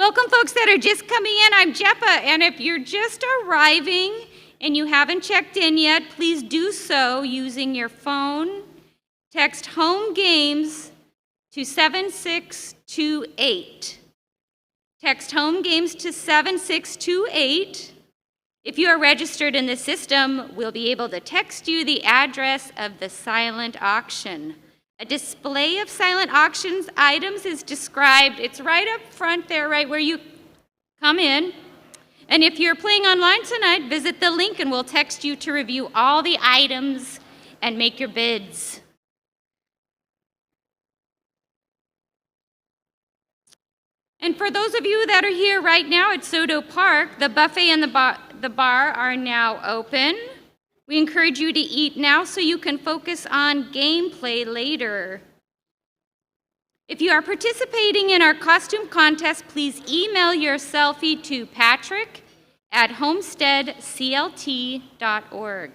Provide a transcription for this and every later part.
Welcome, folks that are just coming in. I'm Jeppa, and if you're just arriving and you haven't checked in yet, please do so using your phone. Text home games to 7628. Text home games to 7628. If you are registered in the system, we'll be able to text you the address of the silent auction. A display of silent auctions items is described. It's right up front there, right where you come in. And if you're playing online tonight, visit the link and we'll text you to review all the items and make your bids. And for those of you that are here right now at Soto Park, the buffet and the bar are now open. We encourage you to eat now so you can focus on gameplay later. If you are participating in our costume contest, please email your selfie to patrick@homesteadclt.org.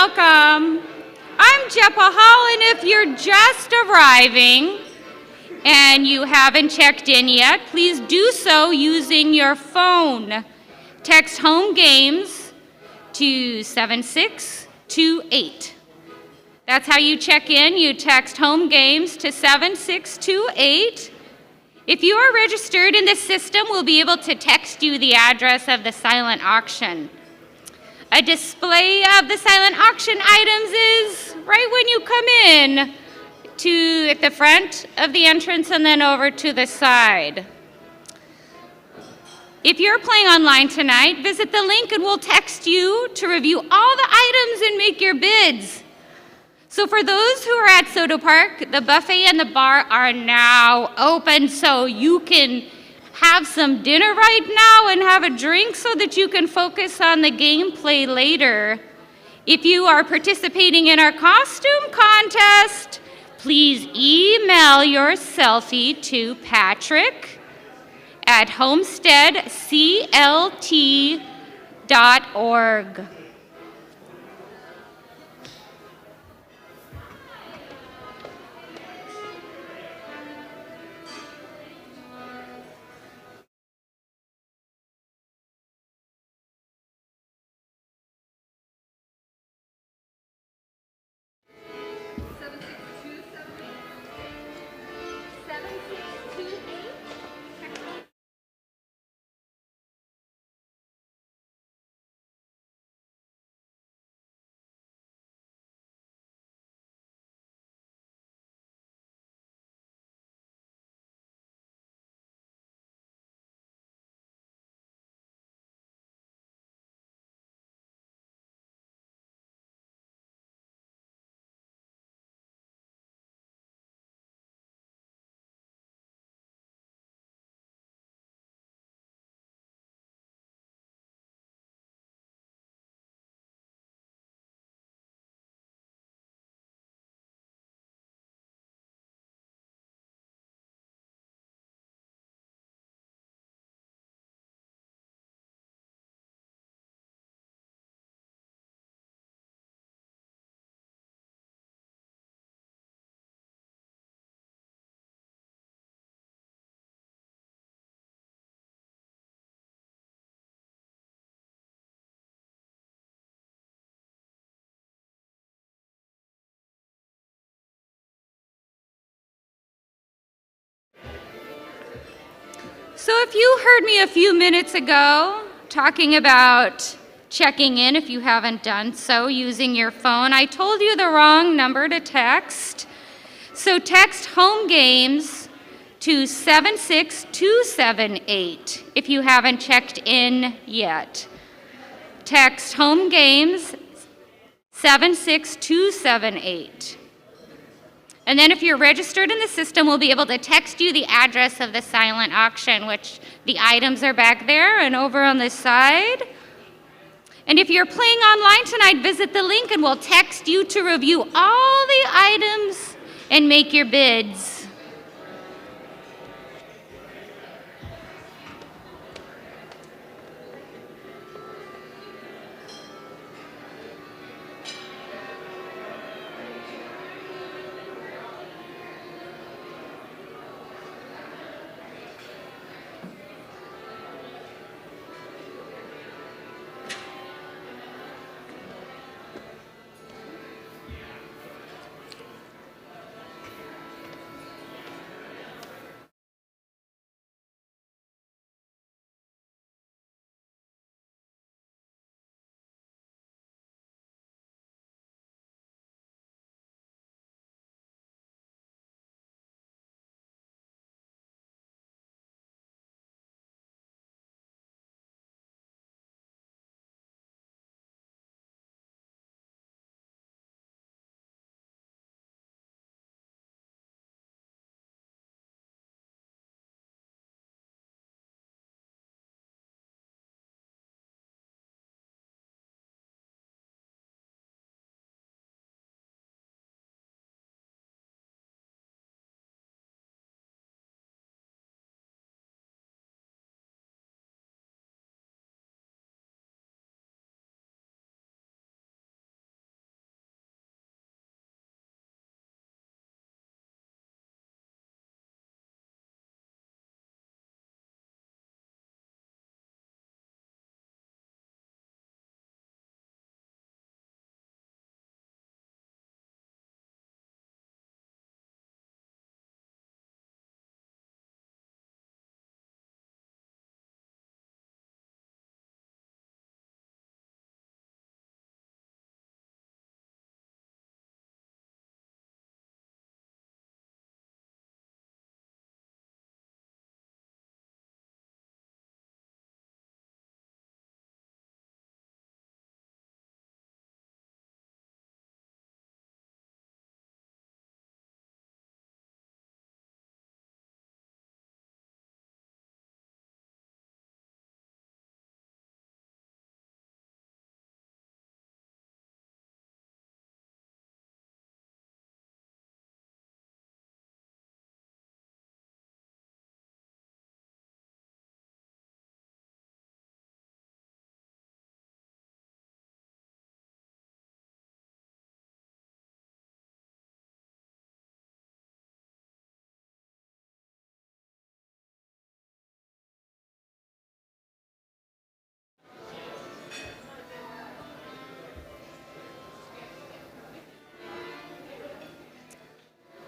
welcome. I'm Jeppa Hall, and if you're just arriving and you haven't checked in yet, please do so using your phone. Text home games to 7628. That's how you check in. You text home games to 7628. If you are registered in the system, we'll be able to text you the address of the silent auction. A display of the silent auction items is right when you come in at the front of the entrance and then over to the side. If you're playing online tonight, visit the link and we'll text you to review all the items and make your bids. So for those who are at Soto Park, the buffet and the bar are now open, so you can have some dinner right now and have a drink so that you can focus on the gameplay later. If you are participating in our costume contest, please email your selfie to Patrick at homesteadclt.org. So if you heard me a few minutes ago talking about checking in if you haven't done so using your phone, I told you the wrong number to text. So text home games to 76278 if you haven't checked in yet. Text home games 76278. And then if you're registered in the system, we'll be able to text you the address of the silent auction, which the items are back there and over on this side. And if you're playing online tonight, visit the link and we'll text you to review all the items and make your bids.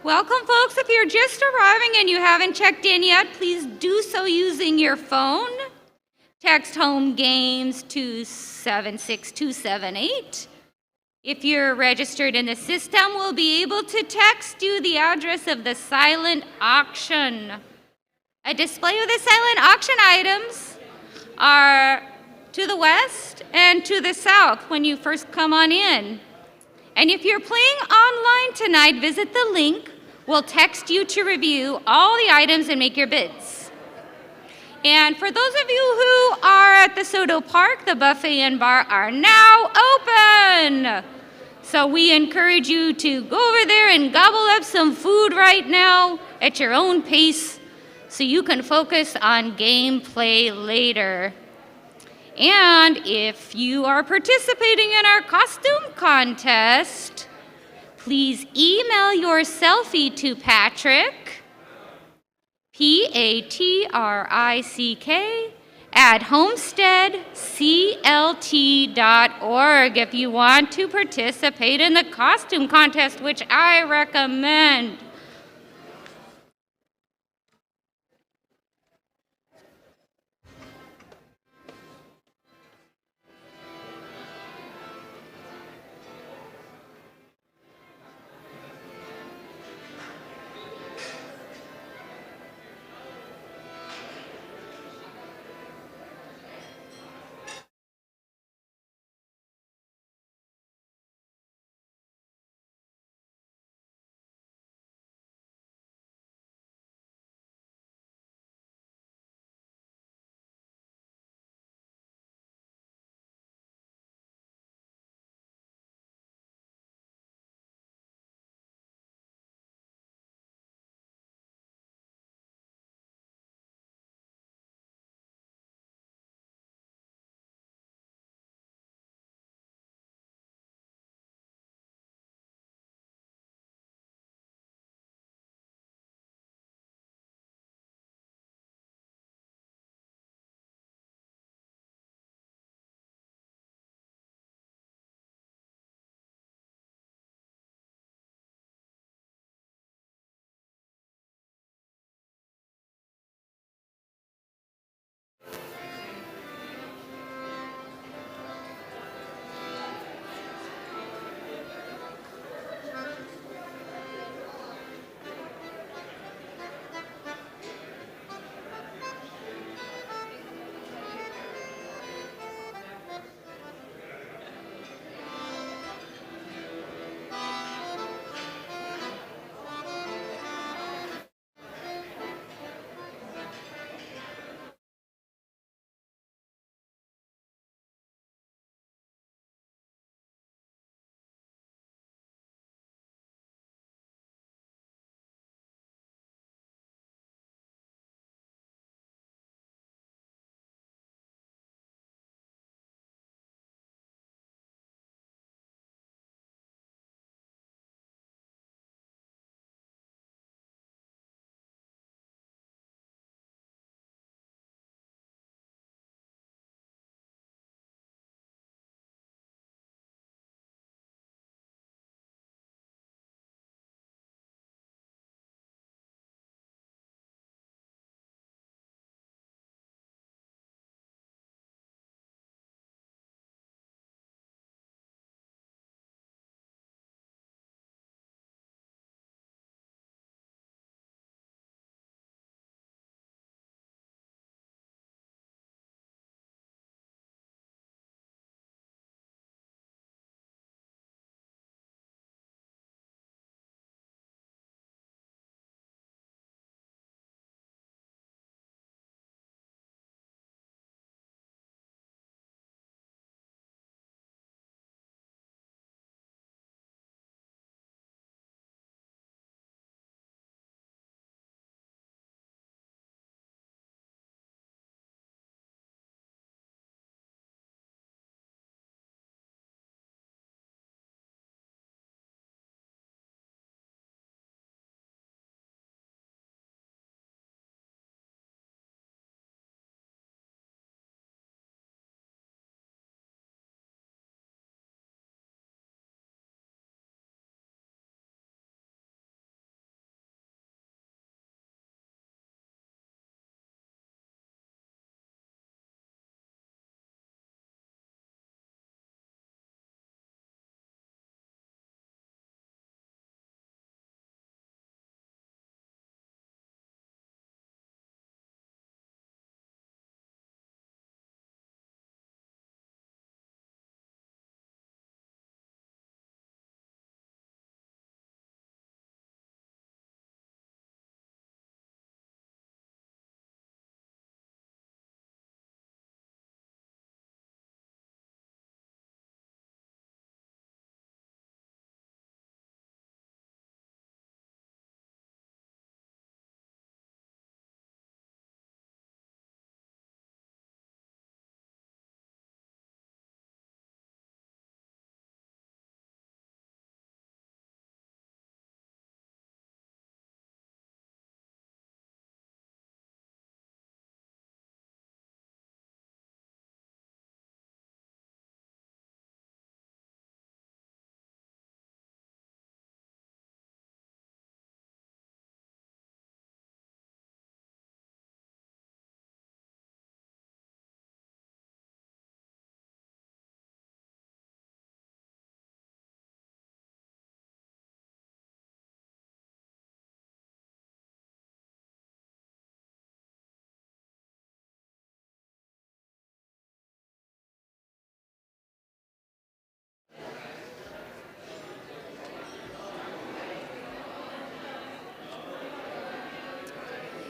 Welcome, folks. If you're just arriving and you haven't checked in yet, please do so using your phone. Text home games to 76278. If you're registered in the system, we'll be able to text you the address of the silent auction. A display of the silent auction items are to the west and to the south when you first come on in. And if you're playing online tonight, visit the link. We'll text you to review all the items and make your bids. And for those of you who are at the Soto Park, the buffet and bar are now open. So we encourage you to go over there and gobble up some food right now at your own pace so you can focus on gameplay later. And if you are participating in our costume contest, please email your selfie to Patrick, Patrick, at homesteadclt.org if you want to participate in the costume contest, which I recommend.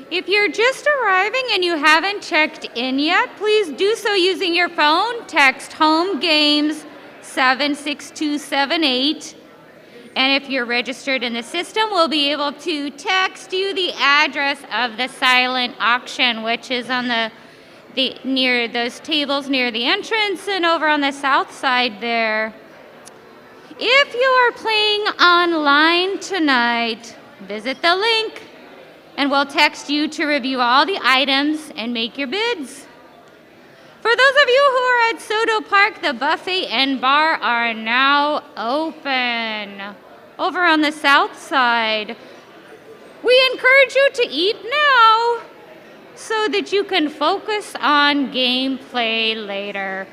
If you're just arriving and you haven't checked in yet, please do so using your phone. Text Home Games 76278. And if you're registered in the system, we'll be able to text you the address of the silent auction, which is on the near those tables near the entrance and over on the south side there. If you are playing online tonight, visit the link and we'll text you to review all the items and make your bids. For those of you who are at Soto Park, the buffet and bar are now open over on the south side. We encourage you to eat now so that you can focus on gameplay later.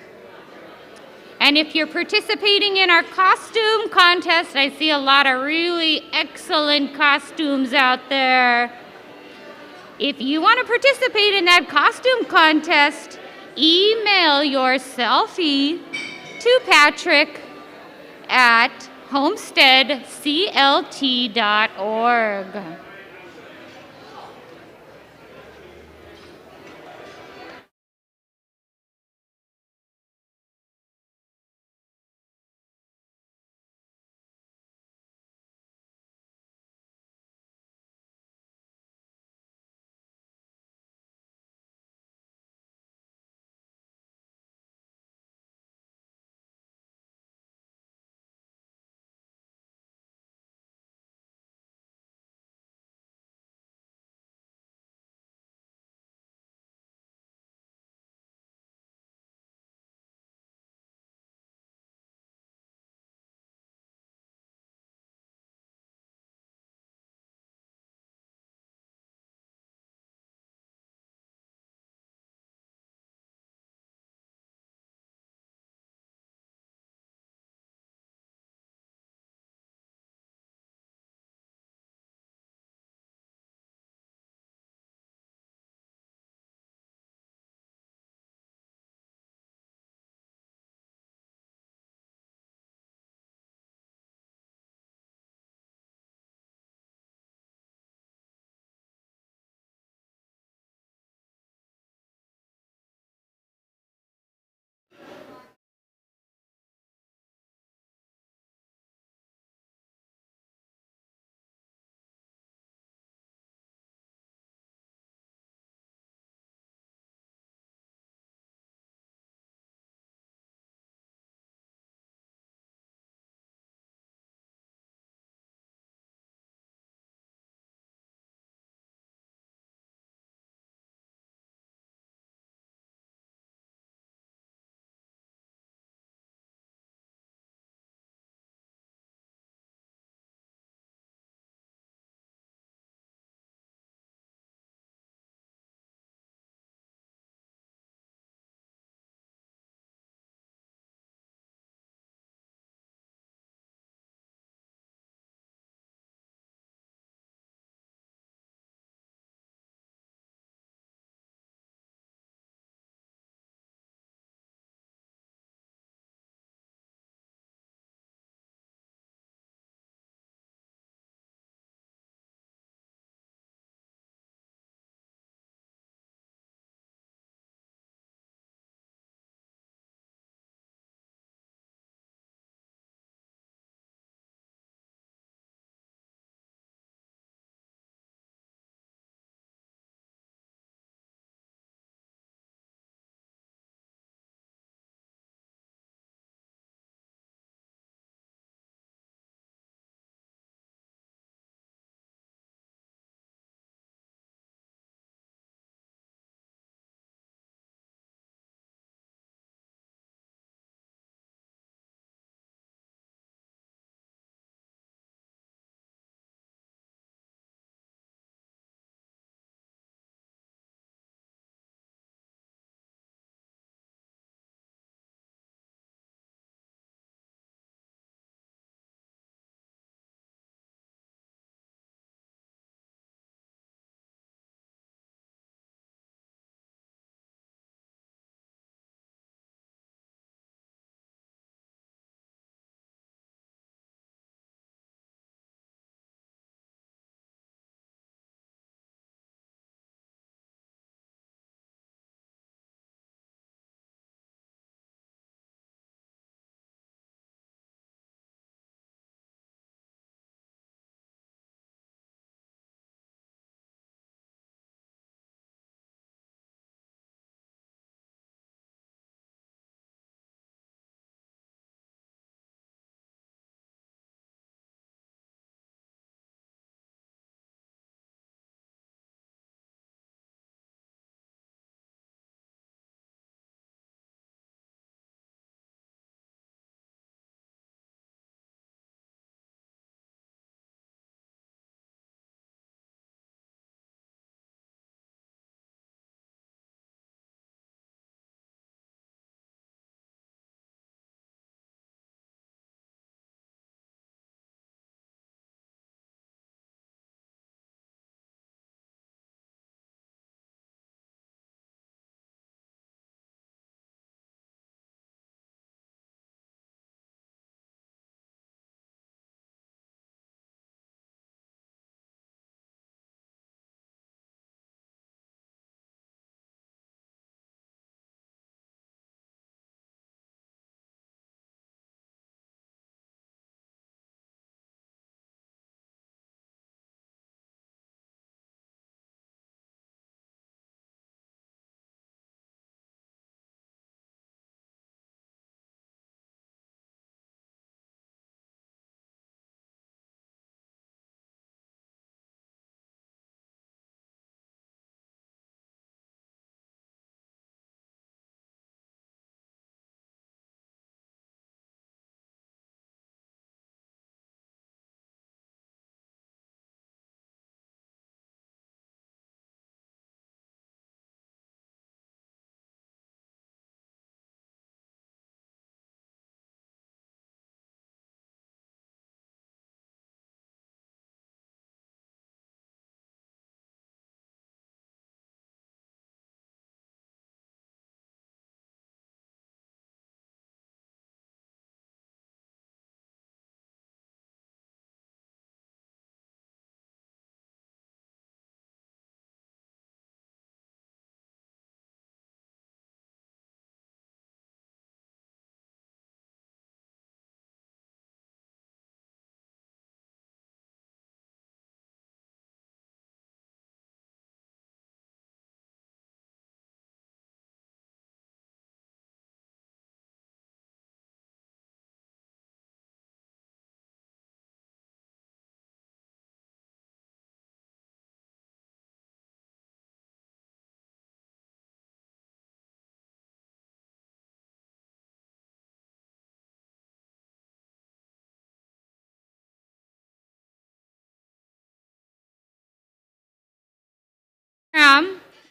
And if you're participating in our costume contest, I see a lot of really excellent costumes out there. If you want to participate in that costume contest, email your selfie to Patrick at homesteadclt.org.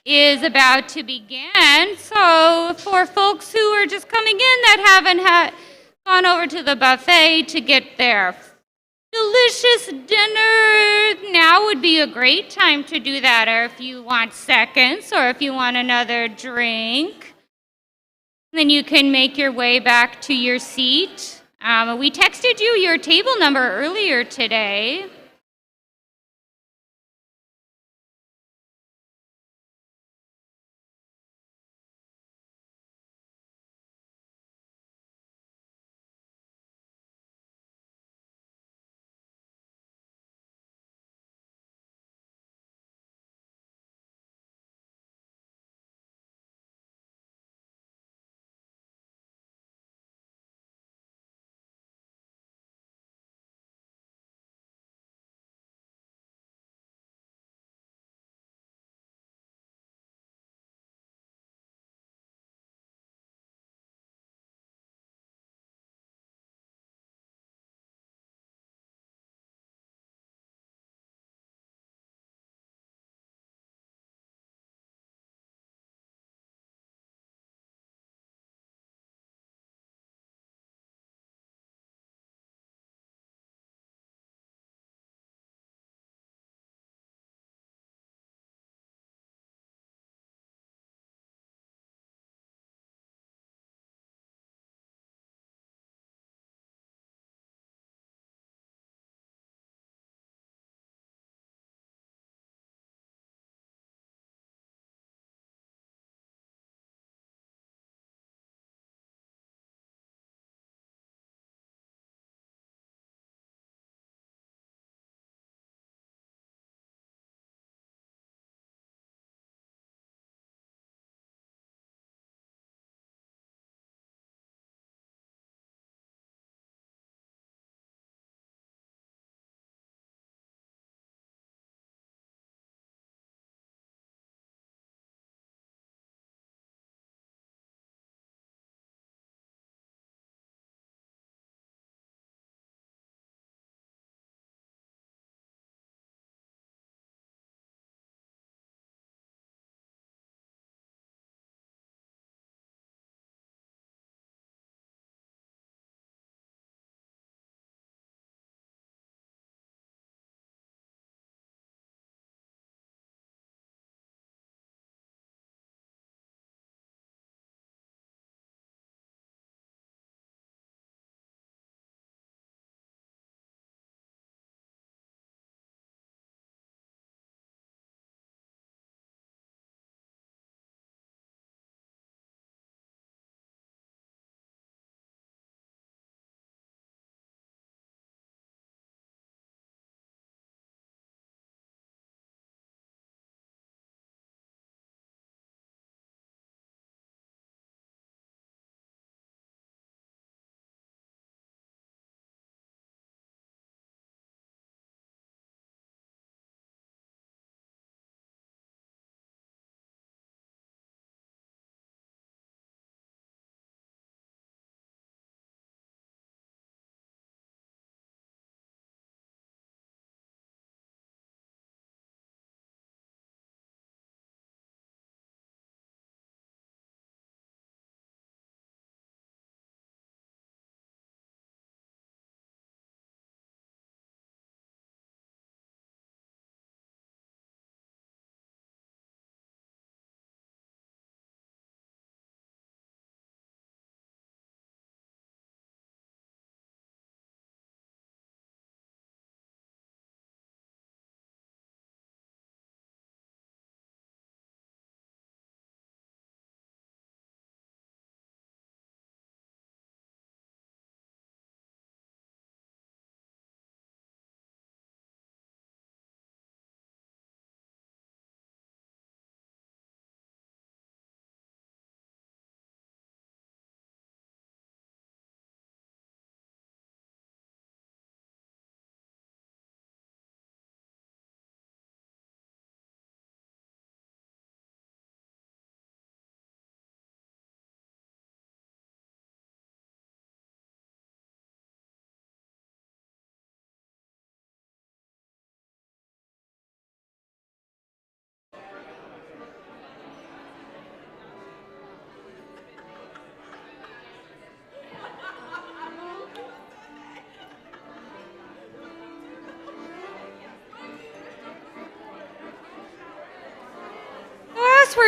is about to begin. So for folks who are just coming in that haven't gone over to the buffet to get their delicious dinner, now would be a great time to do that, or if you want seconds, or if you want another drink. Then you can make your way back to your seat. We texted you your table number earlier today.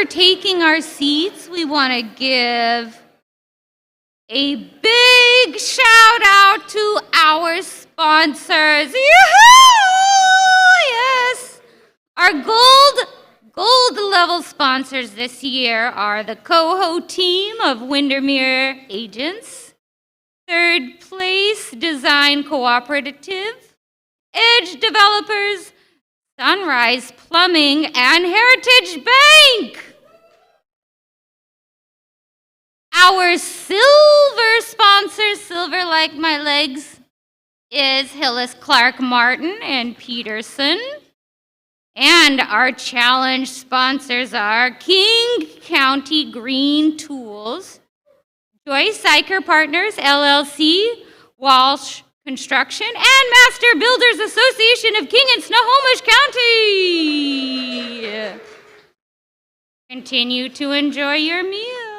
we're taking our seats, we want to give a big shout out to our sponsors. Yoo-hoo! Yes! Our gold level sponsors this year are the Coho team of Windermere Agents, Third Place Design Cooperative, Edge Developers, Sunrise Plumbing, and Heritage Bank. Our silver sponsor, silver like my legs, is Hillis Clark Martin and Peterson. And our challenge sponsors are King County Green Tools, Joyce Syker Partners, LLC, Walsh Construction, and Master Builders Association of King and Snohomish County. Continue to enjoy your meal.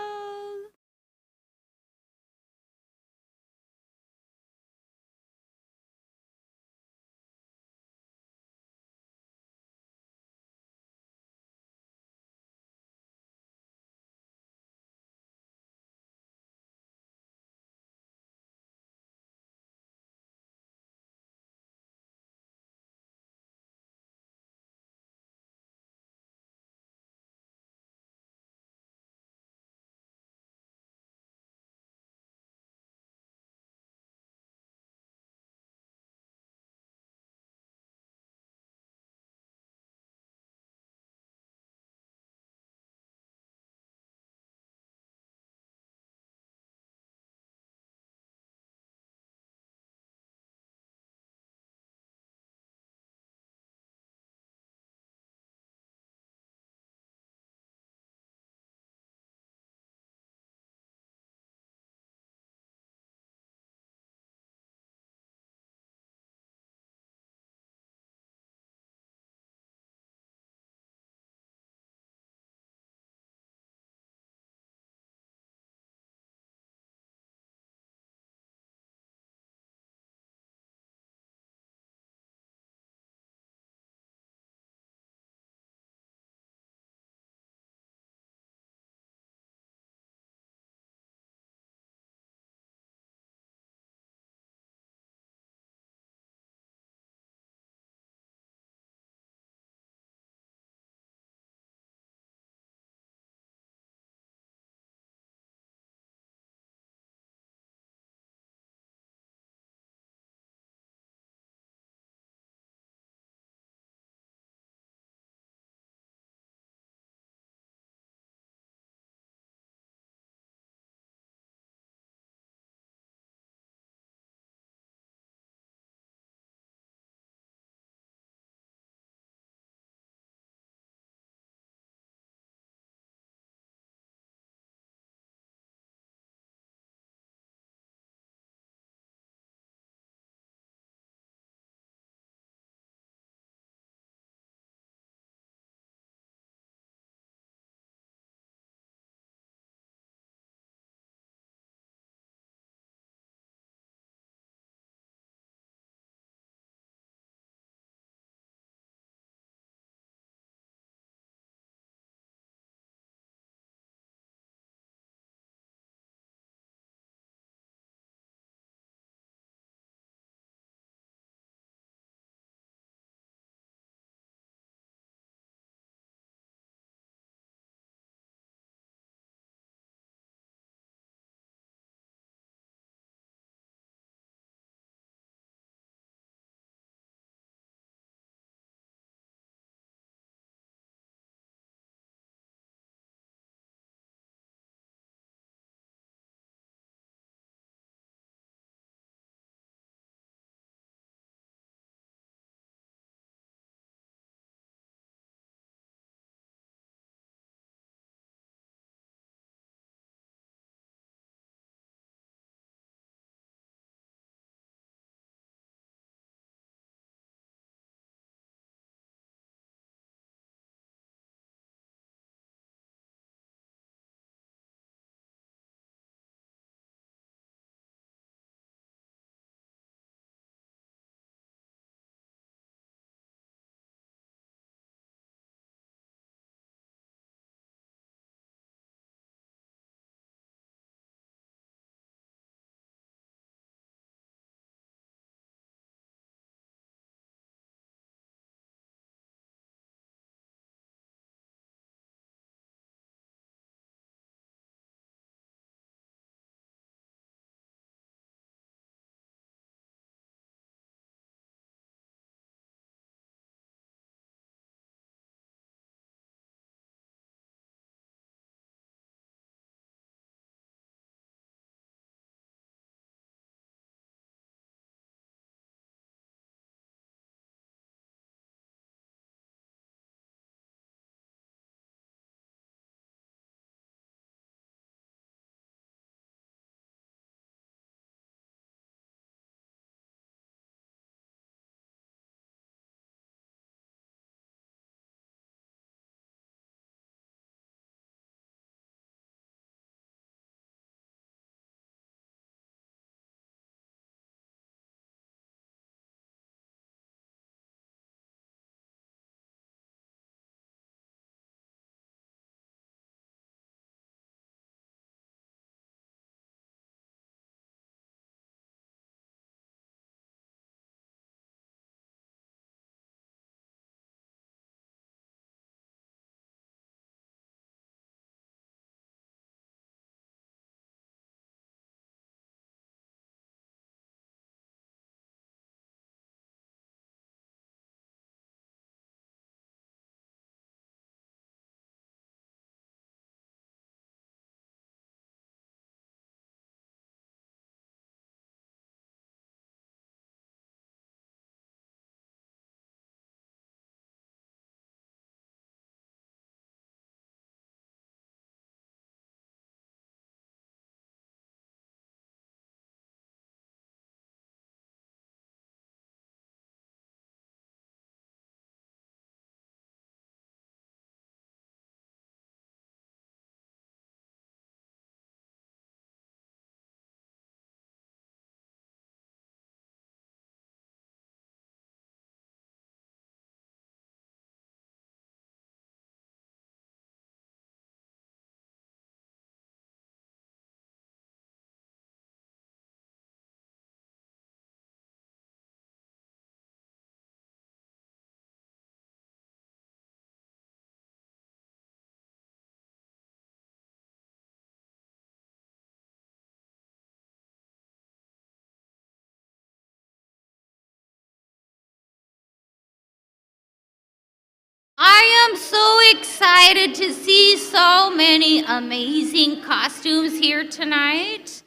am so excited to see so many amazing costumes here tonight.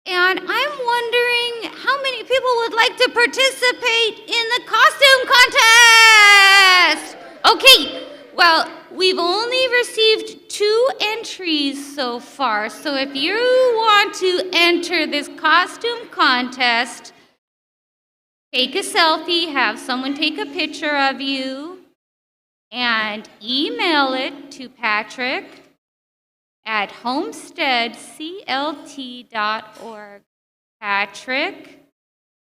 And I'm wondering how many people would like to participate in the costume contest? Okay, well, we've only received 2 entries so far, so if you want to enter this costume contest, take a selfie, have someone take a picture of you, and email it to Patrick at homesteadclt.org. Patrick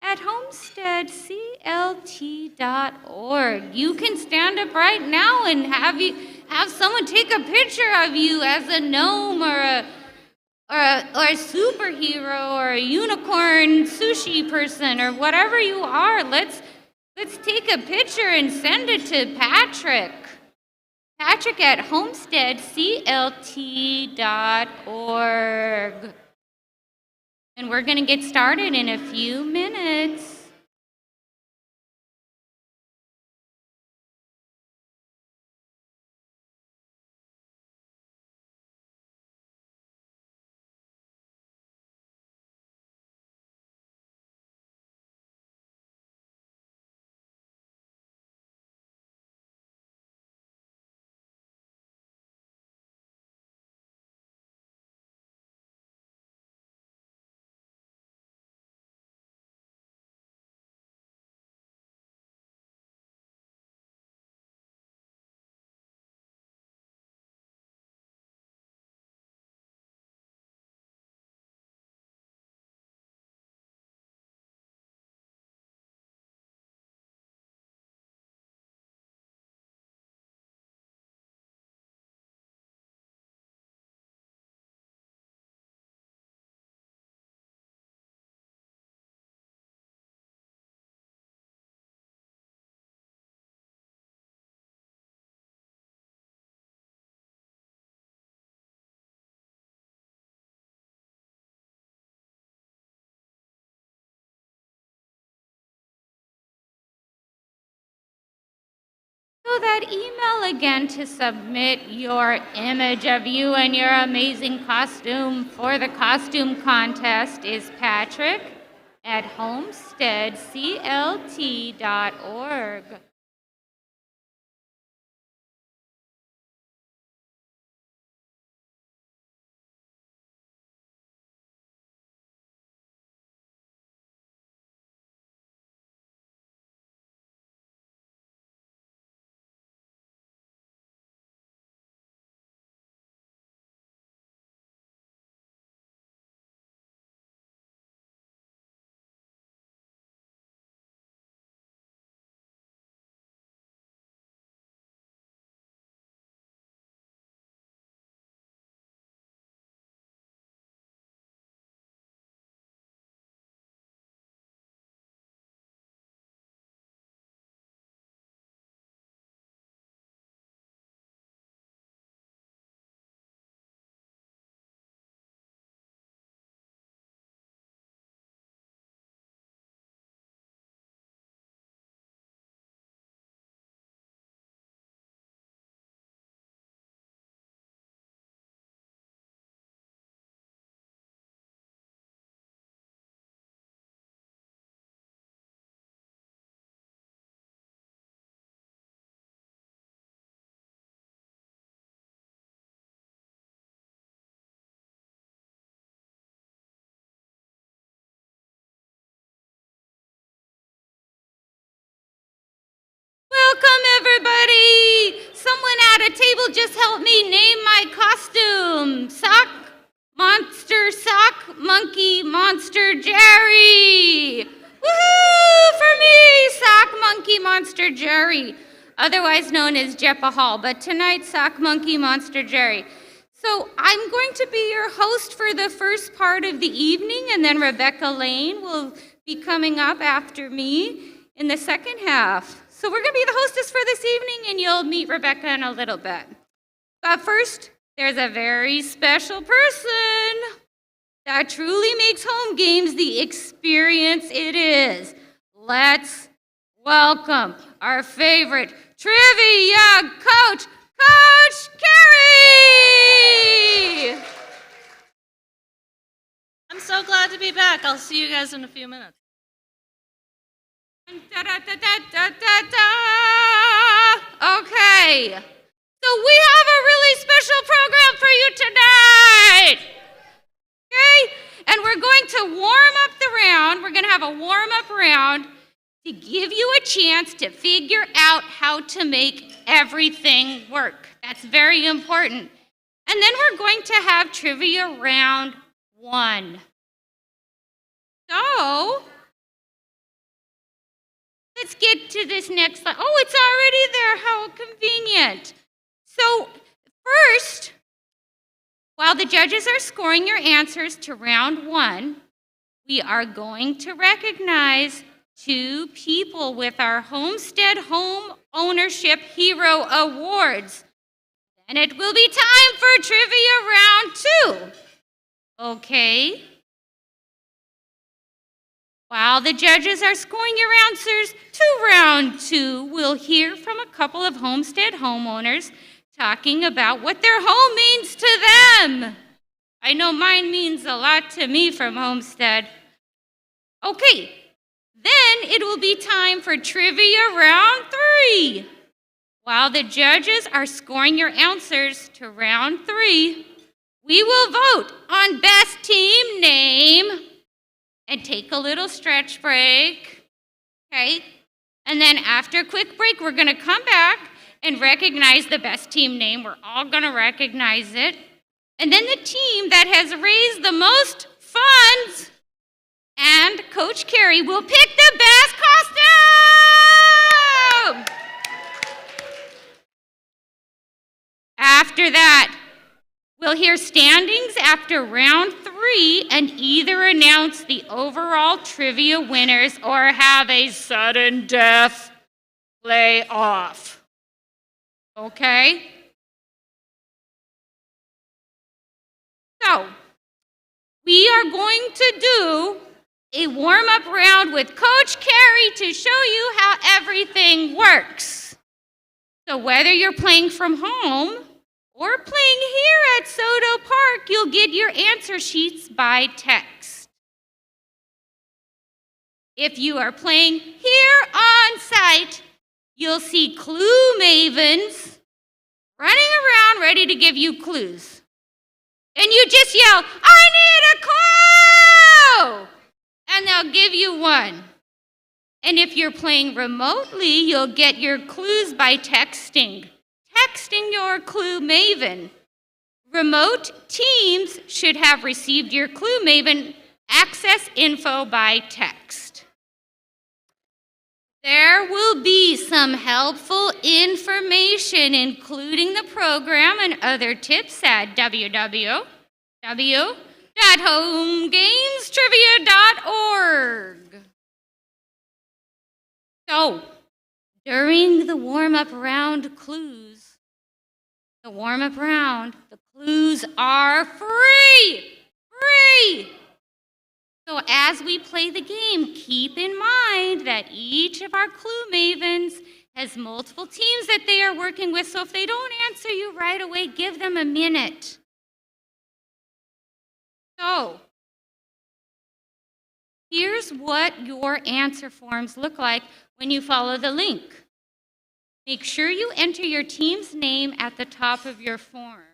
at homesteadclt.org. You can stand up right now and have someone take a picture of you as a gnome or a superhero or a unicorn sushi person or whatever you are. Let's take a picture and send it to Patrick. Patrick at homesteadclt.org. And we're going to get started in a few minutes. So that email again to submit your image of you and your amazing costume for the costume contest is Patrick at homesteadclt.org. Welcome, everybody! Someone at a table just helped me name my costume. Sock Monkey Monster Jerry! Woohoo! For me, Sock Monkey Monster Jerry, otherwise known as Jeppa Hall, but tonight, Sock Monkey Monster Jerry. So I'm going to be your host for the first part of the evening, and then Rebecca Lane will be coming up after me in the second half. So we're going to be the hostess for this evening, and you'll meet Rebecca in a little bit. But first, there's a very special person that truly makes home games the experience it is. Let's welcome our favorite Trivia Coach, Coach Carey! I'm so glad to be back. I'll see you guys in a few minutes. Okay, so we have a really special program for you tonight. Okay, and we're going to warm up the round. We're going to have a warm-up round to give you a chance to figure out how to make everything work. That's very important. And then we're going to have trivia round 1. So, let's get to this next slide. Oh, it's already there. How convenient. So, first, while the judges are scoring your answers to round 1, we are going to recognize 2 people with our Homestead Home Ownership Hero Awards. And it will be time for trivia round 2. Okay? While the judges are scoring your answers to round 2, we'll hear from a couple of Homestead homeowners talking about what their home means to them. I know mine means a lot to me from Homestead. Okay, then it will be time for trivia round 3. While the judges are scoring your answers to round 3, we will vote on best team name and take a little stretch break, okay? And then after a quick break, we're gonna come back and recognize the best team name. We're all gonna recognize it. And then the team that has raised the most funds and Coach Carey will pick the best costume! After that, we'll hear standings after round 3 and either announce the overall trivia winners or have a sudden death playoff. Okay? So, we are going to do a warm-up round with Coach Carey to show you how everything works. So whether you're playing from home or playing here at Soto Park, you'll get your answer sheets by text. If you are playing here on site, you'll see clue mavens running around ready to give you clues. And you just yell, "I need a clue!" And they'll give you one. And if you're playing remotely, you'll get your clues by texting your clue maven. Remote teams should have received your clue maven access info by text. There will be some helpful information, including the program and other tips at www.homegamestrivia.org. So, during the warm-up round the clues are free! So as we play the game, keep in mind that each of our clue mavens has multiple teams that they are working with, so if they don't answer you right away, give them a minute. So, here's what your answer forms look like when you follow the link. Make sure you enter your team's name at the top of your form.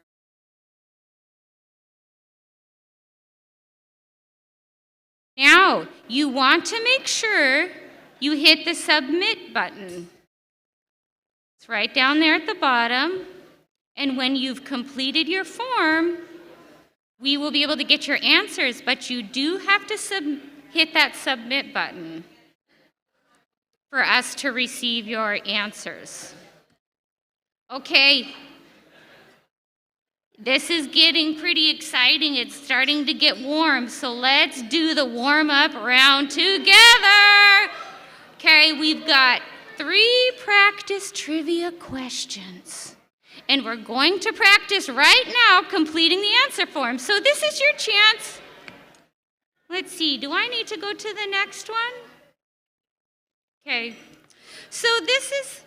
Now, you want to make sure you hit the submit button. It's right down there at the bottom. And when you've completed your form, we will be able to get your answers, but you do have to hit that submit button for us to receive your answers. Okay, this is getting pretty exciting. It's starting to get warm, so let's do the warm-up round together. Okay, we've got 3 practice trivia questions. And we're going to practice right now completing the answer form. So this is your chance. Let's see, do I need to go to the next one? Okay, so this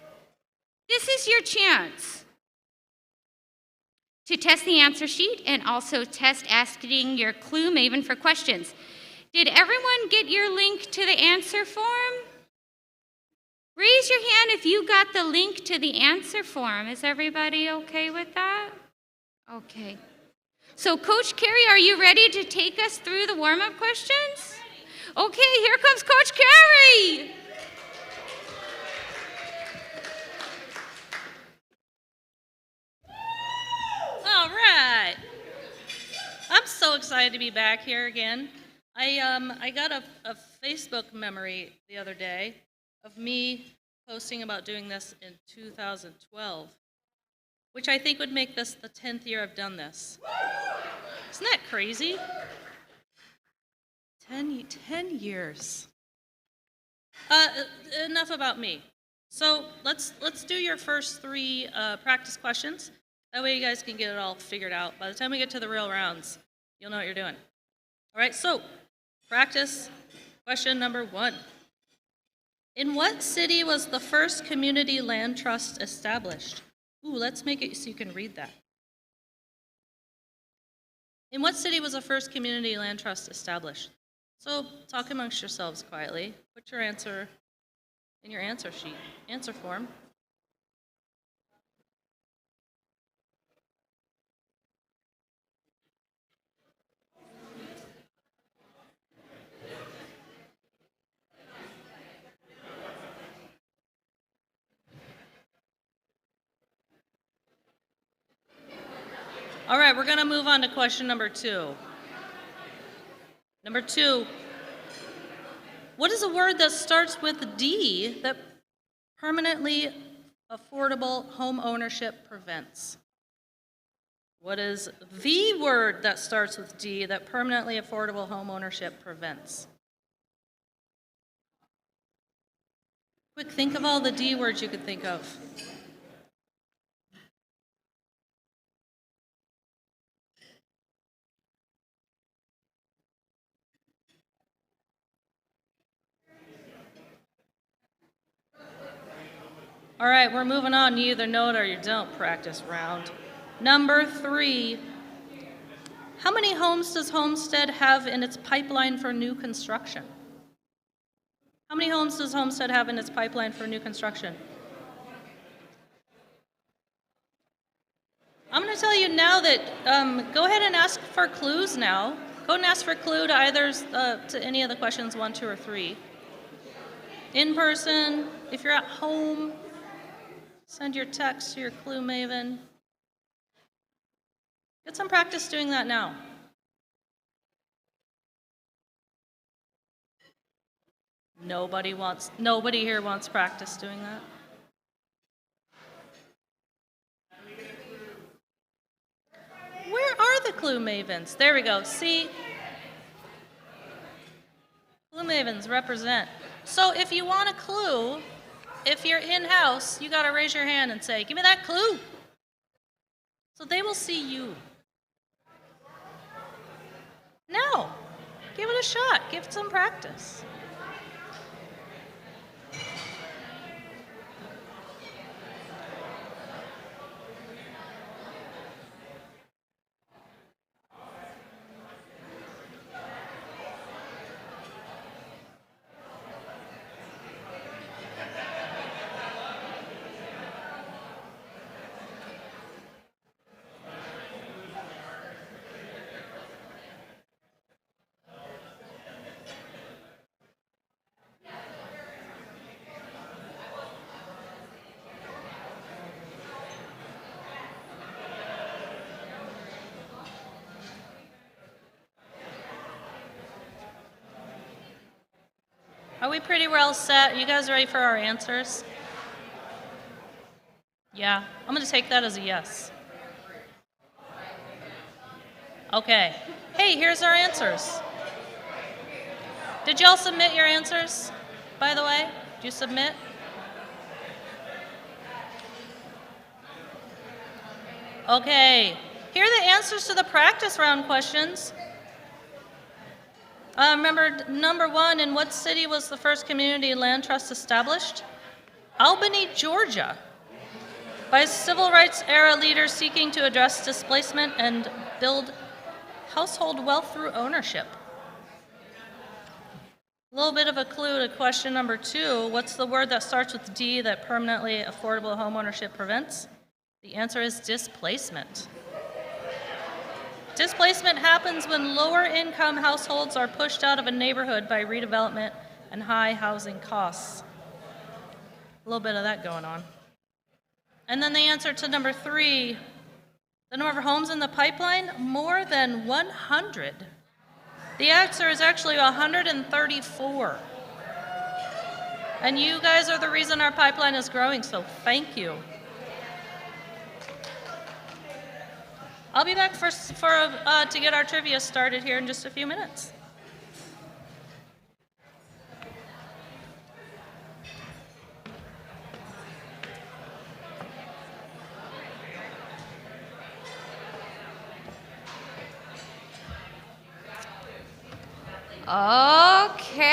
This is your chance to test the answer sheet and also test asking your Clue Maven for questions. Did everyone get your link to the answer form? Raise your hand if you got the link to the answer form. Is everybody okay with that? Okay. So Coach Carey, are you ready to take us through the warm-up questions? Okay, here comes Coach Carey. All right. I'm so excited to be back here again. I got a Facebook memory the other day of me posting about doing this in 2012, which I think would make this the 10th year I've done this. Isn't that crazy? 10 years. Enough about me. So let's do your first 3 practice questions. That way you guys can get it all figured out. By the time we get to the real rounds, you'll know what you're doing. All right, so practice question number 1. In what city was the first community land trust established? Ooh, let's make it so you can read that. In what city was the first community land trust established? So talk amongst yourselves quietly. Put your answer in your answer sheet, answer form. All right, we're going to move on to question number 2. Number 2, what is a word that starts with D that permanently affordable home ownership prevents? What is the word that starts with D that permanently affordable home ownership prevents? Quick, think of all the D words you could think of. All right, we're moving on. You either know it or you don't practice round. Number 3, how many homes does Homestead have in its pipeline for new construction? How many homes does Homestead have in its pipeline for new construction? I'm going to tell you now that go ahead and ask for clues now. Go and ask for clue to either to any of the questions 1, 2, or 3. In person, if you're at home, send your text to your Clue Maven. Get some practice doing that now. Nobody here wants practice doing that. Where are the Clue Mavens? There we go. See? Clue Mavens represent. So if you want a clue, if you're in-house, you got to raise your hand and say, give me that clue. So they will see you. No. Give it a shot. Give it some practice. Are we pretty well set? You guys ready for our answers? Yeah, I'm going to take that as a yes. Okay. Hey, here's our answers. Did y'all submit your answers, by the way? Did you submit? Okay. Here are the answers to the practice round questions. Remember, number 1, in what city was the first community land trust established? Albany, Georgia. By civil rights era leaders seeking to address displacement and build household wealth through ownership. A little bit of a clue to question number 2. What's the word that starts with D that permanently affordable homeownership prevents? The answer is displacement. Displacement happens when lower income households are pushed out of a neighborhood by redevelopment and high housing costs. A little bit of that going on. And then the answer to number 3, the number of homes in the pipeline, more than 100. The answer is actually 134. And you guys are the reason our pipeline is growing, so thank you. I'll be back to get our trivia started here in just a few minutes. Okay.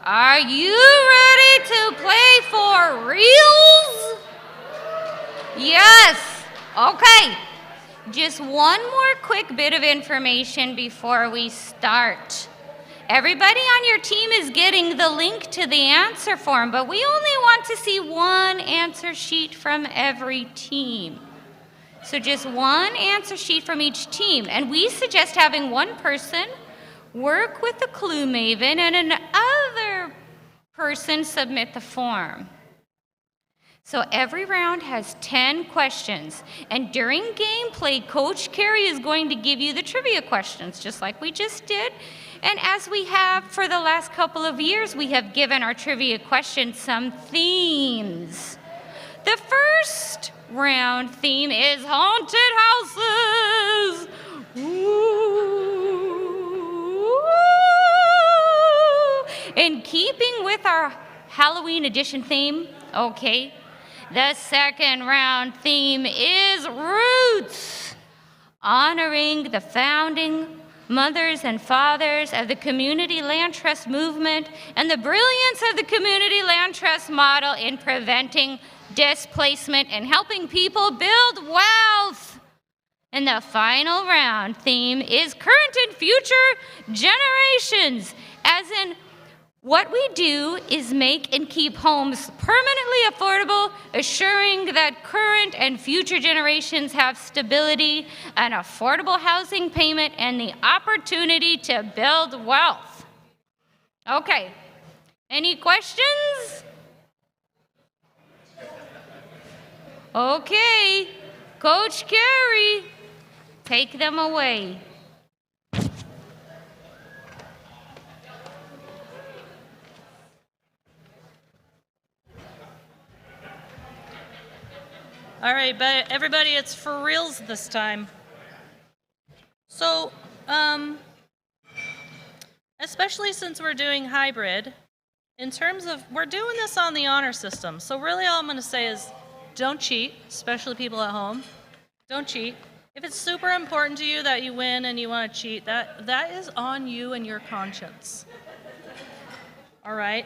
Are you ready to play for reals? Yes. Okay. Just one more quick bit of information before we start. Everybody on your team is getting the link to the answer form, but we only want to see one answer sheet from every team. So just one answer sheet from each team. And we suggest having one person work with the clue maven and another person submit the form. So every round has 10 questions. And during gameplay, Coach Carey is going to give you the trivia questions, just like we just did. And as we have for the last couple of years, we have given our trivia questions some themes. The first round theme is haunted houses. Ooh. In keeping with our Halloween edition theme, okay, the second round theme is roots, honoring the founding mothers and fathers of the Community Land Trust movement and the brilliance of the Community Land Trust model in preventing displacement and helping people build wealth. And the final round theme is current and future generations, as in what we do is make and keep homes permanently affordable, assuring that current and future generations have stability, an affordable housing payment, and the opportunity to build wealth. Okay, any questions? Okay, Coach Carey, take them away. All right, but everybody, it's for reals this time. So, especially since we're doing hybrid, in terms of, we're doing this on the honor system. So really all I'm going to say is don't cheat, especially people at home. Don't cheat. If it's super important to you that you win and you want to cheat, that is on you and your conscience. All right?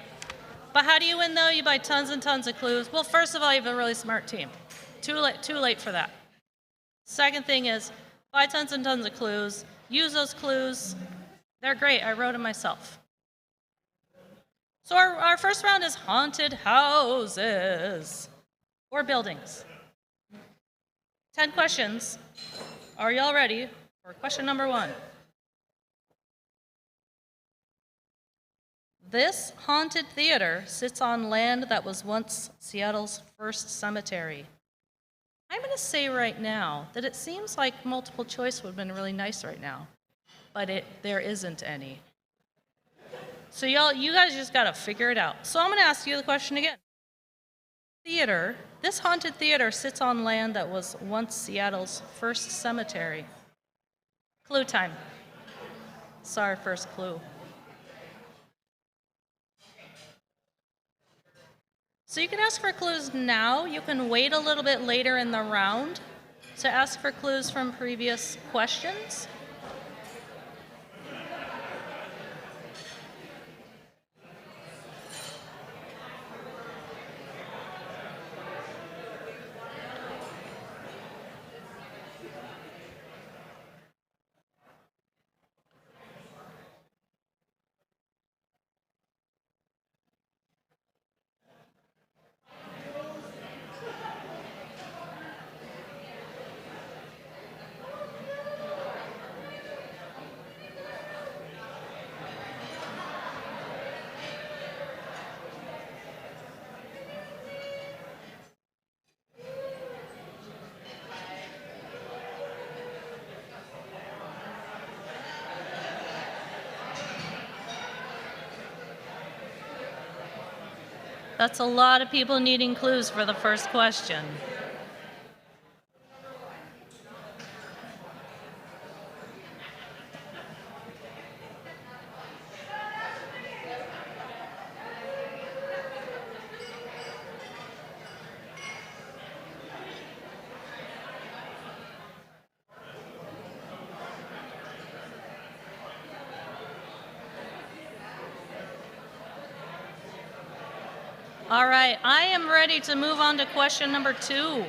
But how do you win, though? You buy tons and tons of clues. Well, first of all, you have a really smart team. Too late for that. Second thing is, buy tons and tons of clues. Use those clues. They're great. I wrote them myself. So our first round is haunted houses or buildings. 10 questions. Are y'all ready for question number 1? This haunted theater sits on land that was once Seattle's first cemetery. I'm going to say right now that it seems like multiple choice would have been really nice right now, but there isn't any. So you guys just got to figure it out. So I'm going to ask you the question again. This haunted theater sits on land that was once Seattle's first cemetery. Clue time. It's our first clue. So you can ask for clues now. You can wait a little bit later in the round to ask for clues from previous questions. That's a lot of people needing clues for the first question. All right, I am ready to move on to question number 2.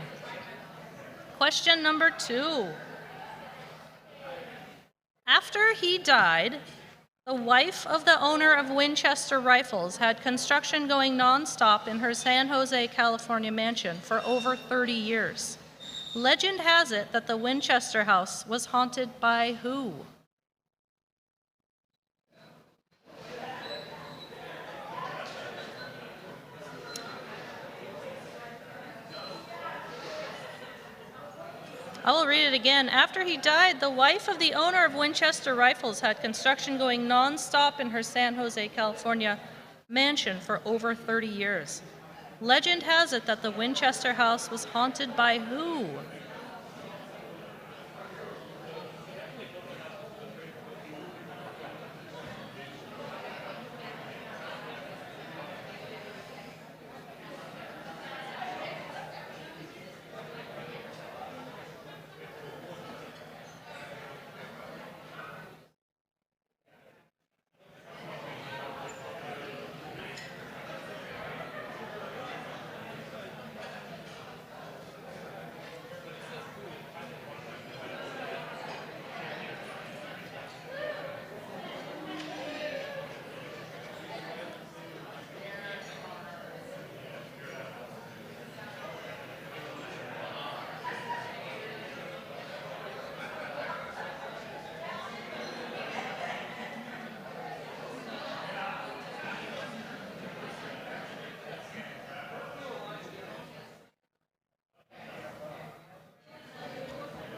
Question number 2. After he died, the wife of the owner of Winchester Rifles had construction going nonstop in her San Jose, California mansion for over 30 years. Legend has it that the Winchester house was haunted by who? I will read it again. After he died, the wife of the owner of Winchester Rifles had construction going nonstop in her San Jose, California mansion for over 30 years. Legend has it that the Winchester house was haunted by who?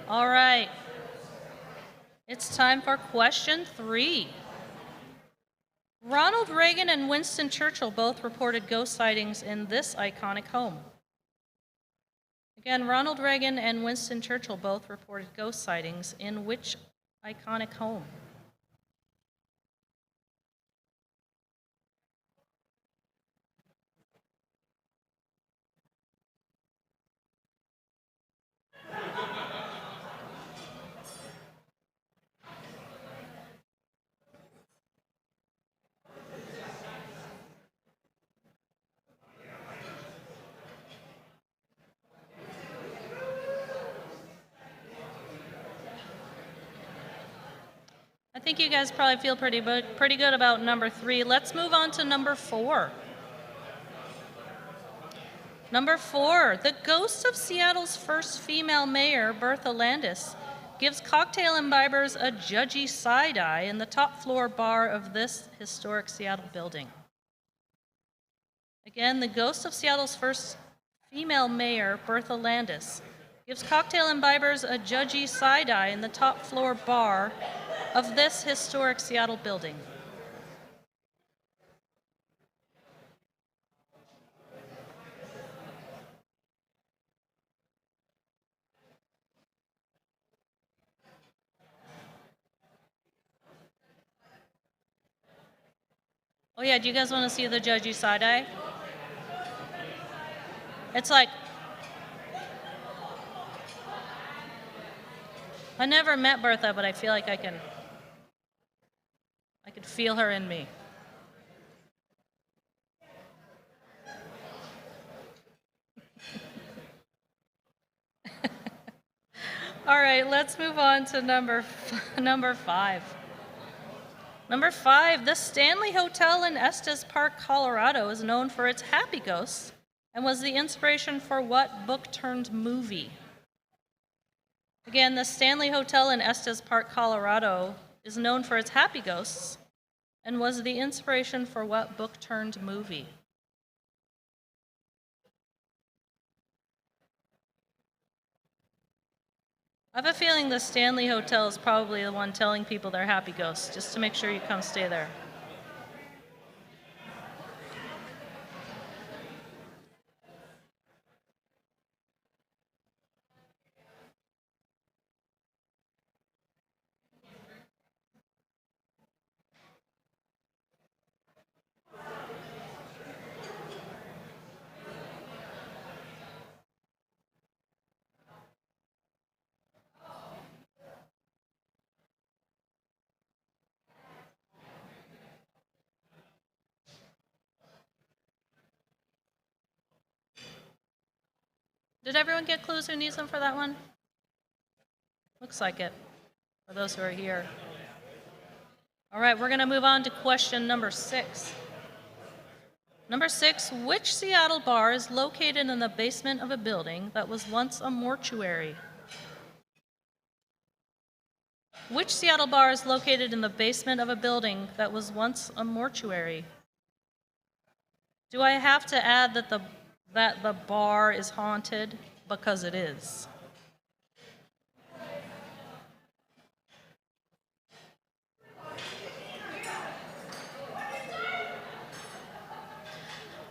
All right. It's time for question 3. Ronald Reagan and Winston Churchill both reported ghost sightings in this iconic home. Again, Ronald Reagan and Winston Churchill both reported ghost sightings in which iconic home? I think you guys probably feel pretty good about number 3. Let's move on to number 4. Number 4, the ghost of Seattle's first female mayor, Bertha Landis, gives cocktail imbibers a judgy side-eye in the top floor bar of this historic Seattle building. Again, the ghost of Seattle's first female mayor, Bertha Landis, gives cocktail imbibers a judgy side-eye in the top floor bar of this historic Seattle building. Oh yeah, do you guys want to see the judgy side-eye? It's like, I never met Bertha, but I feel like I could feel her in me. All right, let's move on to number 5. Number 5, the Stanley Hotel in Estes Park, Colorado is known for its happy ghosts and was the inspiration for what book-turned-movie? Again, the Stanley Hotel in Estes Park, Colorado is known for its happy ghosts and was the inspiration for what book-turned-movie? I have a feeling the Stanley Hotel is probably the one telling people they're happy ghosts, just to make sure you come stay there. Did everyone get clues who needs them for that one? Looks like it, for those who are here. All right, we're going to move on to question number 6. Number 6, which Seattle bar is located in the basement of a building that was once a mortuary? Which Seattle bar is located in the basement of a building that was once a mortuary? Do I have to add that the bar is haunted? Because it is.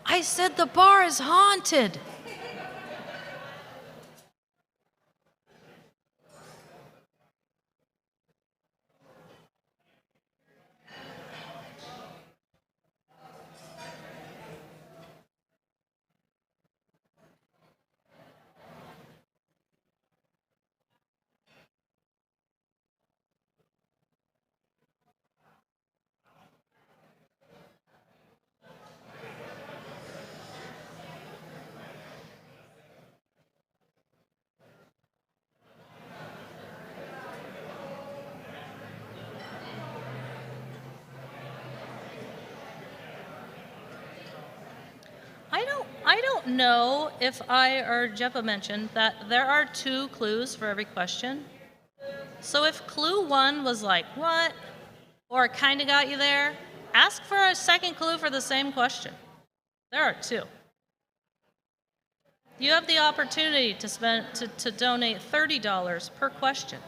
I said the bar is haunted. I don't know if I or Jeppa mentioned that there are 2 clues for every question. So if clue 1 was like, what? Or kind of got you there, ask for a second clue for the same question. There are 2. You have the opportunity to donate $30 per question.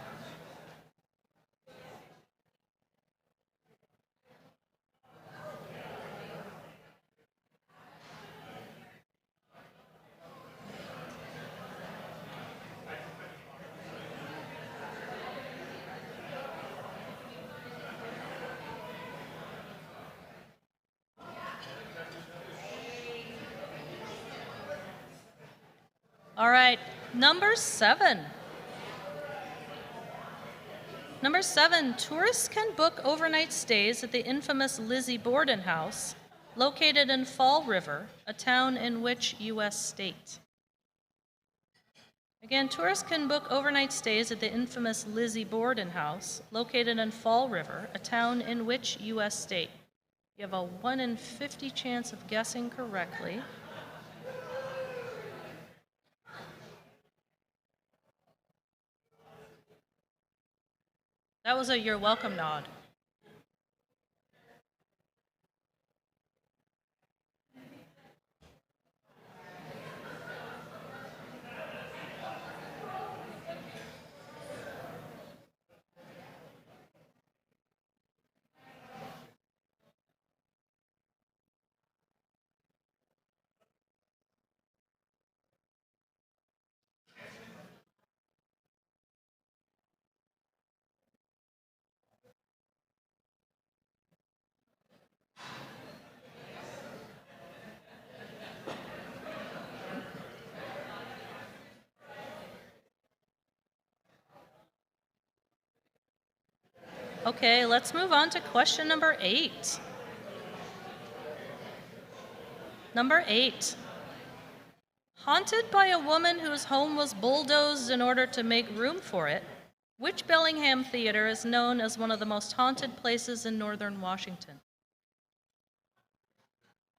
All right, number 7. Number 7, tourists can book overnight stays at the infamous Lizzie Borden House, located in Fall River, a town in which U.S. state? Again, tourists can book overnight stays at the infamous Lizzie Borden House, located in Fall River, a town in which U.S. state? You have a 1 in 50 chance of guessing correctly. That was a you're welcome nod. Okay, let's move on to question number 8. Number 8. Haunted by a woman whose home was bulldozed in order to make room for it, which Bellingham theater is known as one of the most haunted places in northern Washington?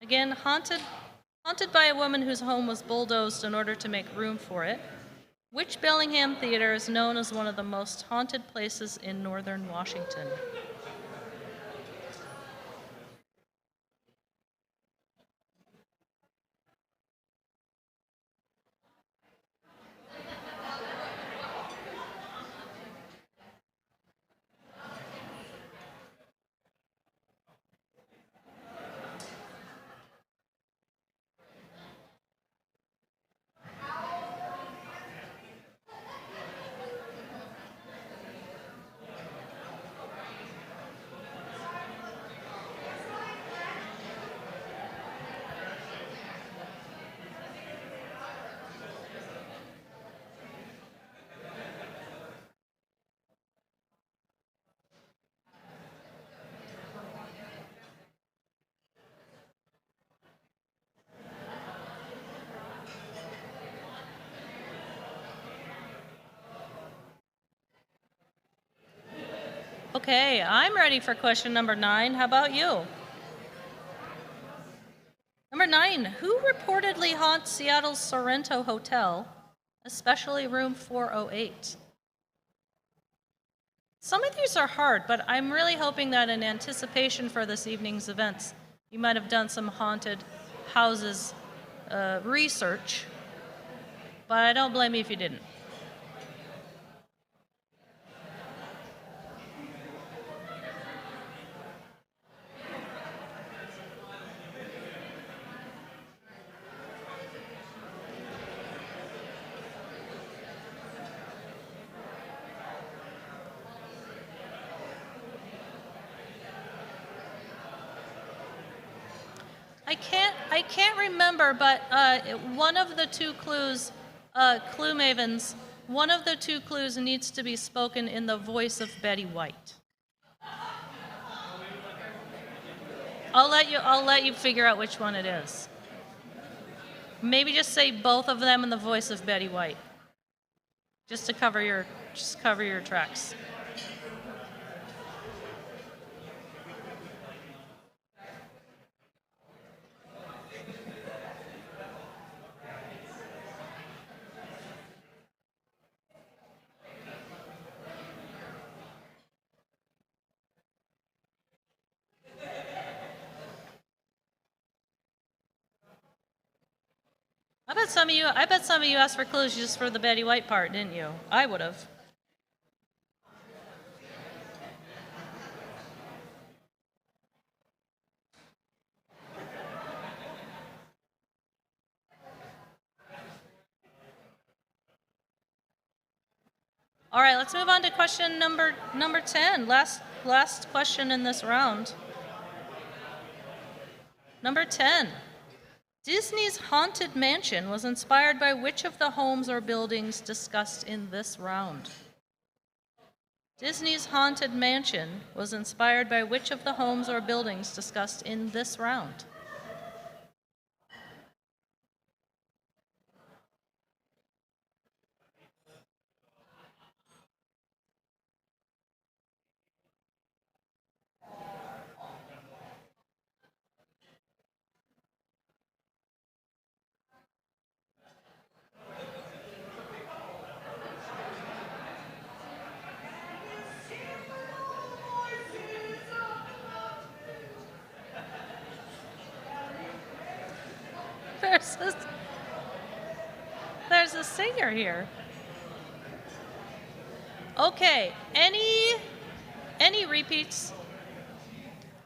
Again, haunted by a woman whose home was bulldozed in order to make room for it, which Bellingham theater is known as one of the most haunted places in northern Washington? Okay, I'm ready for question number 9. How about you? Number 9, who reportedly haunts Seattle's Sorrento Hotel, especially room 408? Some of these are hard, but I'm really hoping that in anticipation for this evening's events, you might have done some haunted houses research, but I don't blame you if you didn't. I can't remember, but one of the two clues, clue mavens, one of the two clues needs to be spoken in the voice of Betty White. I'll let you figure out which one it is. Maybe just say both of them in the voice of Betty White, just to cover your tracks. I bet some of you asked for clues just for the Betty White part, didn't you? I would have. All right, let's move on to question number 10. Last question in this round. Number 10. Disney's Haunted Mansion was inspired by which of the homes or buildings discussed in this round? Disney's Haunted Mansion was inspired by which of the homes or buildings discussed in this round? There's a singer here. Okay, any repeats?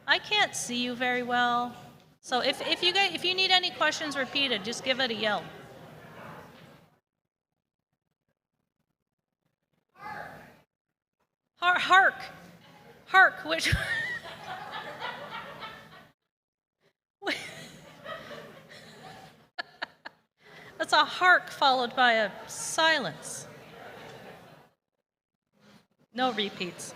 I can't see you very well. So if you need any questions repeated, just give it a yell. Hark, which That's a hark followed by a silence. No repeats.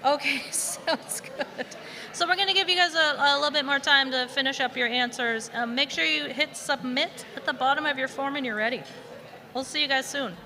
Okay, sounds good. So we're going to give you guys a little bit more time to finish up your answers. Make sure you hit submit at the bottom of your form and you're ready. We'll see you guys soon.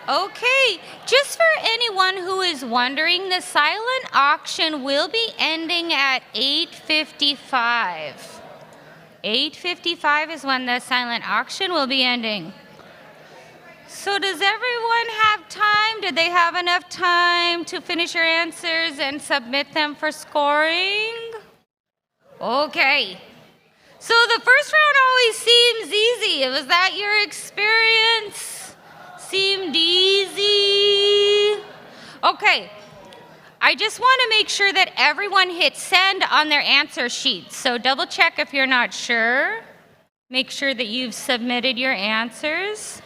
Okay, just for anyone who is wondering, the silent auction will be ending at 8:55. 8:55 is when the silent auction will be ending. So does everyone have time? Did they have enough time to finish your answers and submit them for scoring? Okay. So the first round always seems easy. Was that your experience? Seemed easy? Okay. I just want to make sure that everyone hit send on their answer sheets. So double check if you're not sure. Make sure that you've submitted your answers.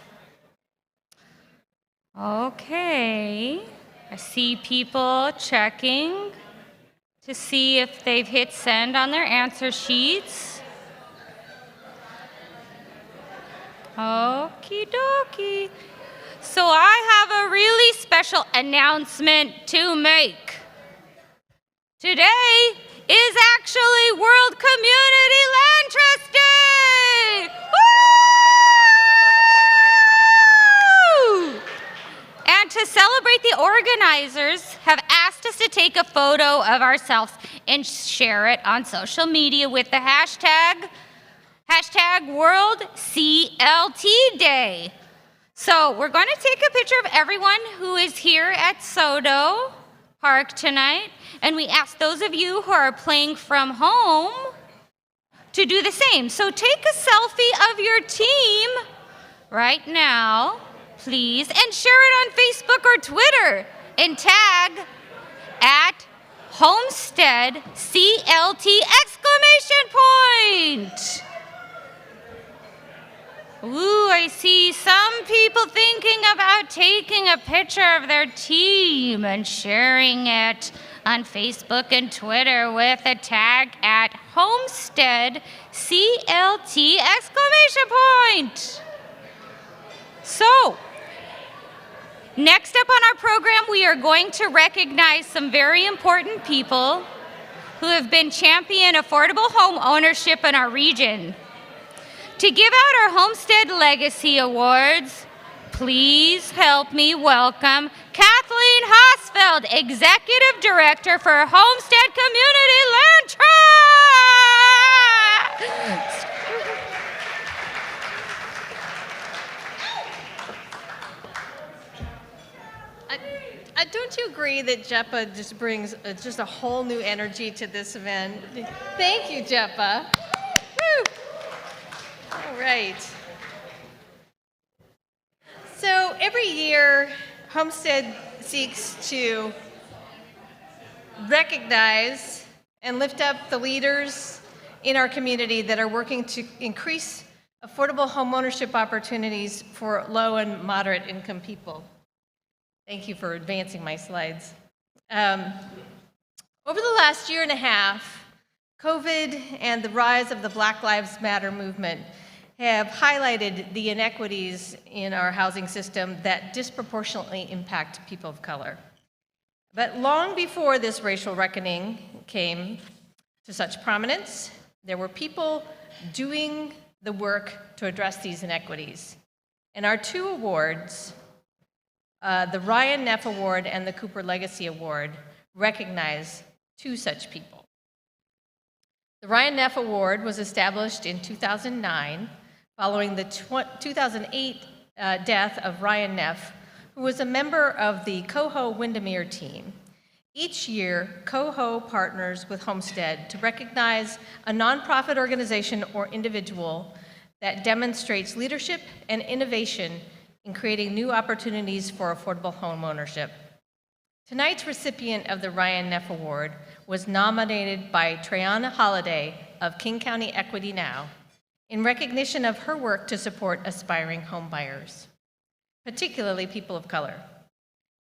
Okay. I see people checking to see if they've hit send on their answer sheets. Okie dokie. So I have a really special announcement to make. Today is actually World Community Land Trust Day! Woo! And to celebrate, the organizers have asked us to take a photo of ourselves and share it on social media with the hashtag World CLT Day. So we're going to take a picture of everyone who is here at Soto Park tonight, and we ask those of you who are playing from home to do the same. So take a selfie of your team right now, please, and share it on Facebook or Twitter, and tag at Homestead CLT exclamation point. Ooh, I see some people thinking about taking a picture of their team and sharing it on Facebook and Twitter with a tag at Homestead CLT exclamation point. So, next up on our program, we are going to recognize some very important people who have been champion affordable home ownership in our region. To give out our Homestead Legacy Awards, please help me welcome Kathleen Hosfeld, Executive Director for Homestead Community Land Trust! Don't you agree that Jeppa just brings just a whole new energy to this event? Thank you, Jeppa. Woo! All right. So every year, Homestead seeks to recognize and lift up the leaders in our community that are working to increase affordable homeownership opportunities for low and moderate income people. Thank you for advancing my slides. Over the last year and a half, COVID and the rise of the Black Lives Matter movement have highlighted the inequities in our housing system that disproportionately impact people of color. But long before this racial reckoning came to such prominence, there were people doing the work to address these inequities. And our two awards, the Ryan Neff Award and the Cooper Legacy Award, recognize two such people. The Ryan Neff Award was established in 2009 following the 2008 death of Ryan Neff, who was a member of the Coho Windermere team. Each year, Coho partners with Homestead to recognize a nonprofit organization or individual that demonstrates leadership and innovation in creating new opportunities for affordable home ownership. Tonight's recipient of the Ryan Neff Award was nominated by Trayana Holliday of King County Equity Now in recognition of her work to support aspiring home buyers, particularly people of color.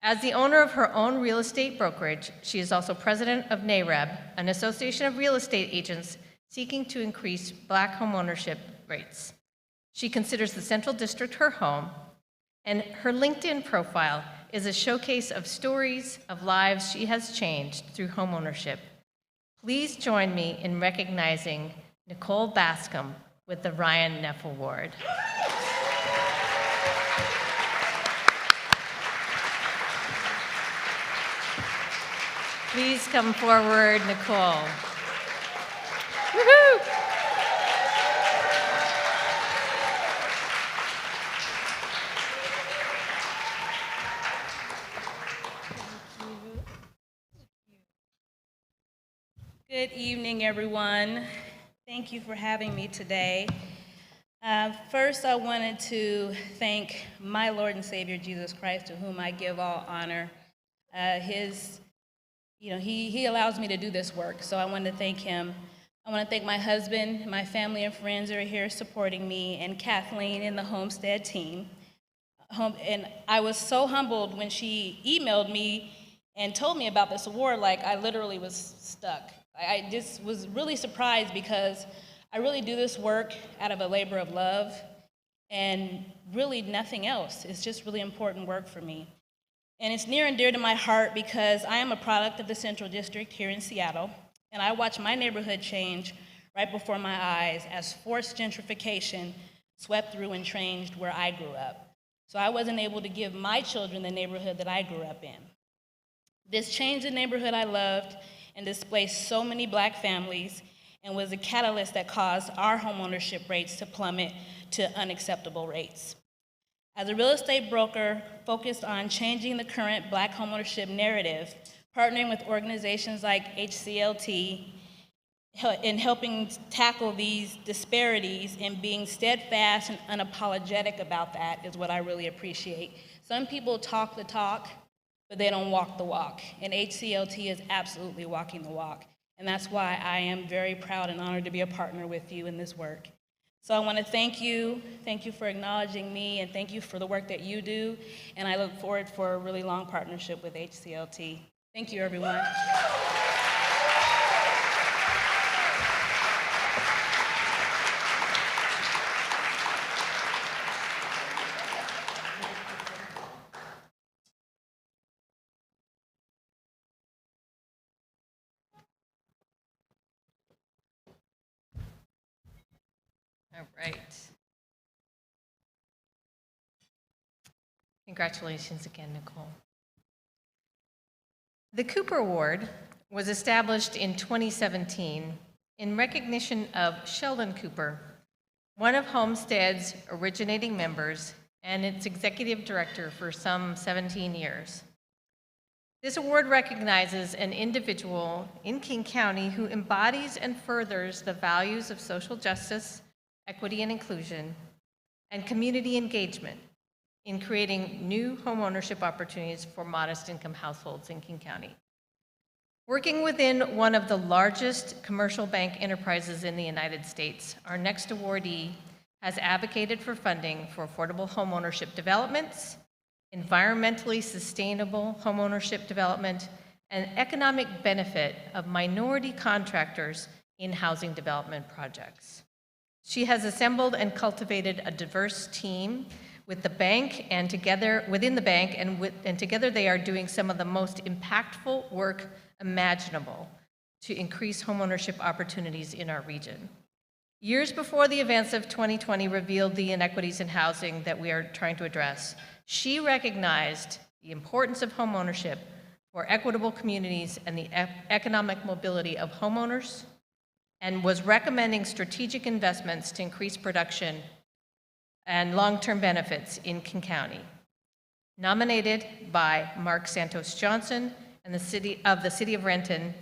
As the owner of her own real estate brokerage, she is also president of NAREB, an association of real estate agents seeking to increase Black home ownership rates. She considers the Central District her home, and her LinkedIn profile is a showcase of stories of lives she has changed through homeownership. Please join me in recognizing Nicole Bascom with the Ryan Neff Award. Please come forward, Nicole. Woohoo! Good evening, everyone. Thank you for having me today. First, I wanted to thank my Lord and Savior, Jesus Christ, to whom I give all honor. He allows me to do this work, so I want to thank him. I want to thank my husband, my family and friends who are here supporting me, and Kathleen and the Homestead team. And I was so humbled when she emailed me and told me about this award, like I literally was stuck. I just was really surprised because I really do this work out of a labor of love and really nothing else. It's just really important work for me. And it's near and dear to my heart because I am a product of the Central District here in Seattle, and I watched my neighborhood change right before my eyes as forced gentrification swept through and changed where I grew up. So I wasn't able to give my children the neighborhood that I grew up in. This changed the neighborhood I loved and displaced so many Black families and was a catalyst that caused our homeownership rates to plummet to unacceptable rates. As a real estate broker focused on changing the current Black homeownership narrative, partnering with organizations like HCLT in helping tackle these disparities and being steadfast and unapologetic about that is what I really appreciate. Some people talk the talk, but they don't walk the walk, and HCLT is absolutely walking the walk, and that's why I am very proud and honored to be a partner with you in this work. So I want to thank you for acknowledging me, and thank you for the work that you do, and I look forward for a really long partnership with HCLT. Thank you, everyone. All right. Congratulations again, Nicole. The Cooper Award was established in 2017 in recognition of Sheldon Cooper, one of Homestead's originating members and its executive director for some 17 years. This award recognizes an individual in King County who embodies and furthers the values of social justice, equity and inclusion, and community engagement in creating new homeownership opportunities for modest income households in King County. Working within one of the largest commercial bank enterprises in the United States, our next awardee has advocated for funding for affordable homeownership developments, environmentally sustainable homeownership development, and economic benefit of minority contractors in housing development projects. She has assembled and cultivated a diverse team with the bank and together within the bank, and together they are doing some of the most impactful work imaginable to increase homeownership opportunities in our region. Years before the events of 2020 revealed the inequities in housing that we are trying to address, she recognized the importance of homeownership for equitable communities and the economic mobility of homeowners, and was recommending strategic investments to increase production and long-term benefits in King County. Nominated by Mark Santos Johnson and the City of Renton,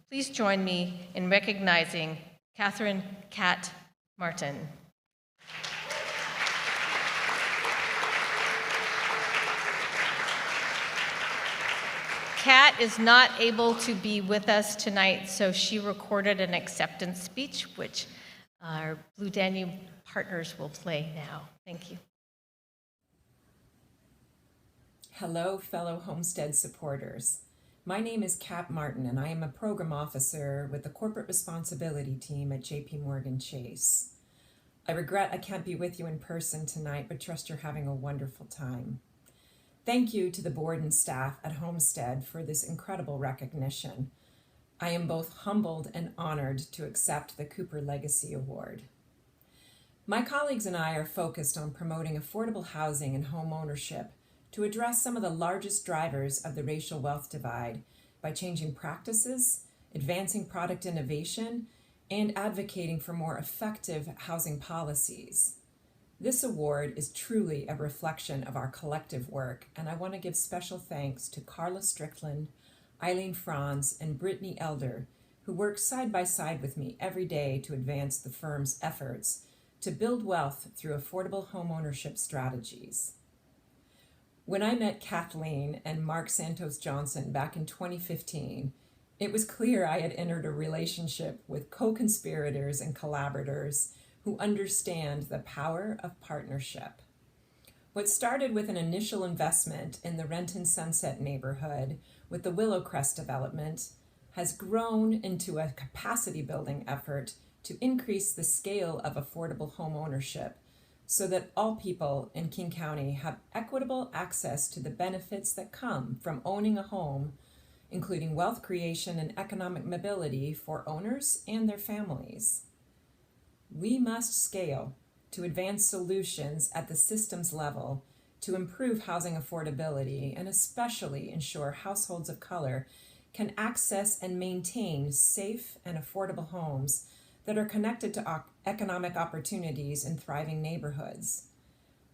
please join me in recognizing Catherine "Cat" Martin. Kat is not able to be with us tonight, so she recorded an acceptance speech, which our Blue Danube partners will play now. Thank you. Hello, fellow Homestead supporters. My name is Kat Martin, and I am a program officer with the corporate responsibility team at JP Morgan Chase. I regret I can't be with you in person tonight, but trust you're having a wonderful time. Thank you to the board and staff at Homestead for this incredible recognition. I am both humbled and honored to accept the Cooper Legacy Award. My colleagues and I are focused on promoting affordable housing and home ownership to address some of the largest drivers of the racial wealth divide by changing practices, advancing product innovation, and advocating for more effective housing policies. This award is truly a reflection of our collective work, and I want to give special thanks to Carla Strickland, Eileen Franz, and Brittany Elder, who work side by side with me every day to advance the firm's efforts to build wealth through affordable homeownership strategies. When I met Kathleen and Mark Santos Johnson back in 2015, it was clear I had entered a relationship with co-conspirators and collaborators who understand the power of partnership. What started with an initial investment in the Renton Sunset neighborhood with the Willowcrest development has grown into a capacity building effort to increase the scale of affordable home ownership so that all people in King County have equitable access to the benefits that come from owning a home, including wealth creation and economic mobility for owners and their families. We must scale to advance solutions at the systems level to improve housing affordability and especially ensure households of color can access and maintain safe and affordable homes that are connected to economic opportunities in thriving neighborhoods.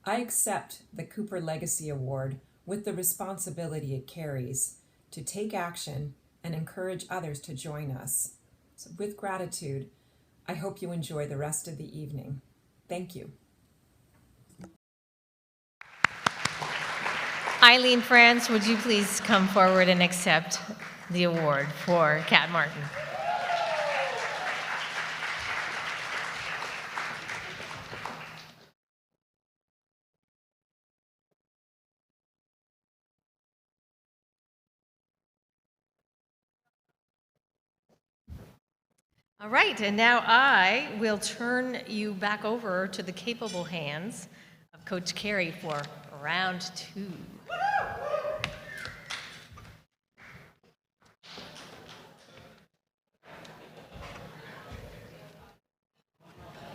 I accept the Cooper Legacy Award with the responsibility it carries to take action and encourage others to join us. So with gratitude, I hope you enjoy the rest of the evening. Thank you. Eileen France, would you please come forward and accept the award for Kat Martin? All right, and now I will turn you back over to the capable hands of Coach Carey for round 2.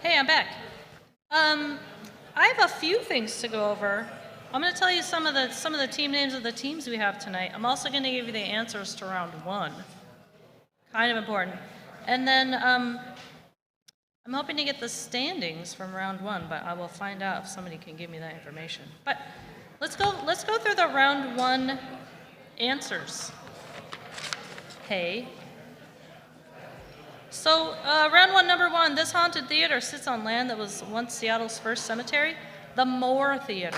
Hey, I'm back. I have a few things to go over. I'm going to tell you some of the team names of the teams we have tonight. I'm also going to give you the answers to round 1. Kind of important. And then I'm hoping to get the standings from round 1, but I will find out if somebody can give me that information. But let's go through the round 1 answers. Hey. So round 1, number 1, this haunted theater sits on land that was once Seattle's first cemetery, the Moore Theater.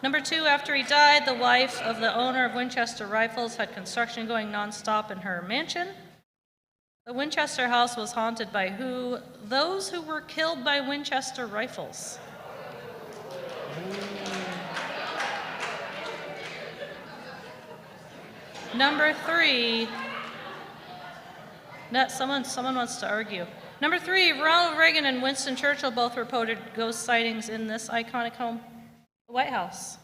Number 2, after he died, the wife of the owner of Winchester Rifles had construction going nonstop in her mansion. The Winchester house was haunted by who? Those who were killed by Winchester Rifles. Number 3, someone wants to argue. Number 3, Ronald Reagan and Winston Churchill both reported ghost sightings in this iconic home, the White House.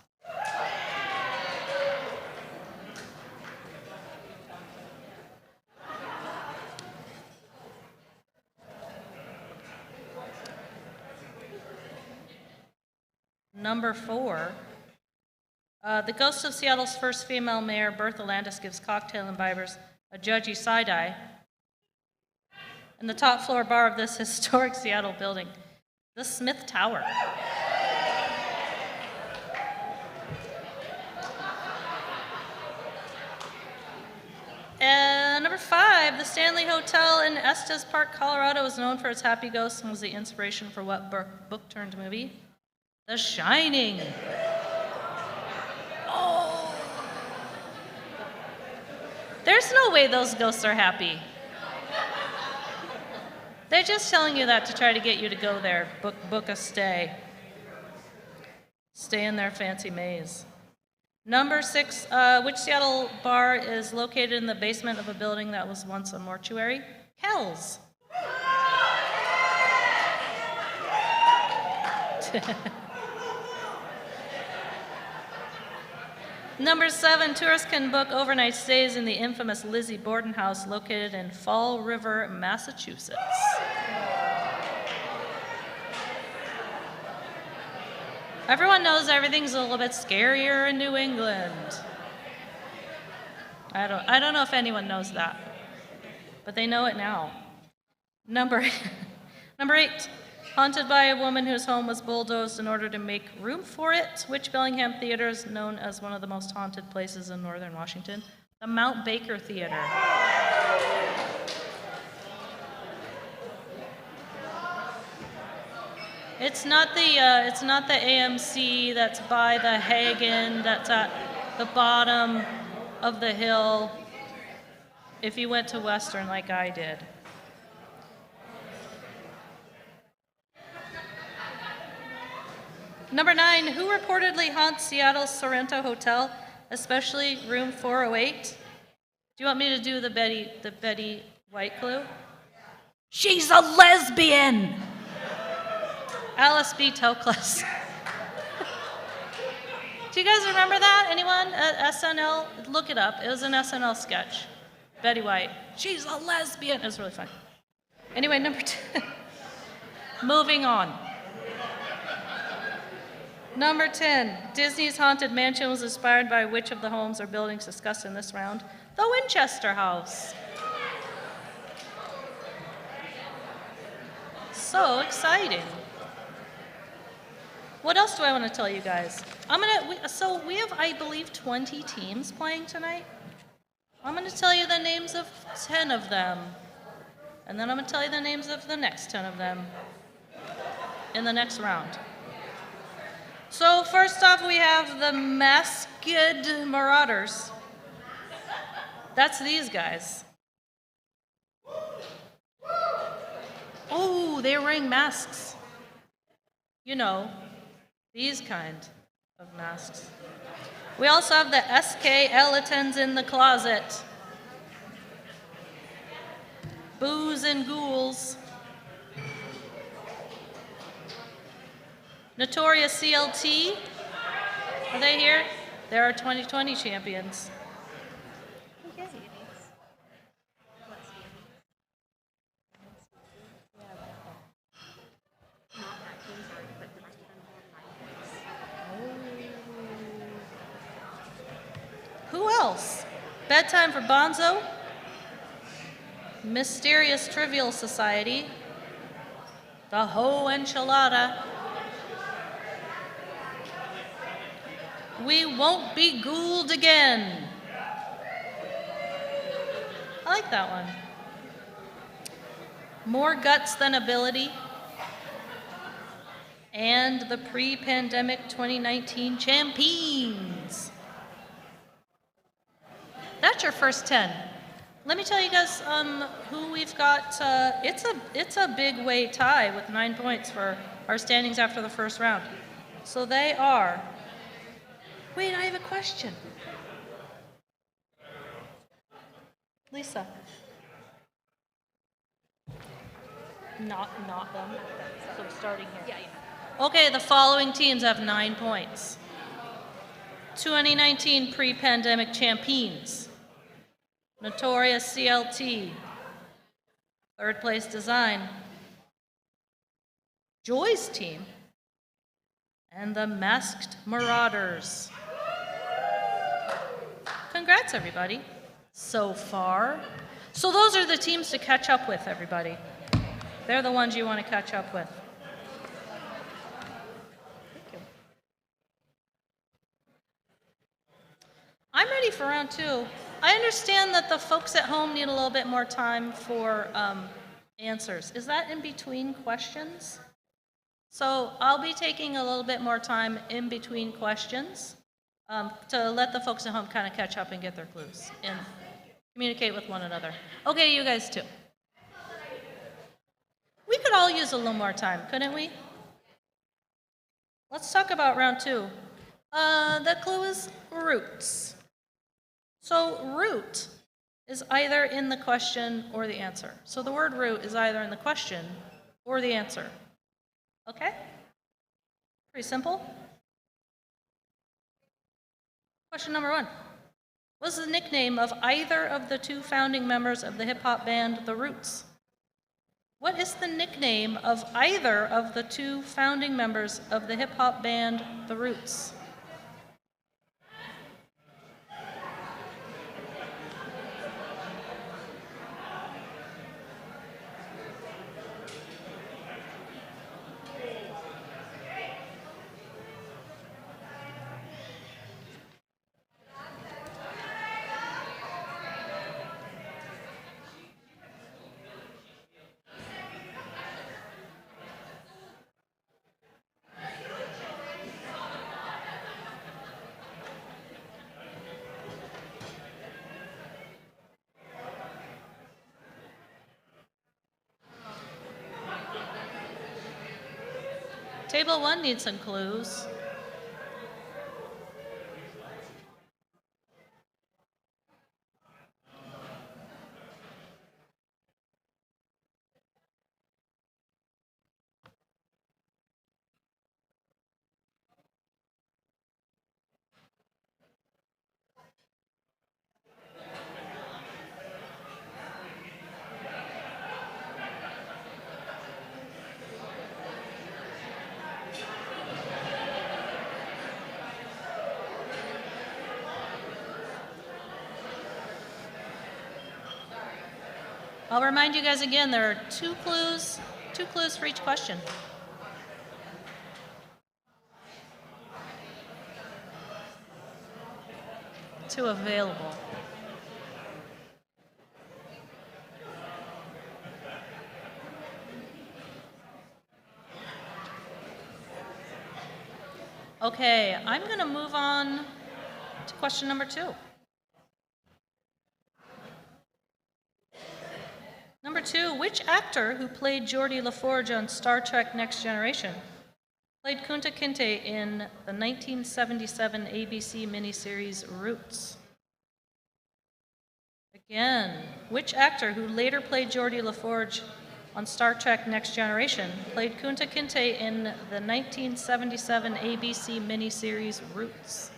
Number 4, the ghost of Seattle's first female mayor, Bertha Landis, gives cocktail imbibers a judgy side-eye in the top floor bar of this historic Seattle building, the Smith Tower. And number 5, the Stanley Hotel in Estes Park, Colorado is known for its happy ghosts and was the inspiration for what book turned movie? The Shining. Oh. There's no way those ghosts are happy. They're just telling you that to try to get you to go there, book a stay. Stay in their fancy maze. Number 6, which Seattle bar is located in the basement of a building that was once a mortuary? Hell's. Number 7, tourists can book overnight stays in the infamous Lizzie Borden House located in Fall River, Massachusetts. Everyone knows everything's a little bit scarier in New England. I don't know if anyone knows that, but they know it now. Number 8, Haunted by a woman whose home was bulldozed in order to make room for it. Which Bellingham theater is known as one of the most haunted places in northern Washington? The Mount Baker Theater. It's not the AMC that's by the Hagen, that's at the bottom of the hill if you went to Western like I did. Number 9, who reportedly haunts Seattle's Sorrento Hotel, especially room 408? Do you want me to do the Betty White clue? She's a lesbian! Alice B. Toklas. Do you guys remember that? Anyone at SNL? Look it up. It was an SNL sketch. Betty White. She's a lesbian. It was really fun. Anyway, number 10. Moving on. Number 10. Disney's Haunted Mansion was inspired by which of the homes or buildings discussed in this round? The Winchester House. So exciting. What else do I want to tell you guys? So we have, I believe, 20 teams playing tonight. I'm going to tell you the names of 10 of them. And then I'm going to tell you the names of the next 10 of them in the next round. So first off, we have the Masked Marauders. That's these guys. Oh, they're wearing masks. You know, these kind of masks. We also have the Skeletons in the Closet. Booze and Ghouls. Notorious CLT. Are they here? They're our 2020 champions. Who else? Bedtime for Bonzo. Mysterious Trivial Society. The Ho Enchilada. We Won't Be Ghouled Again. I like that one. More Guts Than Ability. And the pre-pandemic 2019 champions. That's your first 10. Let me tell you guys who we've got. It's a big way tie with 9 points for our standings after the first round. So they are. Wait, I have a question. Lisa. Not them. So starting here. Yeah. Okay, the following teams have 9 points. 2019 pre-pandemic champions. Notorious CLT. Third place Design. Joy's team. And the Masked Marauders. Congrats, everybody, so far. So those are the teams to catch up with, everybody. They're the ones you want to catch up with. Thank you. I'm ready for round 2. I understand that the folks at home need a little bit more time for answers. Is that in between questions? So I'll be taking a little bit more time in between questions to let the folks at home kind of catch up and get their clues and communicate with one another. Okay, you guys too. We could all use a little more time, couldn't we? Let's talk about round 2. The clue is roots. So root is either in the question or the answer. So the word root is either in the question or the answer. Okay? Pretty simple. Question number 1. What's the nickname of either of the 2 founding members of the hip-hop band The Roots? What is the nickname of either of the 2 founding members of the hip-hop band The Roots? Table 1 needs some clues. I'll remind you guys again, there are two clues for each question. Two available. Okay, I'm going to move on to question number 2. Number 2, which actor who played Geordi LaForge on Star Trek Next Generation played Kunta Kinte in the 1977 ABC miniseries Roots? Again, which actor who later played Geordi LaForge on Star Trek Next Generation played Kunta Kinte in the 1977 ABC miniseries Roots?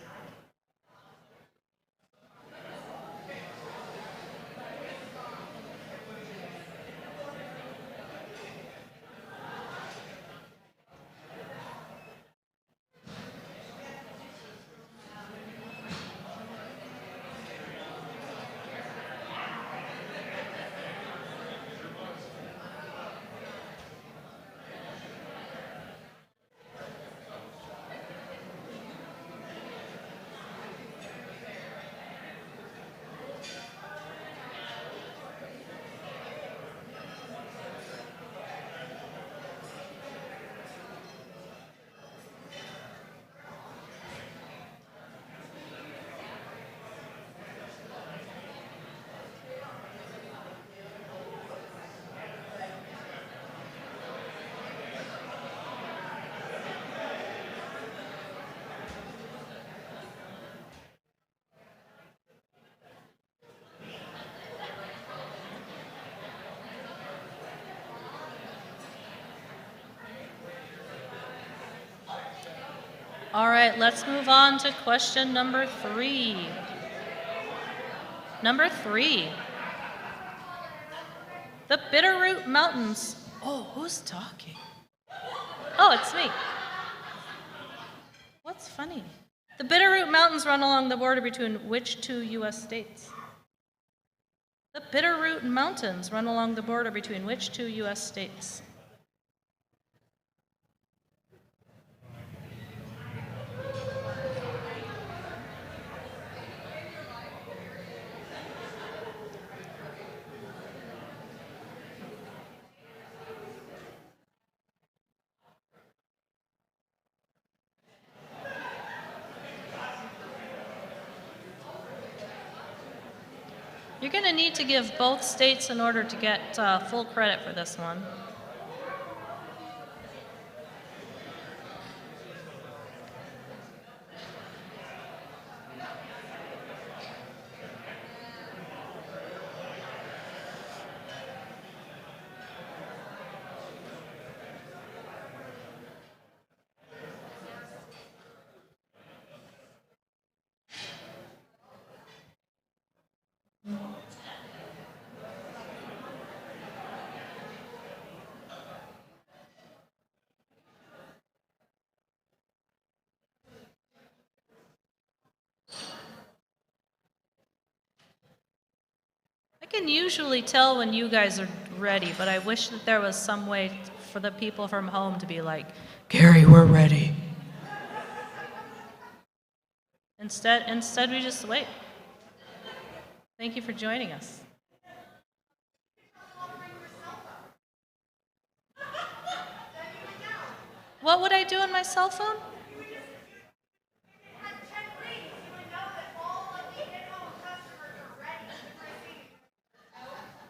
All right, let's move on to question number 3. Number 3. The Bitterroot Mountains. Oh, who's talking? Oh, it's me. What's funny? The Bitterroot Mountains run along the border between which 2 U.S. states? The Bitterroot Mountains run along the border between which 2 U.S. states? You're going to need to give both states in order to get full credit for this one. I can usually tell when you guys are ready, but I wish that there was some way for the people from home to be like, Gary, we're ready. Instead, we just wait. Thank you for joining us. What would I do on my cell phone?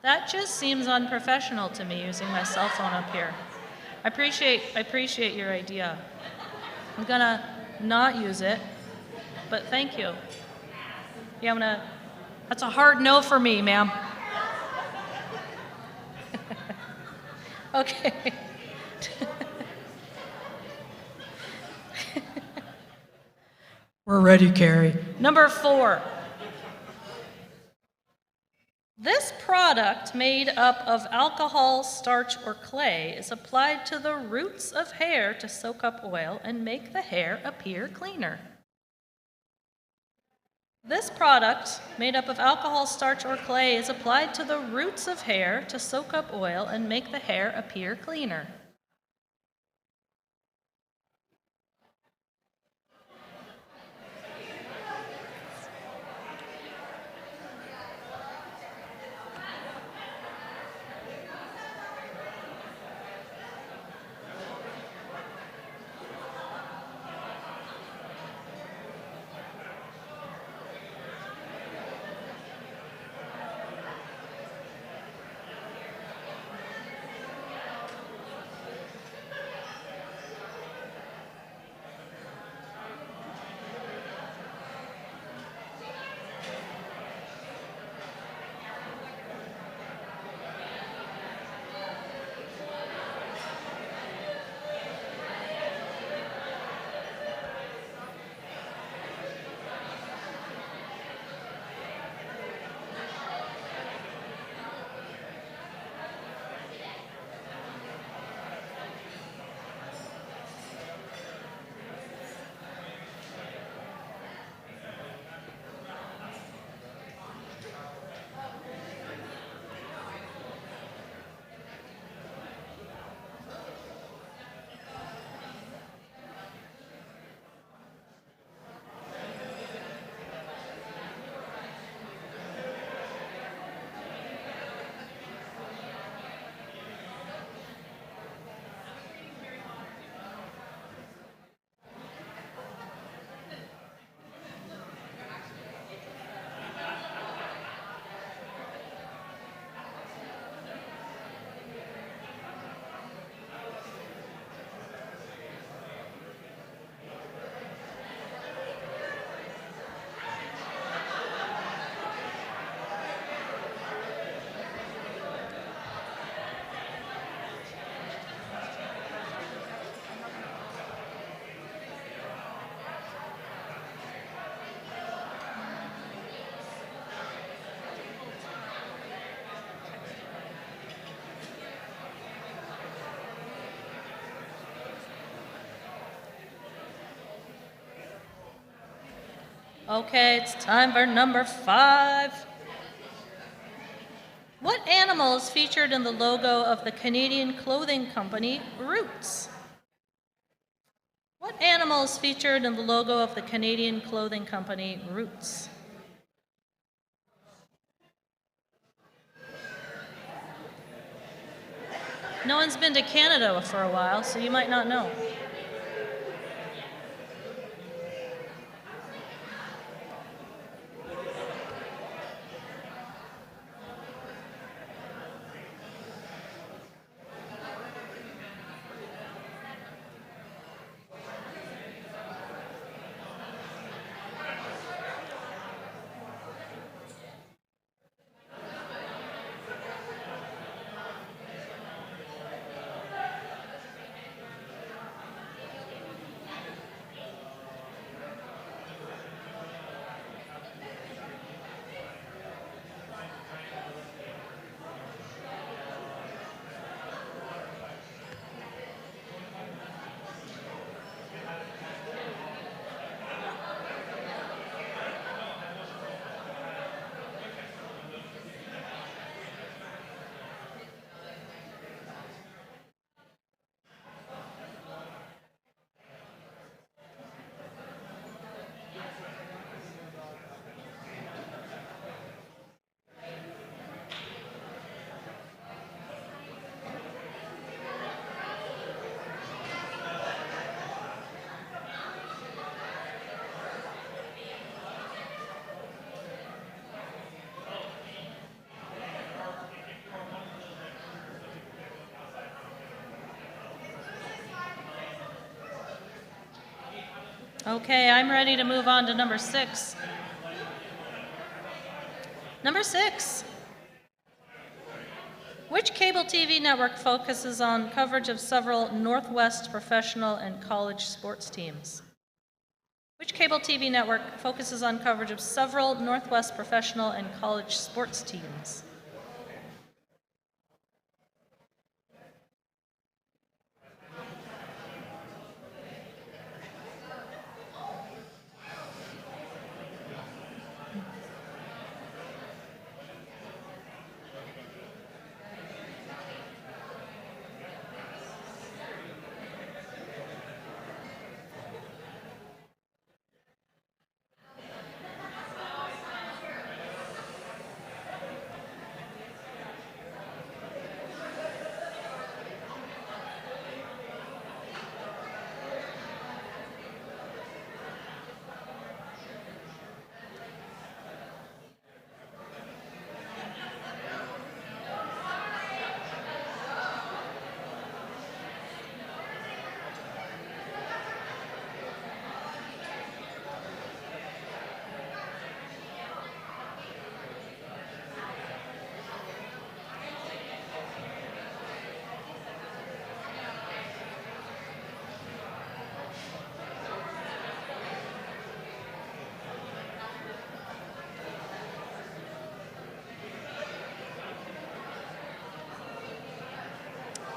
That just seems unprofessional to me, using my cell phone up here. I appreciate your idea. I'm gonna not use it, but thank you. Yeah, that's a hard no for me, ma'am. Okay. We're ready, Carrie. Number 4. This product made up of alcohol, starch, or clay is applied to the roots of hair to soak up oil and make the hair appear cleaner. This product, made up of alcohol, starch, or clay, is applied to the roots of hair to soak up oil and make the hair appear cleaner. Okay, it's time for number 5. What animal is featured in the logo of the Canadian clothing company Roots? What animal is featured in the logo of the Canadian clothing company Roots? No one's been to Canada for a while, so you might not know. Okay, I'm ready to move on to number 6. Number 6. Which cable TV network focuses on coverage of several Northwest professional and college sports teams? Which cable TV network focuses on coverage of several Northwest professional and college sports teams?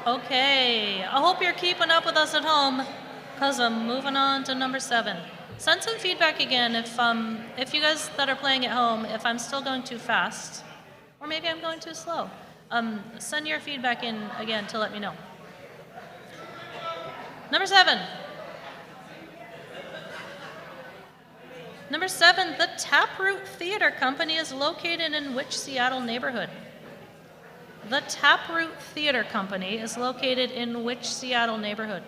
Okay, I hope you're keeping up with us at home, because I'm moving on to number 7. Send some feedback again if you guys that are playing at home, if I'm still going too fast, or maybe I'm going too slow. Send your feedback in again to let me know. Number 7. Number 7, the Taproot Theater Company is located in which Seattle neighborhood? The Taproot Theater Company is located in which Seattle neighborhood?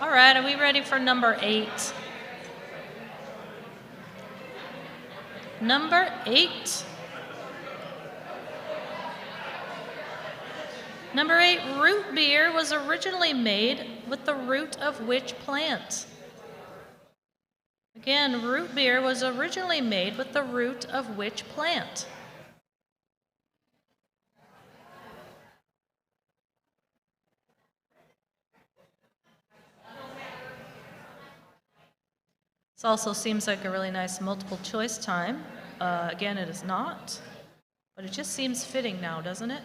All right, are we ready for number 8? Number 8. Number 8, root beer was originally made with the root of which plant? Again, root beer was originally made with the root of which plant? This also seems like a really nice multiple choice time. Again, it is not, but it just seems fitting now, doesn't it?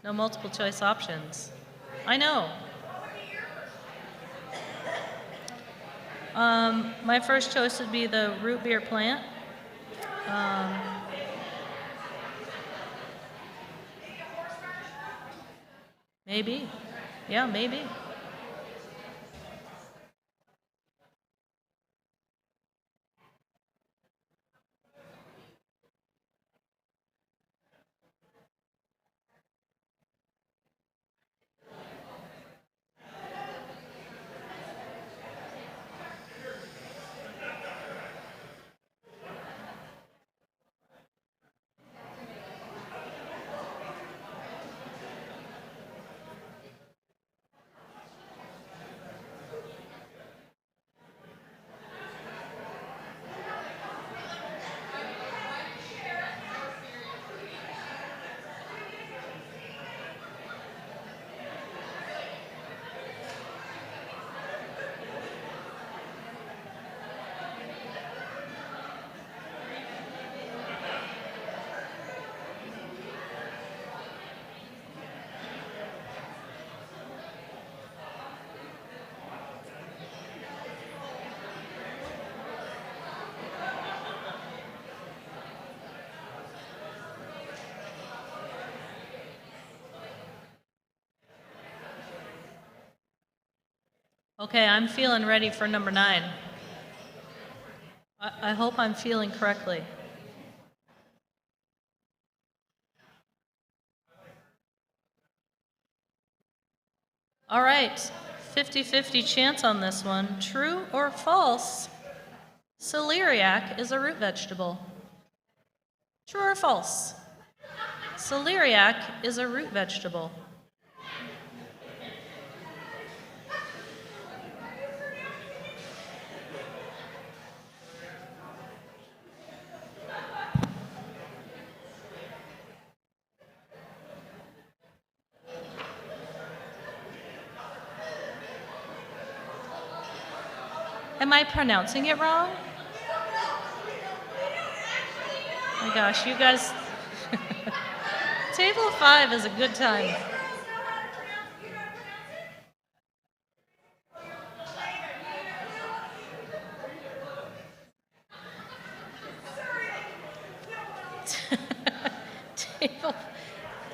No multiple choice options. I know. My first choice would be the root beer plant. Maybe. Yeah, maybe. Okay, I'm feeling ready for number 9. I hope I'm feeling correctly. All right, 50-50 chance on this one. True or false? Celeriac is a root vegetable. True or false? Celeriac is a root vegetable. Am I pronouncing it wrong? Oh my gosh, you guys. Table 5 is a good time.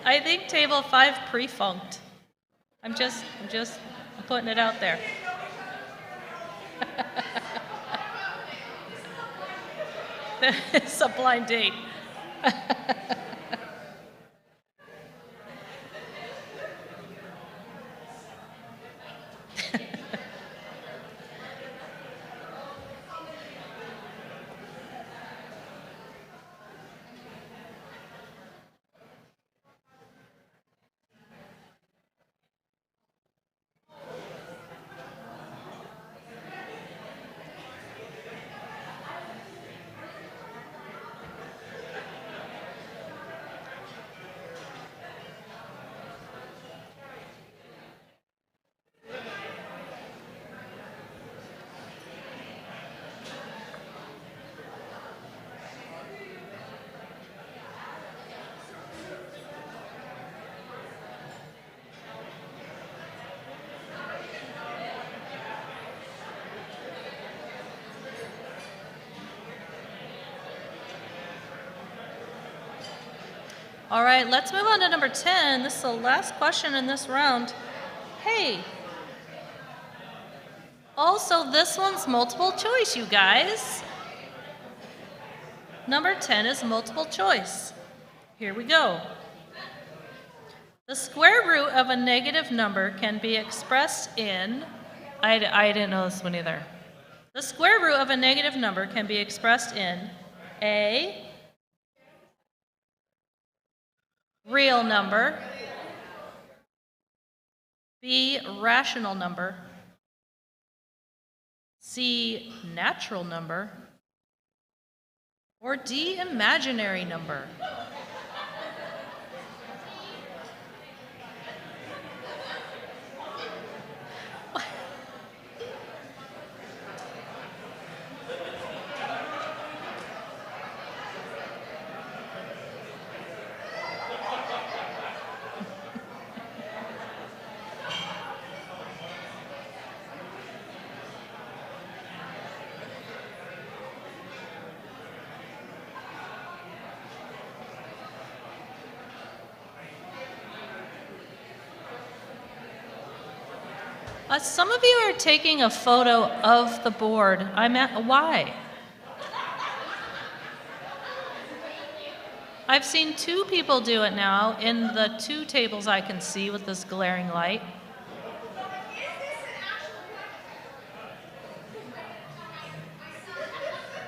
I think table 5 pre-funked. I'm just putting it out there. It's a blind date. All right, let's move on to number 10. This is the last question in this round. Hey, also this one's multiple choice, you guys. Number 10 is multiple choice. Here we go. The square root of a negative number can be expressed in, I didn't know this one either. The square root of a negative number can be expressed in A, real number, B, rational number, C, natural number, or D, imaginary number? Some of you are taking a photo of the board. Why? I've seen 2 people do it now in the 2 tables I can see with this glaring light.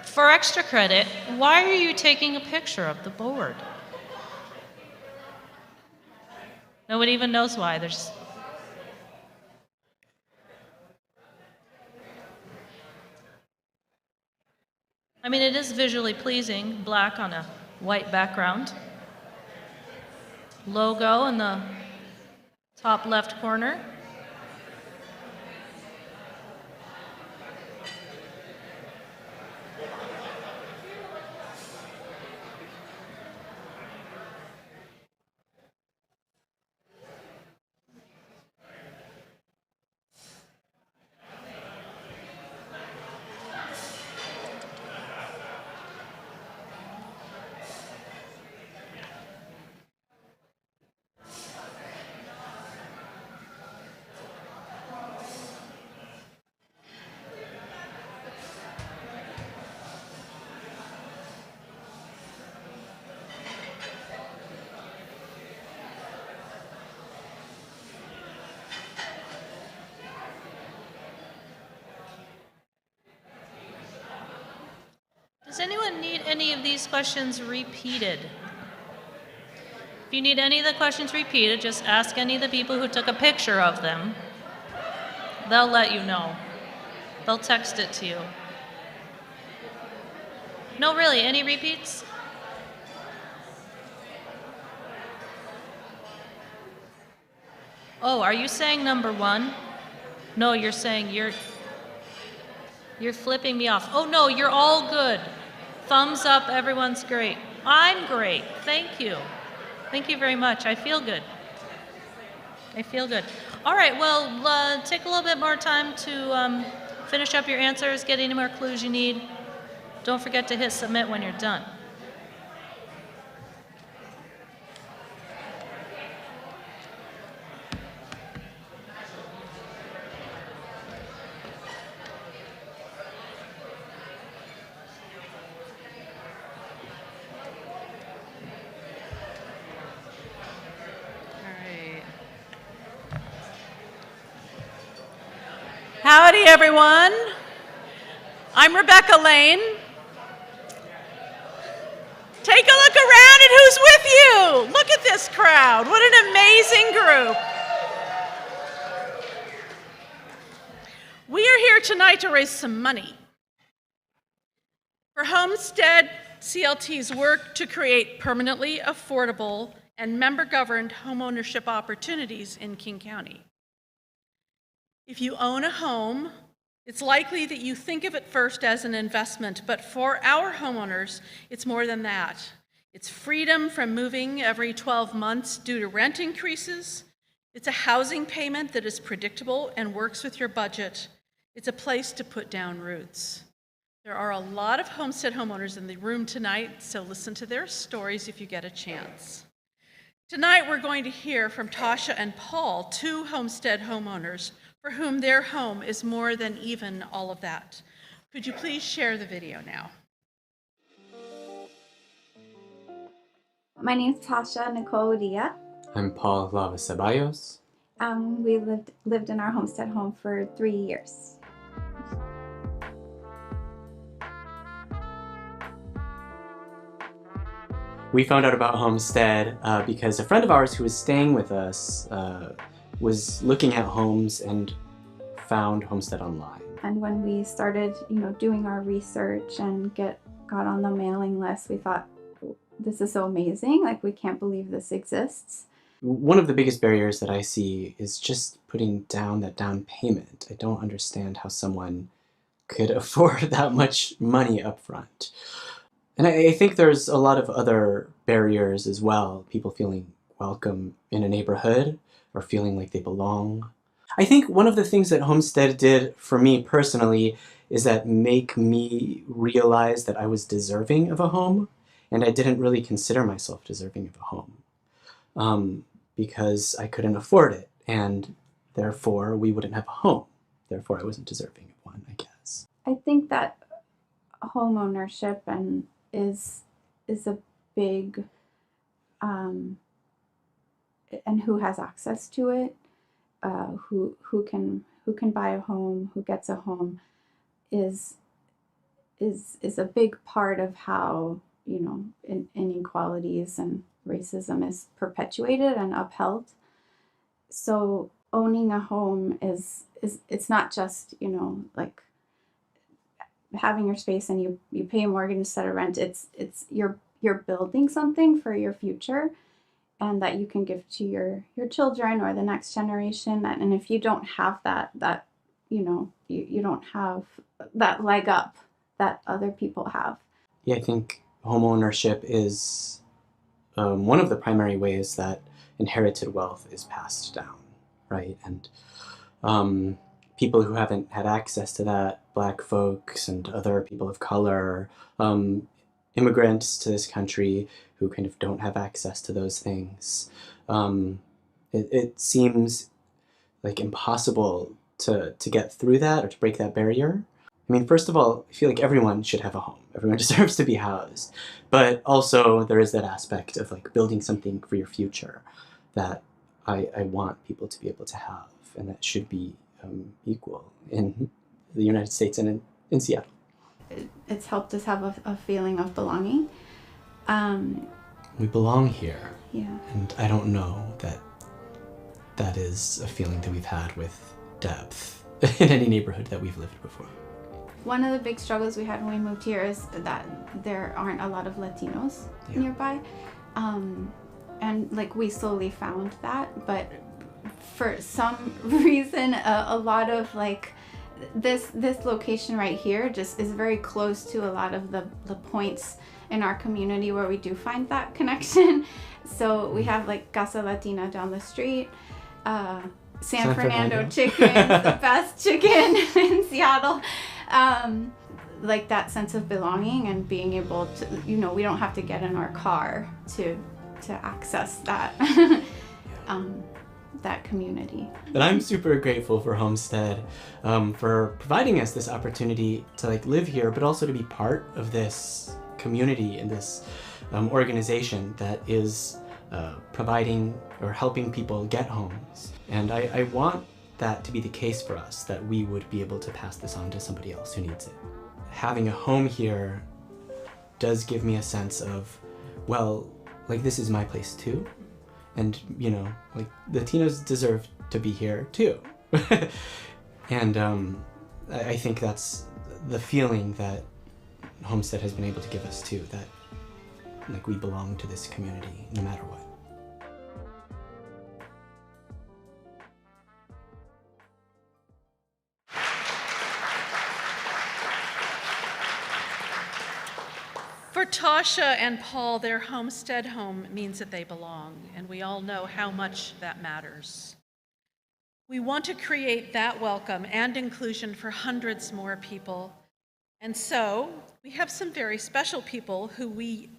For extra credit, why are you taking a picture of the board? Nobody even knows why. I mean, it is visually pleasing, black on a white background. Logo in the top left corner. Does anyone need any of these questions repeated? If you need any of the questions repeated, just ask any of the people who took a picture of them. They'll let you know. They'll text it to you. No, really, any repeats? Oh, are you saying number 1? No, you're saying you're flipping me off. Oh no, you're all good. Thumbs up, everyone's great. I'm great, thank you. Thank you very much, I feel good. I feel good. All right, well, take a little bit more time to finish up your answers, get any more clues you need. Don't forget to hit submit when you're done. Howdy, everyone. I'm Rebecca Lane. Take a look around at who's with you. Look at this crowd. What an amazing group. We are here tonight to raise some money for Homestead CLT's work to create permanently affordable and member-governed homeownership opportunities in King County. If you own a home, it's likely that you think of it first as an investment, but for our homeowners, it's more than that. It's freedom from moving every 12 months due to rent increases. It's a housing payment that is predictable and works with your budget. It's a place to put down roots. There are a lot of Homestead homeowners in the room tonight, so listen to their stories if you get a chance. Tonight, we're going to hear from Tasha and Paul, 2 Homestead homeowners for whom their home is more than even all of that. Could you please share the video now? My name is Tasha Nicole Dia. I'm Paul Lava Ceballos. We lived in our homestead home for 3 years. We found out about Homestead because a friend of ours who was staying with us was looking at homes and found Homestead online. And when we started, doing our research and got on the mailing list, we thought, this is so amazing. Like, we can't believe this exists. One of the biggest barriers that I see is just putting down that down payment. I don't understand how someone could afford that much money up front. And I think there's a lot of other barriers as well. People feeling welcome in a neighborhood or feeling like they belong. I think one of the things that Homestead did for me personally is that make me realize that I was deserving of a home, and I didn't really consider myself deserving of a home because I couldn't afford it, and therefore we wouldn't have a home. Therefore I wasn't deserving of one, I guess. I think that home ownership is a big, and who has access to it, who can buy a home, who gets a home, is a big part of how inequalities and racism is perpetuated and upheld. So owning a home is it's not just like having your space and you pay a mortgage instead of rent. It's you're building something for your future, and that you can give to your children or the next generation. And if you don't have that you don't have that leg up that other people have. Yeah, I think home ownership is one of the primary ways that inherited wealth is passed down, right? And people who haven't had access to that, Black folks and other people of color, immigrants to this country who kind of don't have access to those things. It seems like impossible to get through that or to break that barrier. I mean, first of all, I feel like everyone should have a home. Everyone deserves to be housed. But also there is that aspect of like building something for your future that I want people to be able to have, and that should be equal in the United States and in Seattle. It's helped us have a feeling of belonging. We belong here. Yeah. And I don't know that is a feeling that we've had with depth in any neighborhood that we've lived before. One of the big struggles we had when we moved here is that there aren't a lot of Latinos nearby. And like we slowly found that, but for some reason, a lot of like this location right here just is very close to a lot of the points in our community where we do find that connection. So we have like Casa Latina down the street, San Fernando chicken, the best chicken in Seattle. Like that sense of belonging and being able to, we don't have to get in our car to access that that community. And I'm super grateful for Homestead for providing us this opportunity to like live here, but also to be part of this community and this organization that is providing or helping people get homes. And I want that to be the case for us, that we would be able to pass this on to somebody else who needs it. Having a home here does give me a sense of, well, like this is my place too. And, like Latinos deserve to be here too. And I think that's the feeling that Homestead has been able to give us too, that like we belong to this community no matter what. For Tasha and Paul, their homestead home means that they belong, and we all know how much that matters. We want to create that welcome and inclusion for hundreds more people. And so we have some very special people who we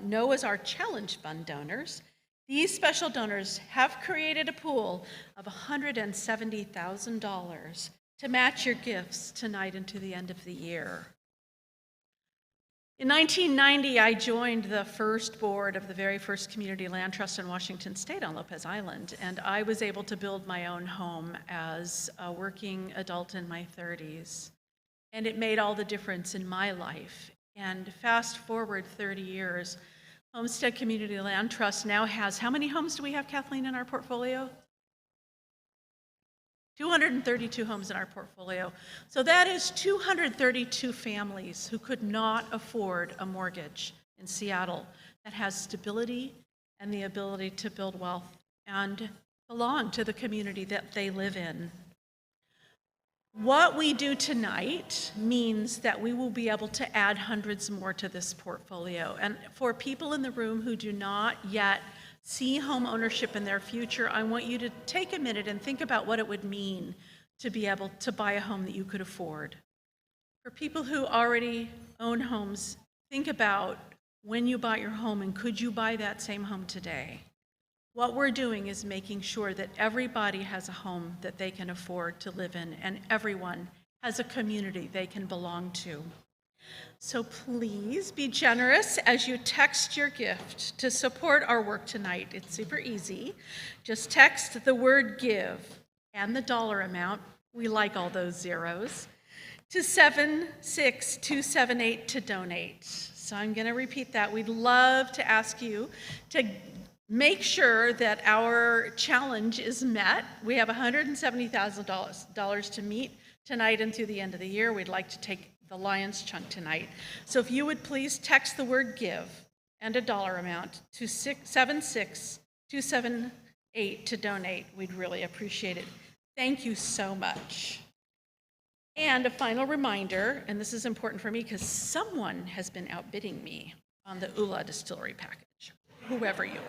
know as our Challenge Fund donors. These special donors have created a pool of $170,000 to match your gifts tonight and to the end of the year. In 1990, I joined the first board of the very first community land trust in Washington State on Lopez Island, and I was able to build my own home as a working adult in my 30s. And it made all the difference in my life. And fast forward 30 years, Homestead Community Land Trust now has, how many homes do we have, Kathleen, in our portfolio? 232 homes in our portfolio. So that is 232 families who could not afford a mortgage in Seattle that has stability and the ability to build wealth and belong to the community that they live in. What we do tonight means that we will be able to add hundreds more to this portfolio. And for people in the room who do not yet see home ownership in their future, I want you to take a minute and think about what it would mean to be able to buy a home that you could afford. For people who already own homes, think about when you bought your home and could you buy that same home today? What we're doing is making sure that everybody has a home that they can afford to live in and everyone has a community they can belong to. So please be generous as you text your gift to support our work tonight. It's super easy. Just text the word give and the dollar amount. We like all those zeros. To 76278 to donate. So I'm going to repeat that. We'd love to ask you to make sure that our challenge is met. We have $170,000 to meet tonight and through the end of the year. We'd like to take the lion's chunk tonight. So if you would please text the word give and a dollar amount to 76278 to donate. We'd really appreciate it. Thank you so much. And a final reminder, and this is important for me because someone has been outbidding me on the Ula Distillery package, whoever you are.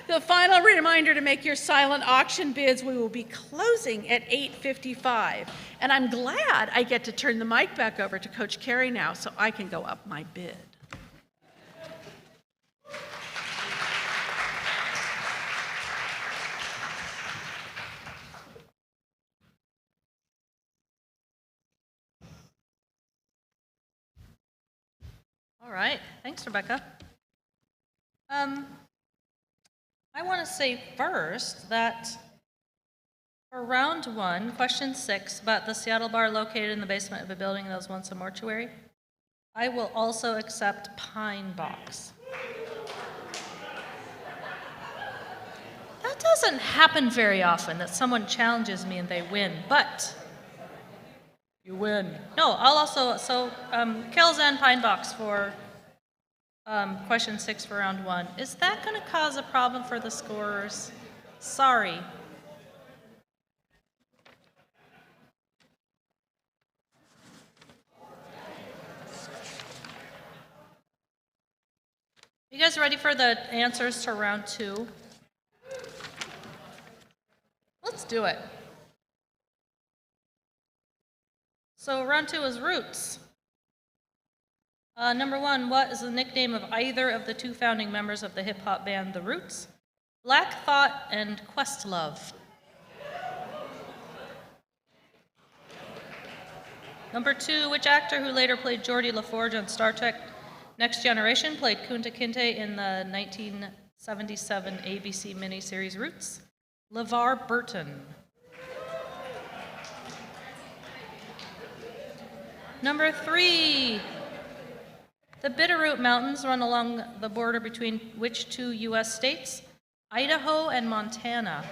The final reminder to make your silent auction bids, we will be closing at 8:55. And I'm glad I get to turn the mic back over to Coach Carey now so I can go up my bid. All right, thanks, Rebecca. I want to say first that for round one, question 6, about the Seattle bar located in the basement of a building that was once a mortuary, I will also accept Pine Box. That doesn't happen very often, that someone challenges me and they win, but you win. No, I'll also, Kells and Pine Box for question 6 for round 1. Is that going to cause a problem for the scorers? Sorry. You guys ready for the answers to round 2? Let's do it. So round 2 is roots. Number 1, what is the nickname of either of the 2 founding members of the hip-hop band The Roots? Black Thought and Questlove. Number 2, which actor who later played Geordie LaForge on Star Trek Next Generation played Kunta Kinte in the 1977 ABC miniseries Roots? LeVar Burton. Number 3, the Bitterroot Mountains run along the border between which 2 U.S. states? Idaho and Montana.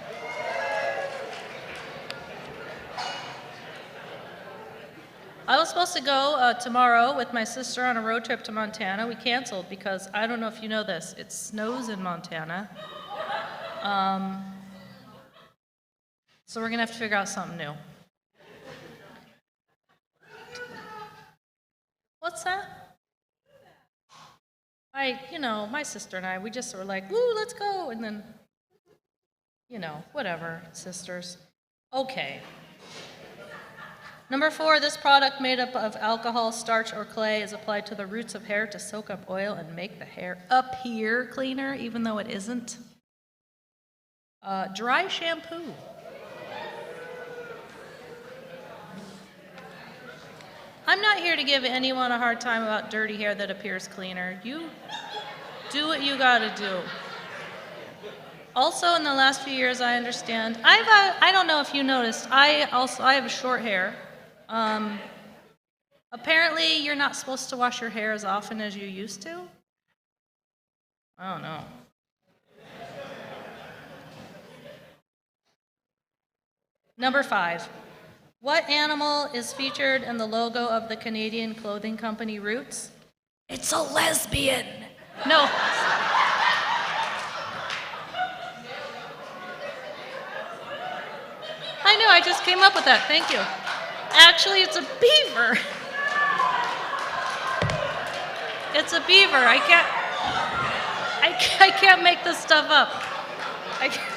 I was supposed to go tomorrow with my sister on a road trip to Montana. We canceled because, I don't know if you know this, it snows in Montana. So we're going to have to figure out something new. What's that? My sister and I, we just were like, woo, let's go. And then, whatever, sisters. Okay. Number 4, this product made up of alcohol, starch, or clay is applied to the roots of hair to soak up oil and make the hair appear cleaner, even though it isn't. Dry shampoo. I'm not here to give anyone a hard time about dirty hair that appears cleaner. You do what you gotta do. Also, in the last few years, I understand, I don't know if you noticed, I have short hair. Apparently, you're not supposed to wash your hair as often as you used to. I don't know. Number 5. What animal is featured in the logo of the Canadian clothing company Roots? It's a lesbian. No. I know, I just came up with that. Thank you. Actually, it's a beaver. It's a beaver. I can't make this stuff up. I can't.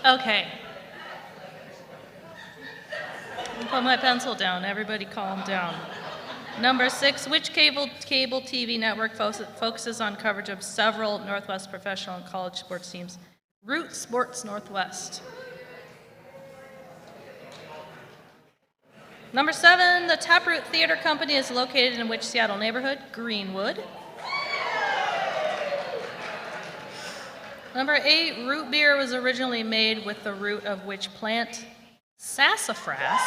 Okay. Put my pencil down. Everybody calm down. Number 6, which cable TV network focuses on coverage of several Northwest professional and college sports teams? Root Sports Northwest. Number 7, the Taproot Theater Company is located in which Seattle neighborhood? Greenwood. Number 8, root beer was originally made with the root of which plant? Sassafras.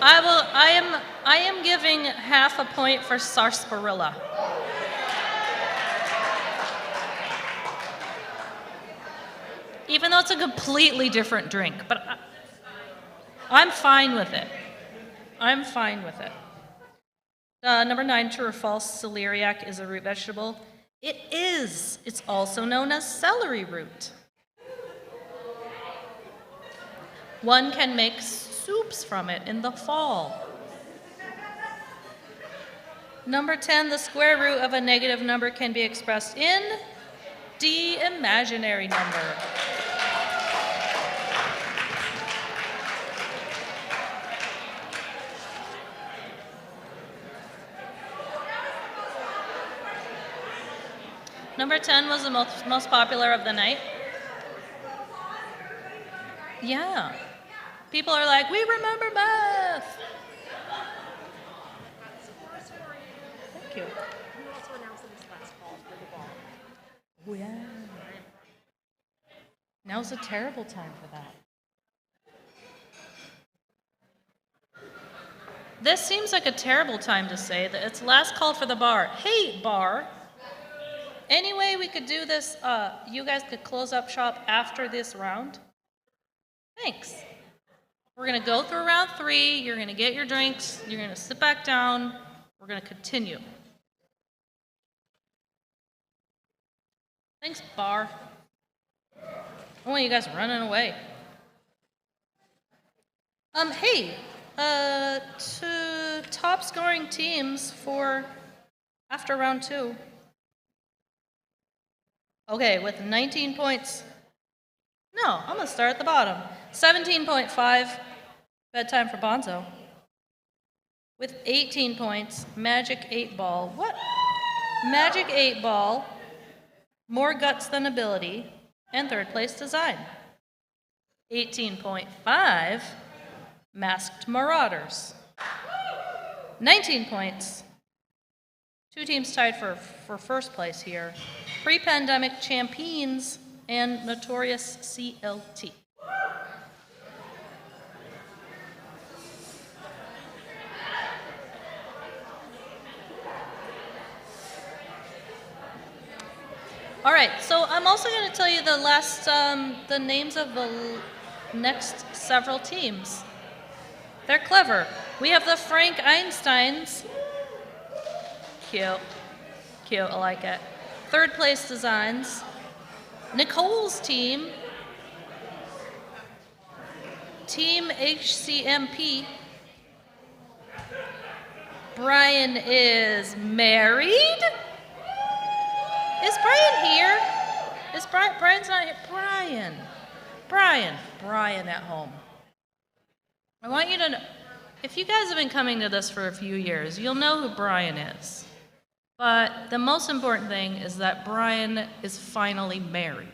I am giving half a point for sarsaparilla. Even though it's a completely different drink, but I'm fine with it. I'm fine with it. Number 9, true or false, celeriac is a root vegetable. It is. It's also known as celery root. One can make soups from it in the fall. Number 10, the square root of a negative number can be expressed in D, imaginary number. Number 10 was the most popular of the night. Yeah. People are like, we remember math. Thank you. You also announced this last call for the ball. Oh, yeah. Now's a terrible time for that. This seems like a terrible time to say that it's last call for the bar. Hey, bar. Any way we could do this, you guys could close up shop after this round? Thanks. We're going to go through round 3. You're going to get your drinks. You're going to sit back down. We're going to continue. Thanks, bar. I don't want you guys running away. Hey, to top scoring teams for after round 2. Okay, with 19 points. No, I'm going to start at the bottom. 17.5, bedtime for Bonzo. With 18 points, Magic 8 Ball. What? Magic 8 Ball, More Guts Than Ability, and third place Design. 18.5, Masked Marauders. 19 points. 2 teams tied for first place here. Pre-pandemic Champions and Notorious CLT. All right, so I'm also going to tell you the names of the next several teams. They're clever. We have the Frank Einsteins. Cute. Cute, I like it. Third place Designs. Nicole's team. Team HCMP. Brian is married? Is Brian here? Is Brian's not here? Brian at home. I want you to know, if you guys have been coming to this for a few years, you'll know who Brian is. But the most important thing is that Brian is finally married.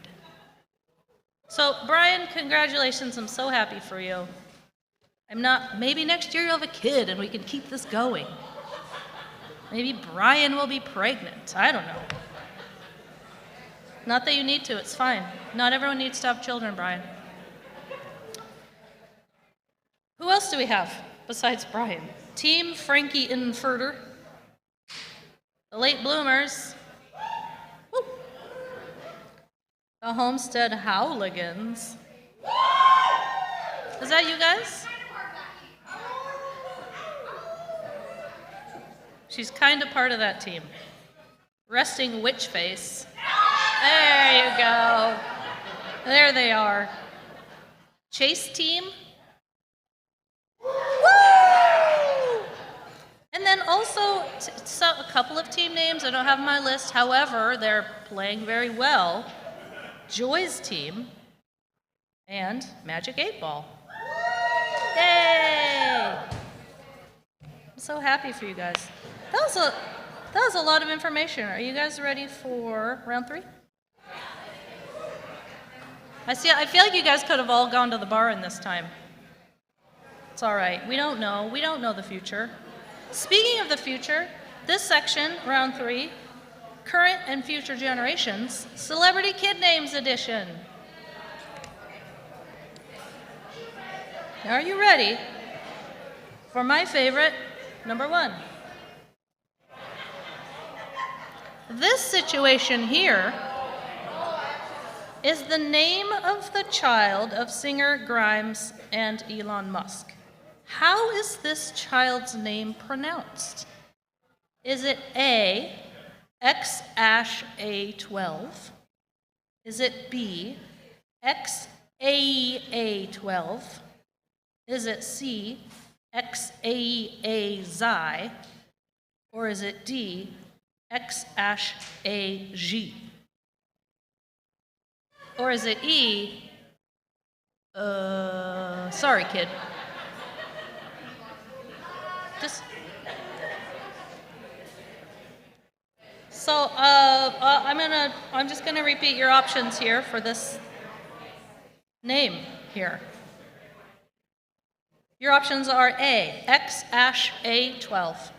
So, Brian, congratulations. I'm so happy for you. Maybe next year you'll have a kid and we can keep this going. Maybe Brian will be pregnant. I don't know. Not that you need to, it's fine. Not everyone needs to have children, Brian. Who else do we have besides Brian? Team Frankie Infurter. The Late Bloomers. Woo. The Homestead Howligans. Is that you guys? She's kind of part of that team. Resting witch face. There you go. There they are. Chase team. Woo! And then also a couple of team names I don't have on my list. However, they're playing very well. Joy's team and Magic 8 Ball. Yay! I'm so happy for you guys. That was a lot of information. Are you guys ready for round 3? I feel like you guys could have all gone to the bar in this time. It's all right. We don't know. We don't know the future. Speaking of the future, this section, round 3, current and future generations, Celebrity Kid Names Edition. Are you ready for my favorite, number 1? This situation here is the name of the child of singer Grimes and Elon Musk. How is this child's name pronounced? Is it A, X-A12? Is it B, X-A-A12? Is it C, X-A-A-Xi? Or is it D, X-A-G? Or is it E, sorry kid. So I'm just gonna repeat your options here for this name here. Your options are A, X-A12,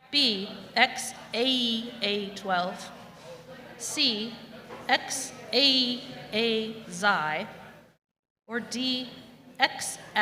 B, X-A-A12, C, X-A-A-Xi, or D, X-A-G.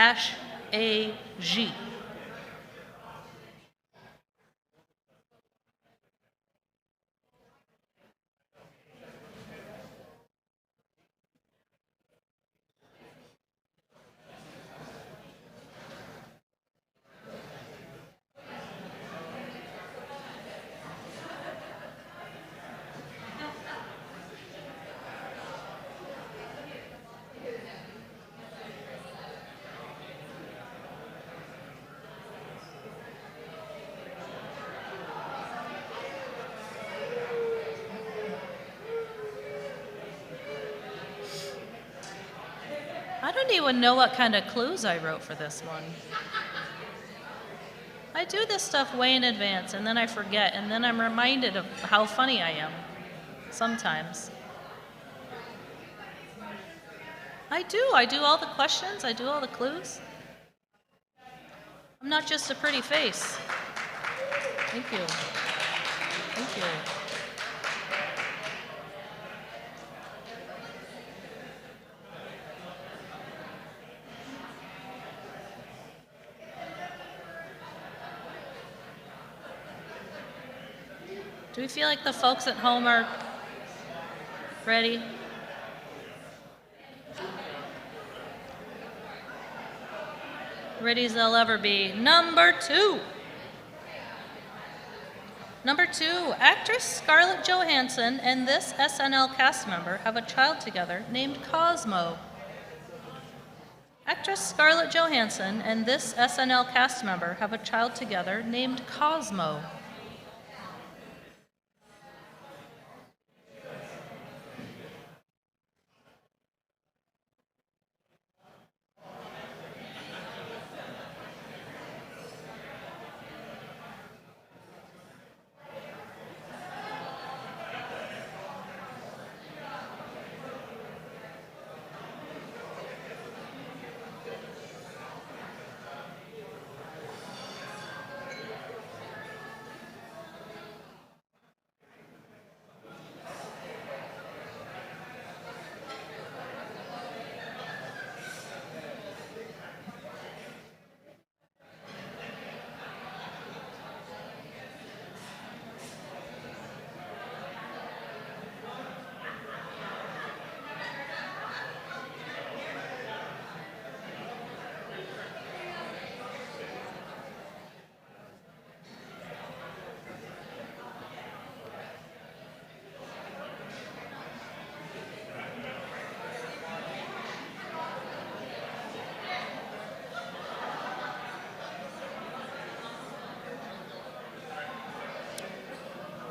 I don't even know what kind of clues I wrote for this one. I do this stuff way in advance, and then I forget, and then I'm reminded of how funny I am sometimes. I do all the questions, I do all the clues. I'm not just a pretty face. Thank you. Thank you. Do we feel like the folks at home are ready? Ready as they'll ever be. Number 2. Number 2, actress Scarlett Johansson and this SNL cast member have a child together named Cosmo. Actress Scarlett Johansson and this SNL cast member have a child together named Cosmo.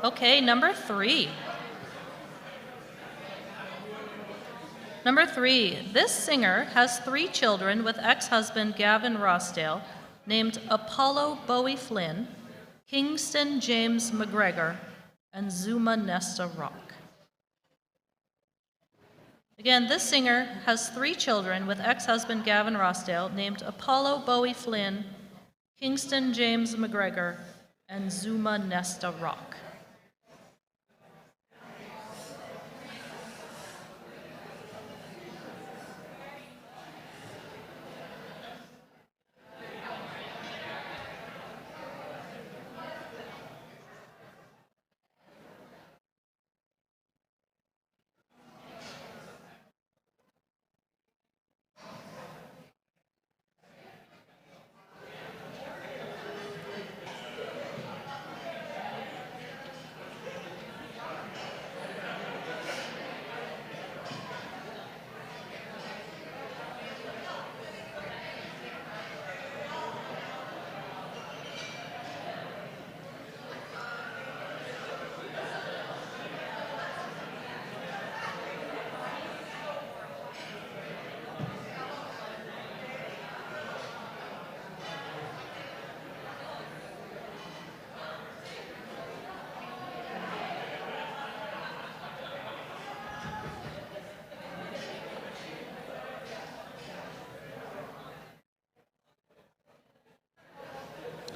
Okay, number 3. Number 3, this singer has 3 children with ex-husband Gavin Rossdale named Apollo Bowie Flynn, Kingston James McGregor, and Zuma Nesta Rock. Again, this singer has 3 children with ex-husband Gavin Rossdale named Apollo Bowie Flynn, Kingston James McGregor, and Zuma Nesta Rock.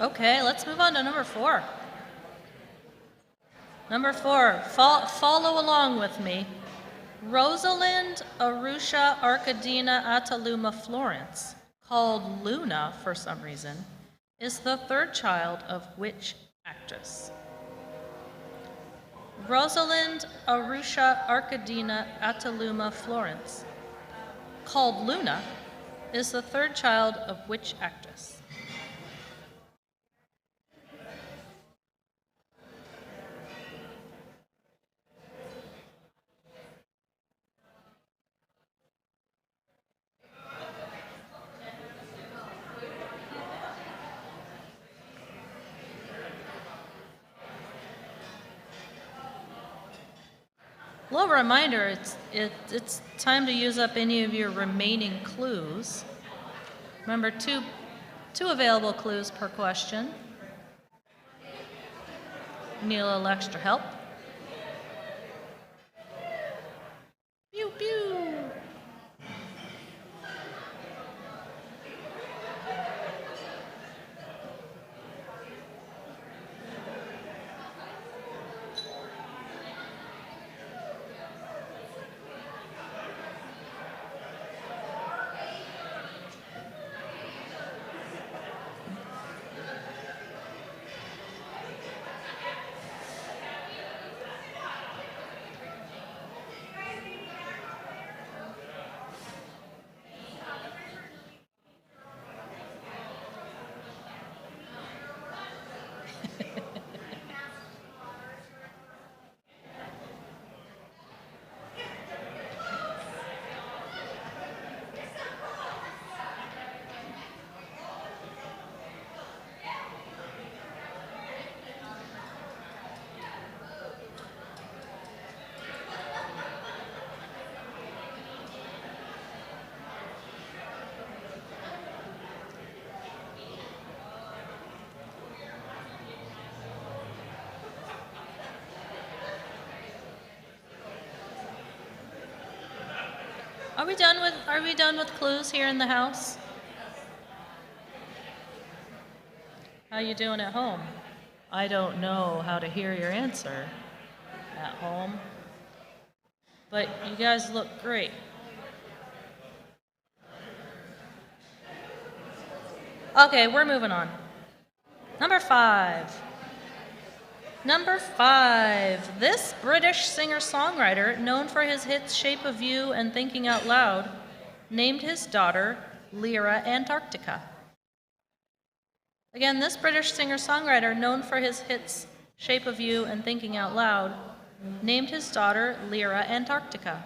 Okay, let's move on to number 4. Number 4, follow along with me. Rosalind Arusha Arkadina Ataluma Florence, called Luna for some reason, is the 3rd child of which actress? Rosalind Arusha Arkadina Ataluma Florence, called Luna, is the 3rd child of which actress? Little reminder, it's time to use up any of your remaining clues. Remember, two available clues per question. Need a little extra help? Pew, pew. Are we done with clues here in the house? How you doing at home? I don't know how to hear your answer at home, but you guys look great. Okay, we're moving on. Number 5. Number 5. This British singer-songwriter, known for his hits Shape of You and Thinking Out Loud, named his daughter Lyra Antarctica. Again, this British singer-songwriter, known for his hits Shape of You and Thinking Out Loud, named his daughter Lyra Antarctica.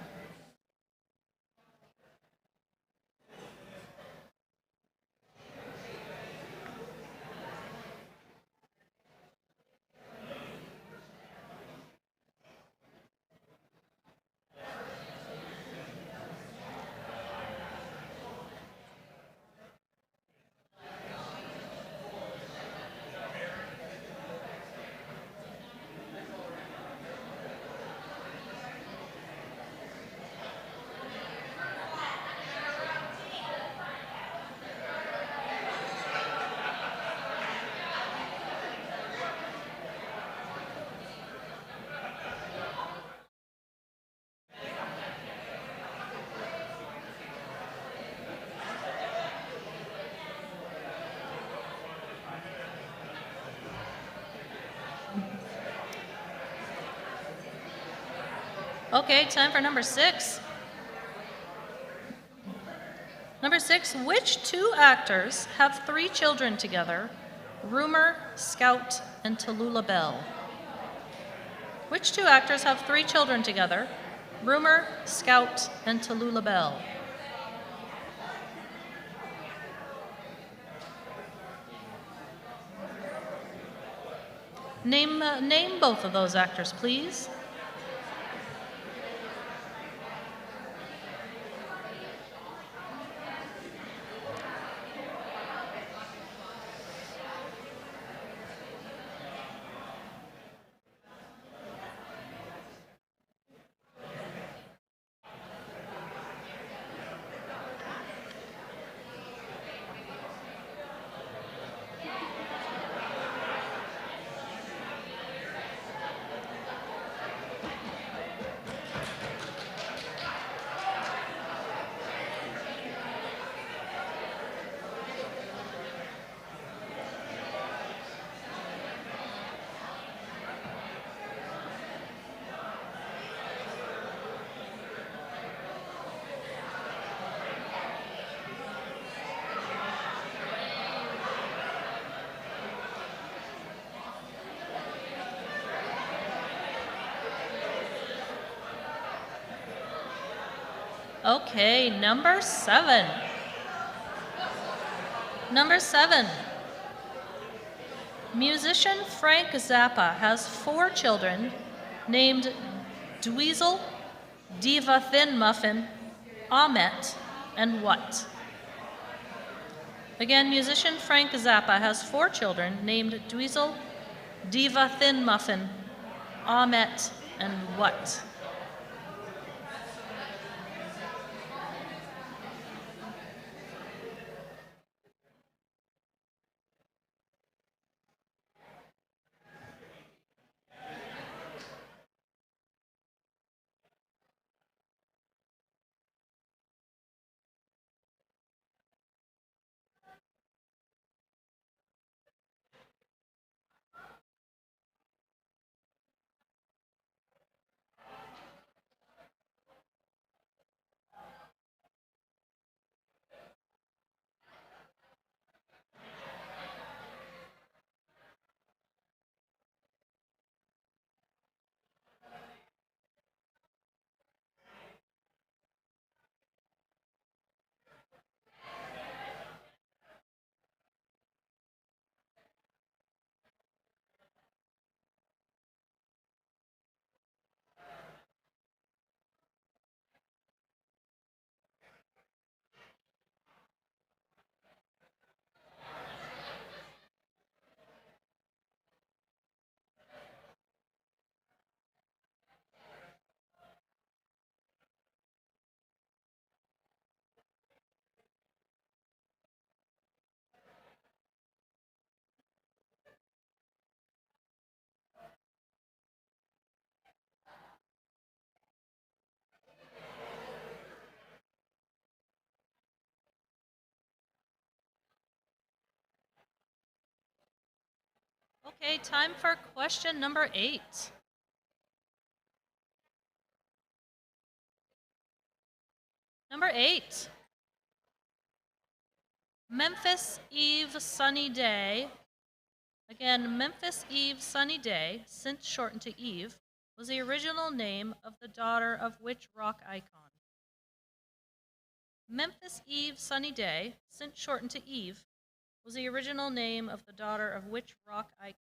Okay, time for number 6. Number 6, which 2 actors have 3 children together? Rumor, Scout, and Tallulah Bell. Which 2 actors have 3 children together? Rumor, Scout, and Tallulah Bell. Name both of those actors, please. Okay, number 7. Number 7. Musician Frank Zappa has 4 children named Dweezil, Diva Thin Muffin, Ahmet, and what? Again, musician Frank Zappa has 4 children named Dweezil, Diva Thin Muffin, Ahmet, and what? Okay, time for question number 8. Number 8. Memphis Eve Sunny Day. Again, Memphis Eve Sunny Day, since shortened to Eve, was the original name of the daughter of which rock icon? Memphis Eve Sunny Day, since shortened to Eve, was the original name of the daughter of which rock icon?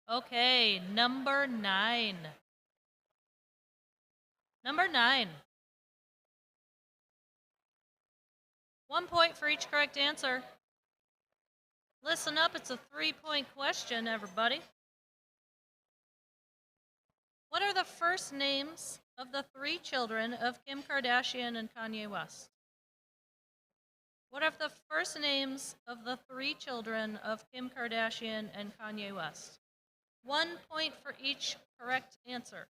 Okay, number 9. Number 9. 1 point for each correct answer. Listen up, it's a 3-point question, everybody. What are the first names of the 3 children of Kim Kardashian and Kanye West? What are the first names of the 3 children of Kim Kardashian and Kanye West? 1 point for each correct answer.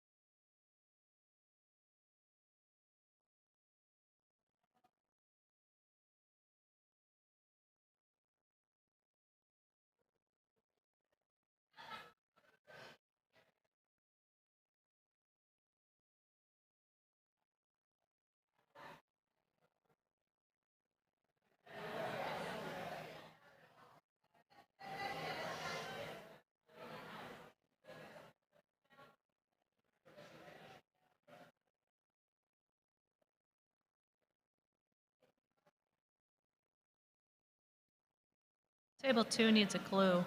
Table 2 needs a clue.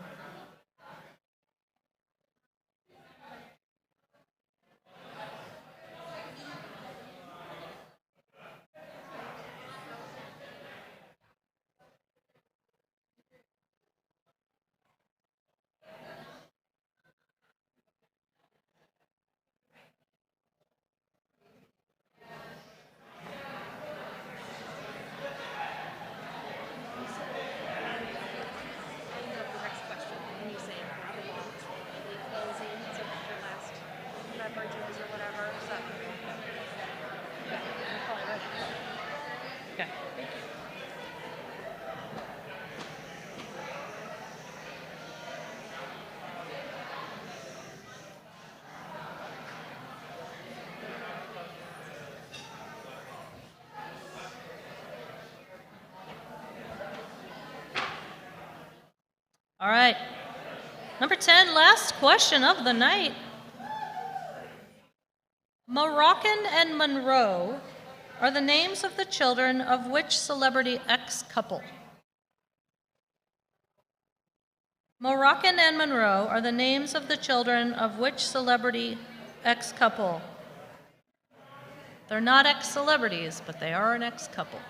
The next question, when you say closing, so your last beverages or whatever, so. Okay, I'm probably ready. Okay. All right. Number 10, last question of the night. Moroccan and Monroe are the names of the children of which celebrity ex-couple? Moroccan and Monroe are the names of the children of which celebrity ex-couple? They're not ex-celebrities, but they are an ex-couple.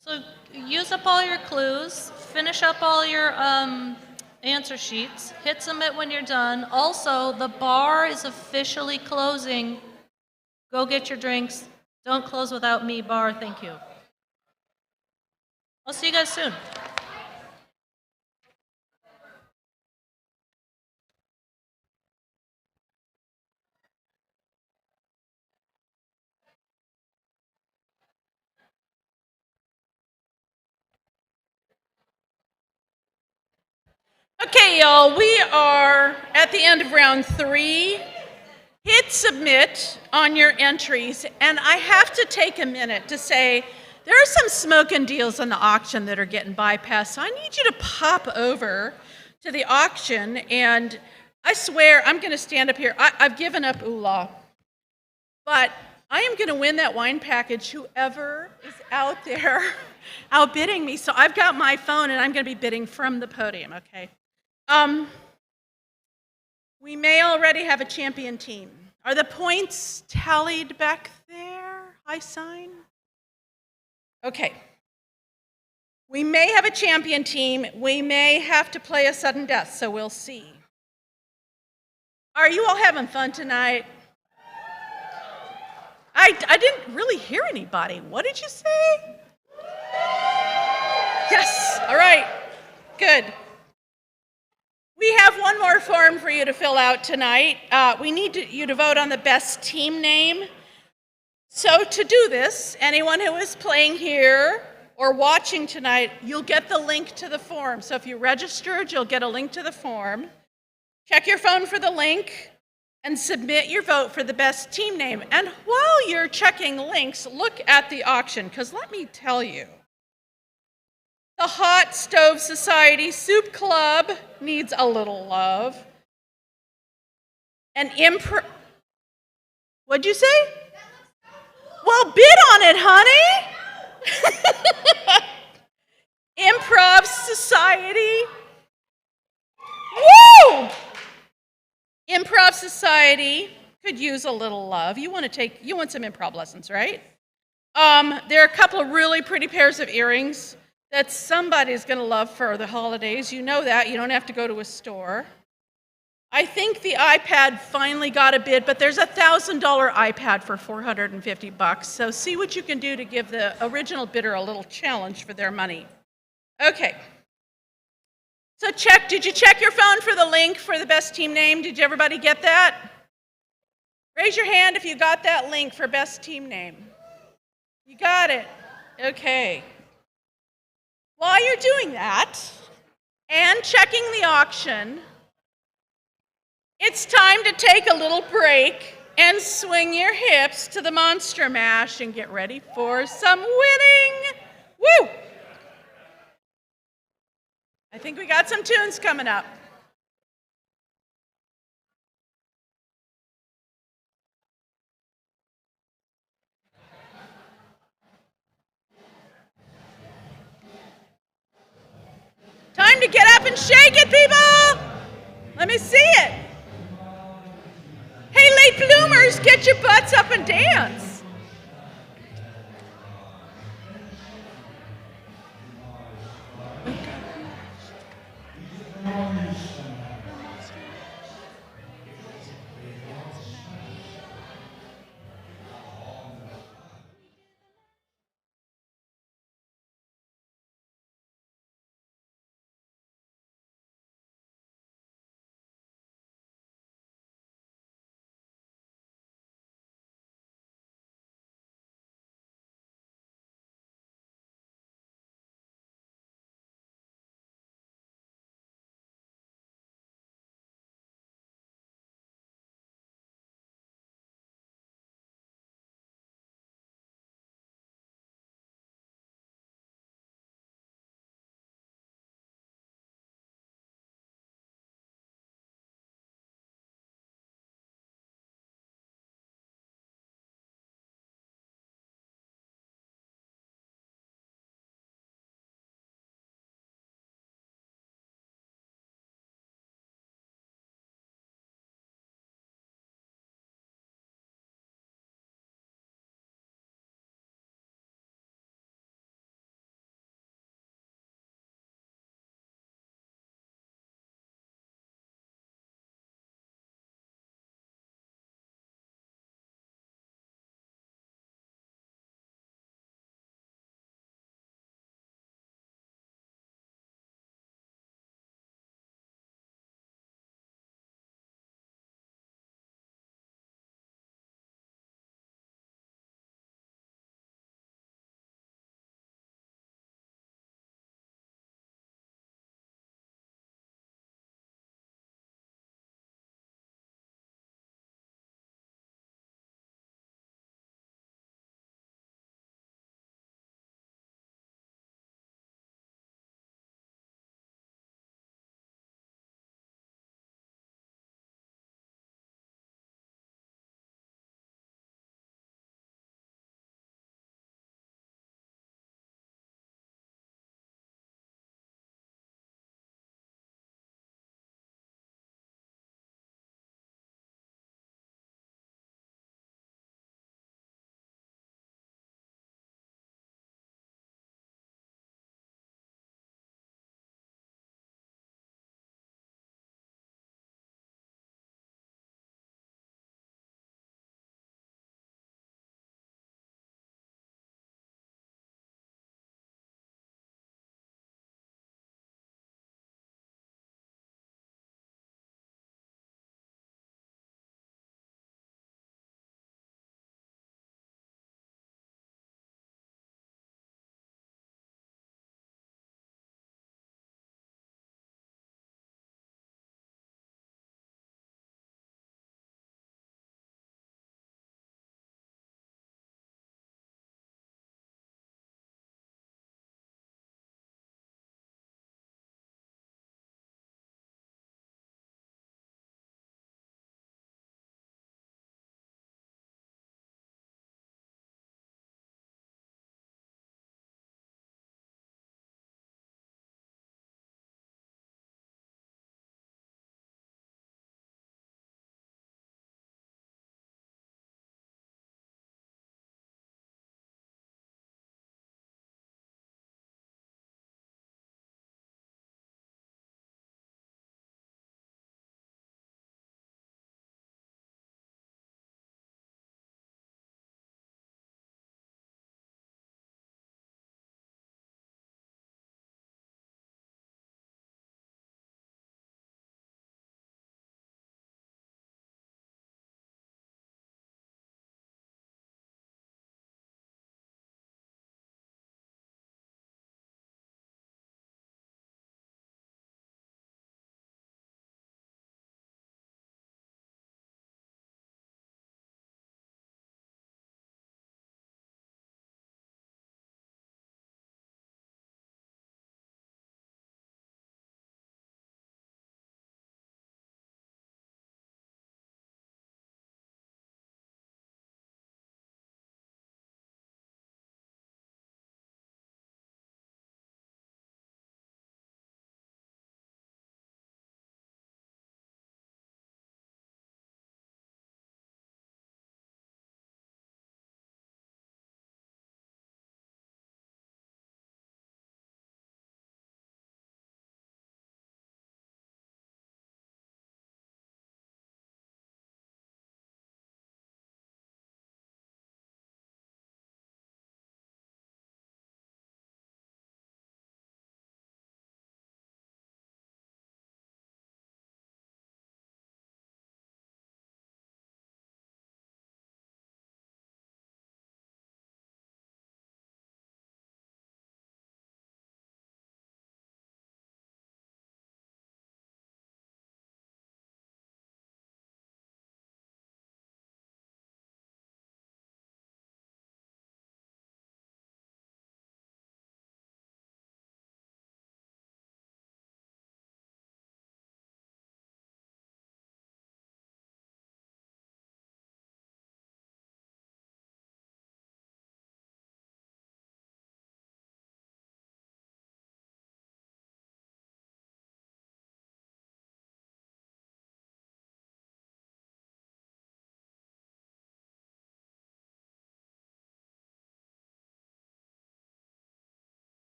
So use up all your clues, finish up all your answer sheets, hit submit when you're done. Also, the bar is officially closing. Go get your drinks. Don't close without me, bar. Thank you. I'll see you guys soon. Okay, y'all, we are at the end of round 3. Hit submit on your entries, and I have to take a minute to say there are some smoking deals on the auction that are getting bypassed, so I need you to pop over to the auction, and I swear I'm going to stand up here. I've given up ooh-la, but I am going to win that wine package, whoever is out there outbidding me. So I've got my phone, and I'm going to be bidding from the podium, okay? We may already have a champion team. Are the points tallied back there? High sign? Okay. We may have a champion team. We may have to play a sudden death, so we'll see. Are you all having fun tonight? I didn't really hear anybody. What did you say? Yes, all right, good. We have one more form for you to fill out tonight. We need you to vote on the best team name. So to do this, anyone who is playing here or watching tonight, you'll get the link to the form. So if you registered, you'll get a link to the form. Check your phone for the link and submit your vote for the best team name. And while you're checking links, look at the auction, because let me tell you, the Hot Stove Society Soup Club needs a little love. An what'd you say? Well, bid on it, honey. Improv Society. Woo! Improv Society could use a little love. You want some improv lessons, right? There are a couple of really pretty pairs of earrings that somebody's going to love for the holidays. You know that. You don't have to go to a store. I think the iPad finally got a bid, but there's a $1,000 iPad for $450. So see what you can do to give the original bidder a little challenge for their money. Okay. So did you check your phone for the link for the best team name? Did everybody get that? Raise your hand if you got that link for best team name. You got it. Okay. While you're doing that and checking the auction, it's time to take a little break and swing your hips to the Monster Mash and get ready for some winning. Woo! I think we got some tunes coming up. Time to get up and shake it, people! Let me see it. Hey, late bloomers, get your butts up and dance.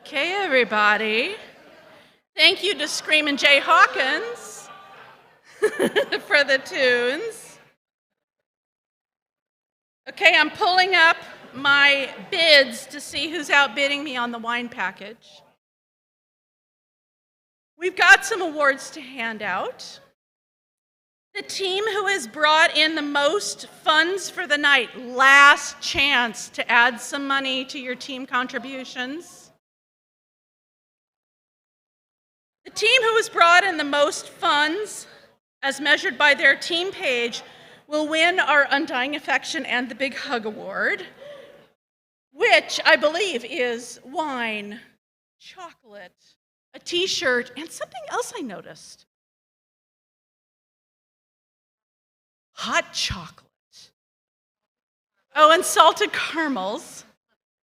Okay, everybody. Thank you to Screamin' Jay Hawkins for the tunes. Okay, I'm pulling up my bids to see who's outbidding me on the wine package. We've got some awards to hand out. The team who has brought in the most funds for the night, last chance to add some money to your team contributions. The team who has brought in the most funds, as measured by their team page, will win our Undying Affection and the Big Hug Award, which I believe is wine, chocolate, a t-shirt, and something else I noticed. Hot chocolate. Oh, and salted caramels,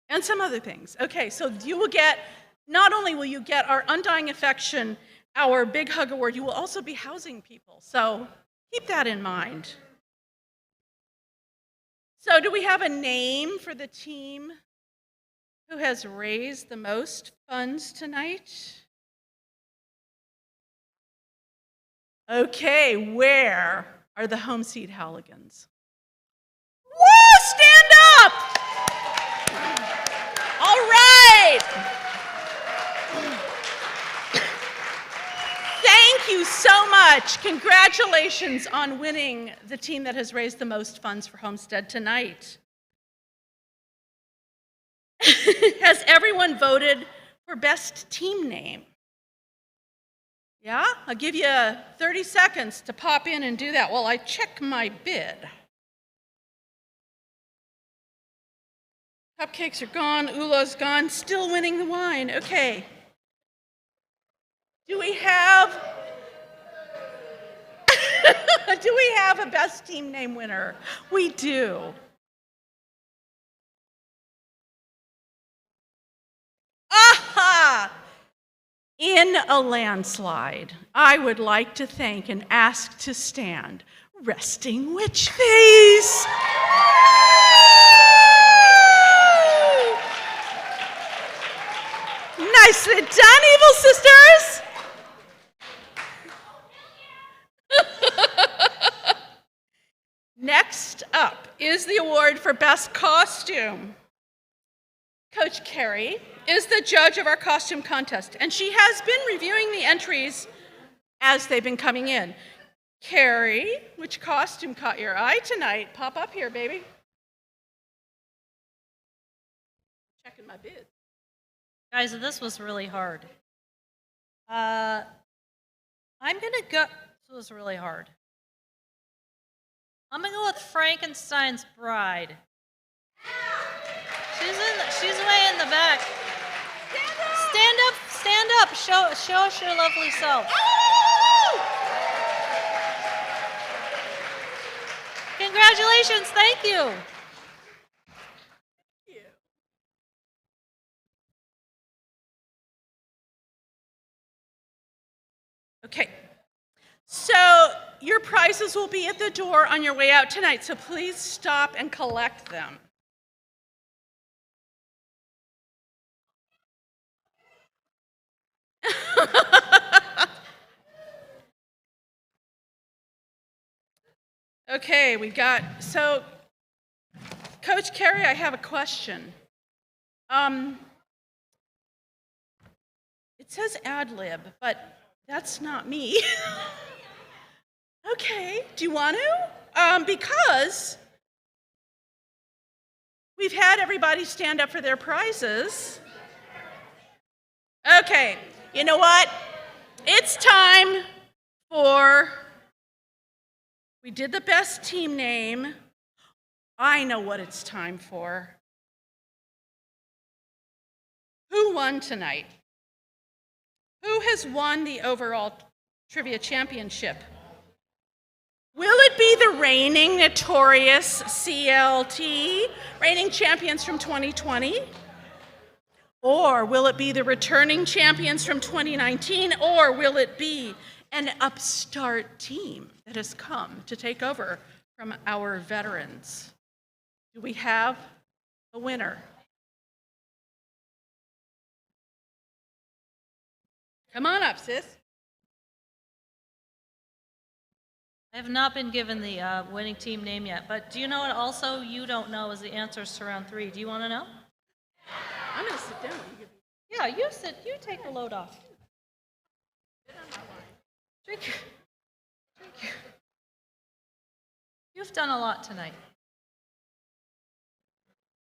and some other things. Okay, so you will get, not only will you get our Undying Affection, our Big Hug Award, you will also be housing people. So keep that in mind. So do we have a name for the team who has raised the most funds tonight? Okay, where are the Homestead Halligans? Woo! Stand up! All right! Thank you so much. Congratulations on winning the team that has raised the most funds for Homestead tonight. Has everyone voted for best team name? Yeah? I'll give you 30 seconds to pop in and do that while I check my bid. Cupcakes are gone, Ula's gone, still winning the wine. Okay. Do we have a best team name winner? We do. Aha! In a landslide, I would like to thank and ask to stand Resting Witch Face. Nicely done, Evil Sisters. Next up is the award for Best Costume. Coach Carrie is the judge of our costume contest, and she has been reviewing the entries as they've been coming in. Carrie, which costume caught your eye tonight? Pop up here, baby. Checking my bid. Guys, this was really hard. I'm gonna go, this was really hard. I'm gonna go with Frankenstein's Bride. She's way in the back. Stand up, show us your lovely self. Congratulations, thank you. Okay, so your prizes will be at the door on your way out tonight, so please stop and collect them. Okay, so Coach Carrie, I have a question. It says ad lib, but that's not me. Okay, do you want to? Because we've had everybody stand up for their prizes. Okay, you know what? It's time for, we did the best team name. I know what it's time for. Who won tonight? Who has won the overall trivia championship? Will it be the reigning notorious CLT, reigning champions from 2020? Or will it be the returning champions from 2019? Or will it be an upstart team that has come to take over from our veterans? Do we have a winner? Come on up, sis. I have not been given the winning team name yet, but do you know what also you don't know is the answers to round 3? Do you want to know? I'm going to sit down. Yeah, you sit, you take the load off. Drink. You've done a lot tonight.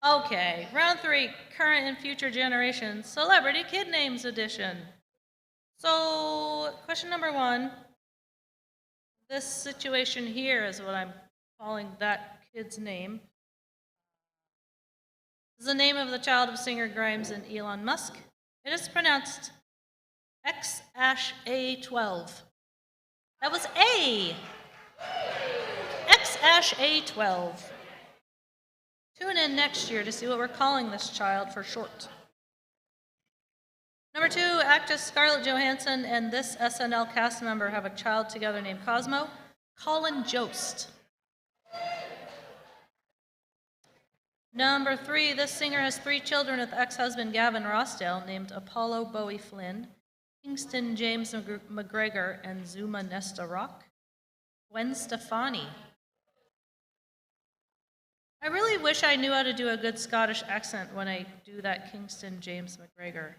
Okay, round 3, current and future generations, celebrity kid names edition. So, question number 1. This situation here is what I'm calling that kid's name. This is the name of the child of singer Grimes and Elon Musk. It is pronounced X-A12. That was A. X-A12. Tune in next year to see what we're calling this child for short. Number 2, actress Scarlett Johansson and this SNL cast member have a child together named Cosmo, Colin Jost. Number 3, this singer has 3 children with ex-husband Gavin Rossdale named Apollo Bowie Flynn, Kingston James McGregor, and Zuma Nesta Rock. Gwen Stefani. I really wish I knew how to do a good Scottish accent when I do that Kingston James McGregor.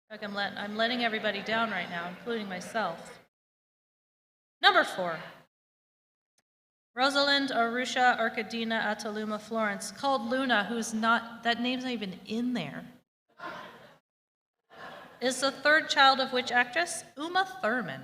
Like I'm letting everybody down right now, including myself. Number 4. Rosalind Arusha Arkadina Ataluma Florence, called Luna, who's not, that name's not even in there, is the 3rd child of which actress? Uma Thurman.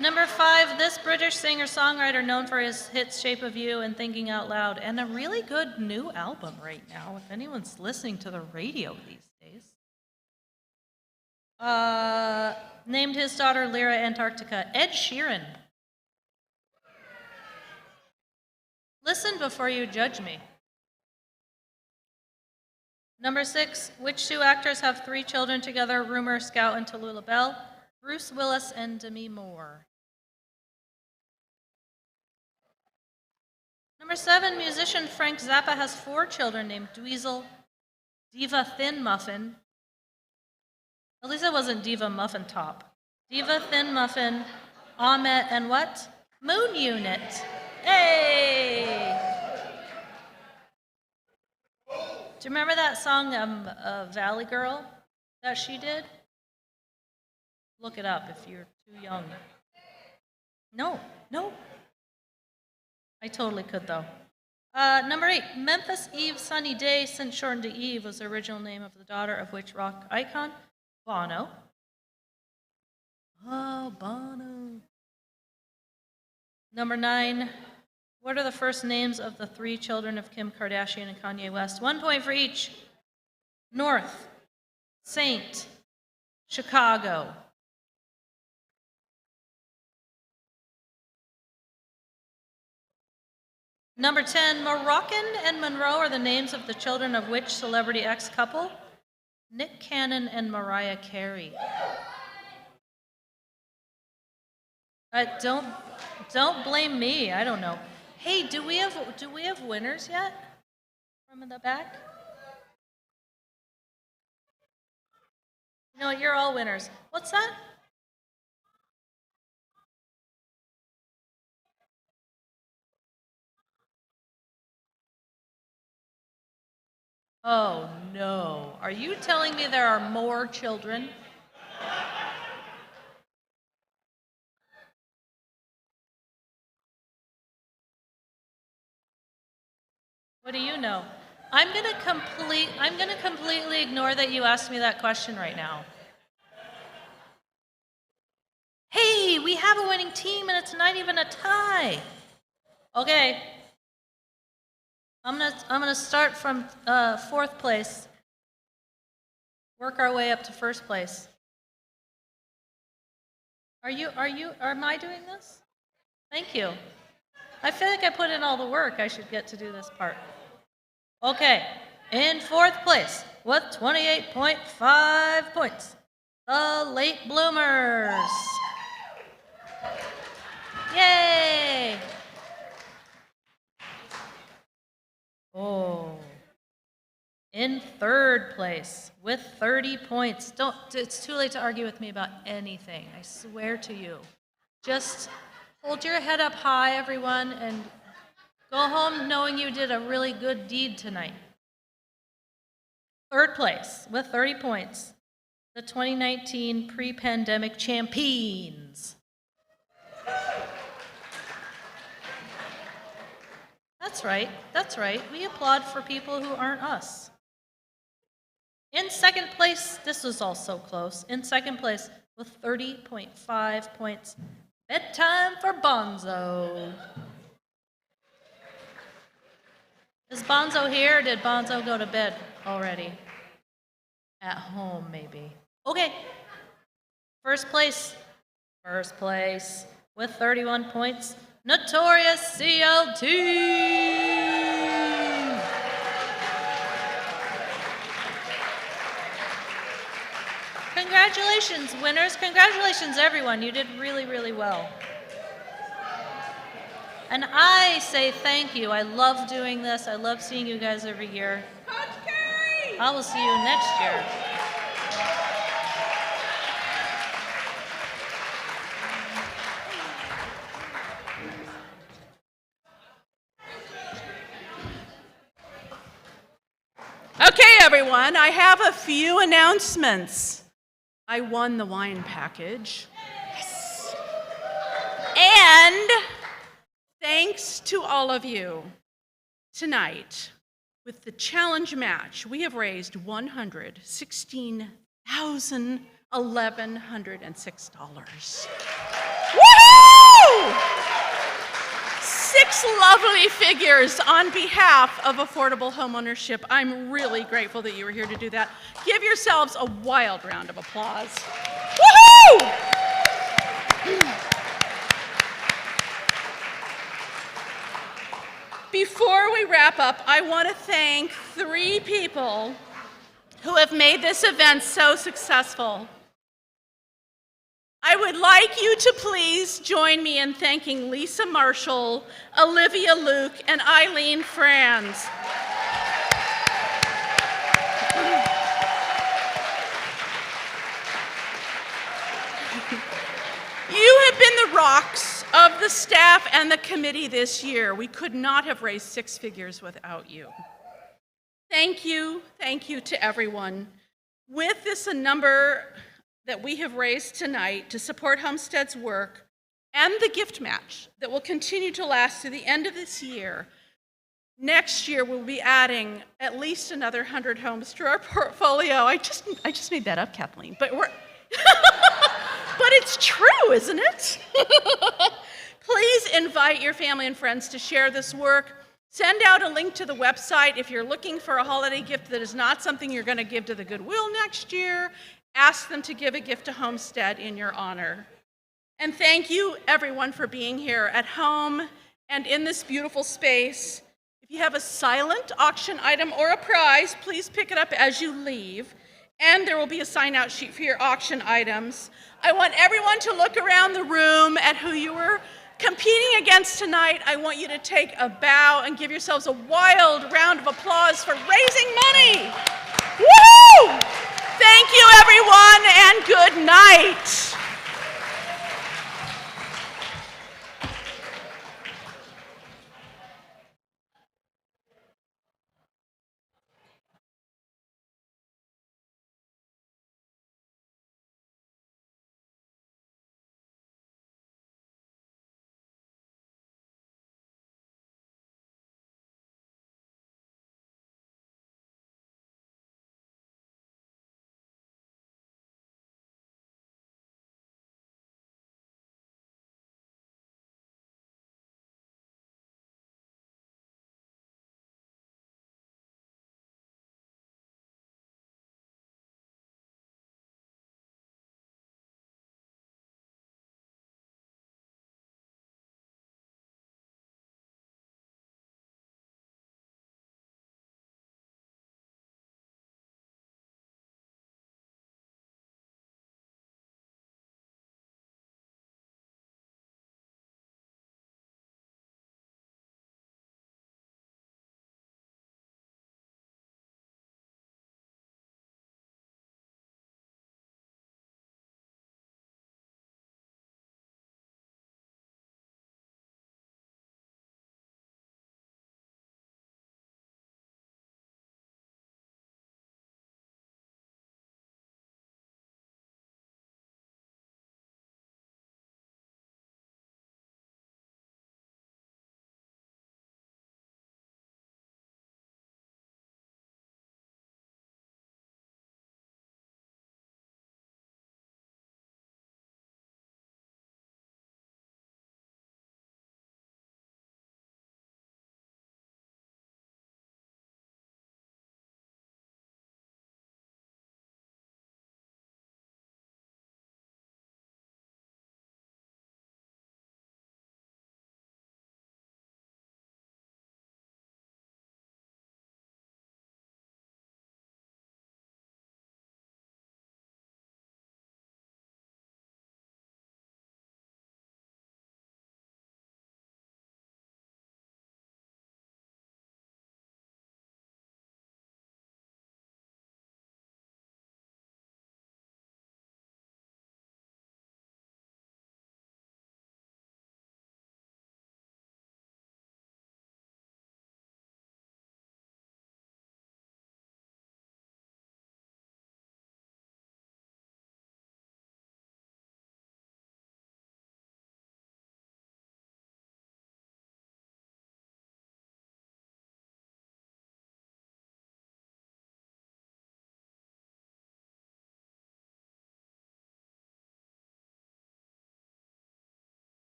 Number 5, this British singer-songwriter known for his hits Shape of You and Thinking Out Loud, and a really good new album right now, if anyone's listening to the radio these days. Named his daughter Lyra Antarctica. Ed Sheeran. Listen before you judge me. Number 6, which 2 actors have 3 children together? Rumor Scout and Tallulah Bell. Bruce Willis and Demi Moore. Number 7, musician Frank Zappa has 4 children named Dweezil, Diva Thin Muffin. At least it wasn't Diva Muffin Top. Diva Thin Muffin, Ahmet, and what? Moon Unit. Hey! Do you remember that song, Valley Girl, that she did? Look it up if you're too young. No. I totally could, though. Number 8, Memphis Eve Sunny Day, since shortened to Eve, was the original name of the daughter of which rock icon? Bono. Oh, Bono. Number 9, what are the first names of the 3 children of Kim Kardashian and Kanye West? 1 point for each. North, Saint, Chicago. Number 10, Moroccan and Monroe are the names of the children of which celebrity ex-couple? Nick Cannon and Mariah Carey. Don't blame me. I don't know. Hey, do we have winners yet? From the back? You know what? You're all winners. What's that? Oh, no. Are you telling me there are more children? What do you know? I'm going to completely ignore that you asked me that question right now. Hey, we have a winning team and it's not even a tie. Okay. I'm gonna start from 4th place, work our way up to 1st place. Am I doing this? Thank you. I feel like I put in all the work. I should get to do this part. Okay, in 4th place with 28.5 points, the Late Bloomers. Yay! Oh. third place with 30 points. It's too late to argue with me about anything, I swear to you. Just hold your head up high, everyone, and go home knowing you did a really good deed tonight. Third place with 30 points, the 2019 pre-pandemic champions. That's right. We applaud for people who aren't us. In second place, this was also close. In second place with 30.5 points, Bedtime for Bonzo. Is Bonzo here, or did Bonzo go to bed already? At home, maybe. Okay. First place with 31 points, Notorious CLT. Congratulations, winners. Congratulations, everyone. You did really, really well. And I say thank you. I love doing this. I love seeing you guys every year. Coach Carey! I will see you next year. Okay, everyone, I have a few announcements. I won the wine package. Yes. And thanks to all of you, tonight, with the challenge match, we have raised $116,106. Woohoo! 6 lovely figures on behalf of affordable homeownership. I'm really grateful that you were here to do that. Give yourselves a wild round of applause. Woohoo! Before we wrap up, I want to thank 3 people who have made this event so successful. I would like you to please join me in thanking Lisa Marshall, Olivia Luke, and Eileen Franz. You have been the rocks of the staff and the committee this year. We could not have raised 6 figures without you. Thank you to everyone. With this number that we have raised tonight to support Homestead's work and the gift match that will continue to last through the end of this year, next year we'll be adding at least another 100 homes to our portfolio. I just made that up, Kathleen, but but it's true, isn't it? Please invite your family and friends to share this work. Send out a link to the website if you're looking for a holiday gift that is not something you're going to give to the Goodwill next year. Ask them to give a gift to Homestead in your honor. And thank you, everyone, for being here at home and in this beautiful space. If you have a silent auction item or a prize, please pick it up as you leave. And there will be a sign-out sheet for your auction items. I want everyone to look around the room at who you were competing against tonight. I want you to take a bow and give yourselves a wild round of applause for raising money. Woo! Thank you, everyone, and good night.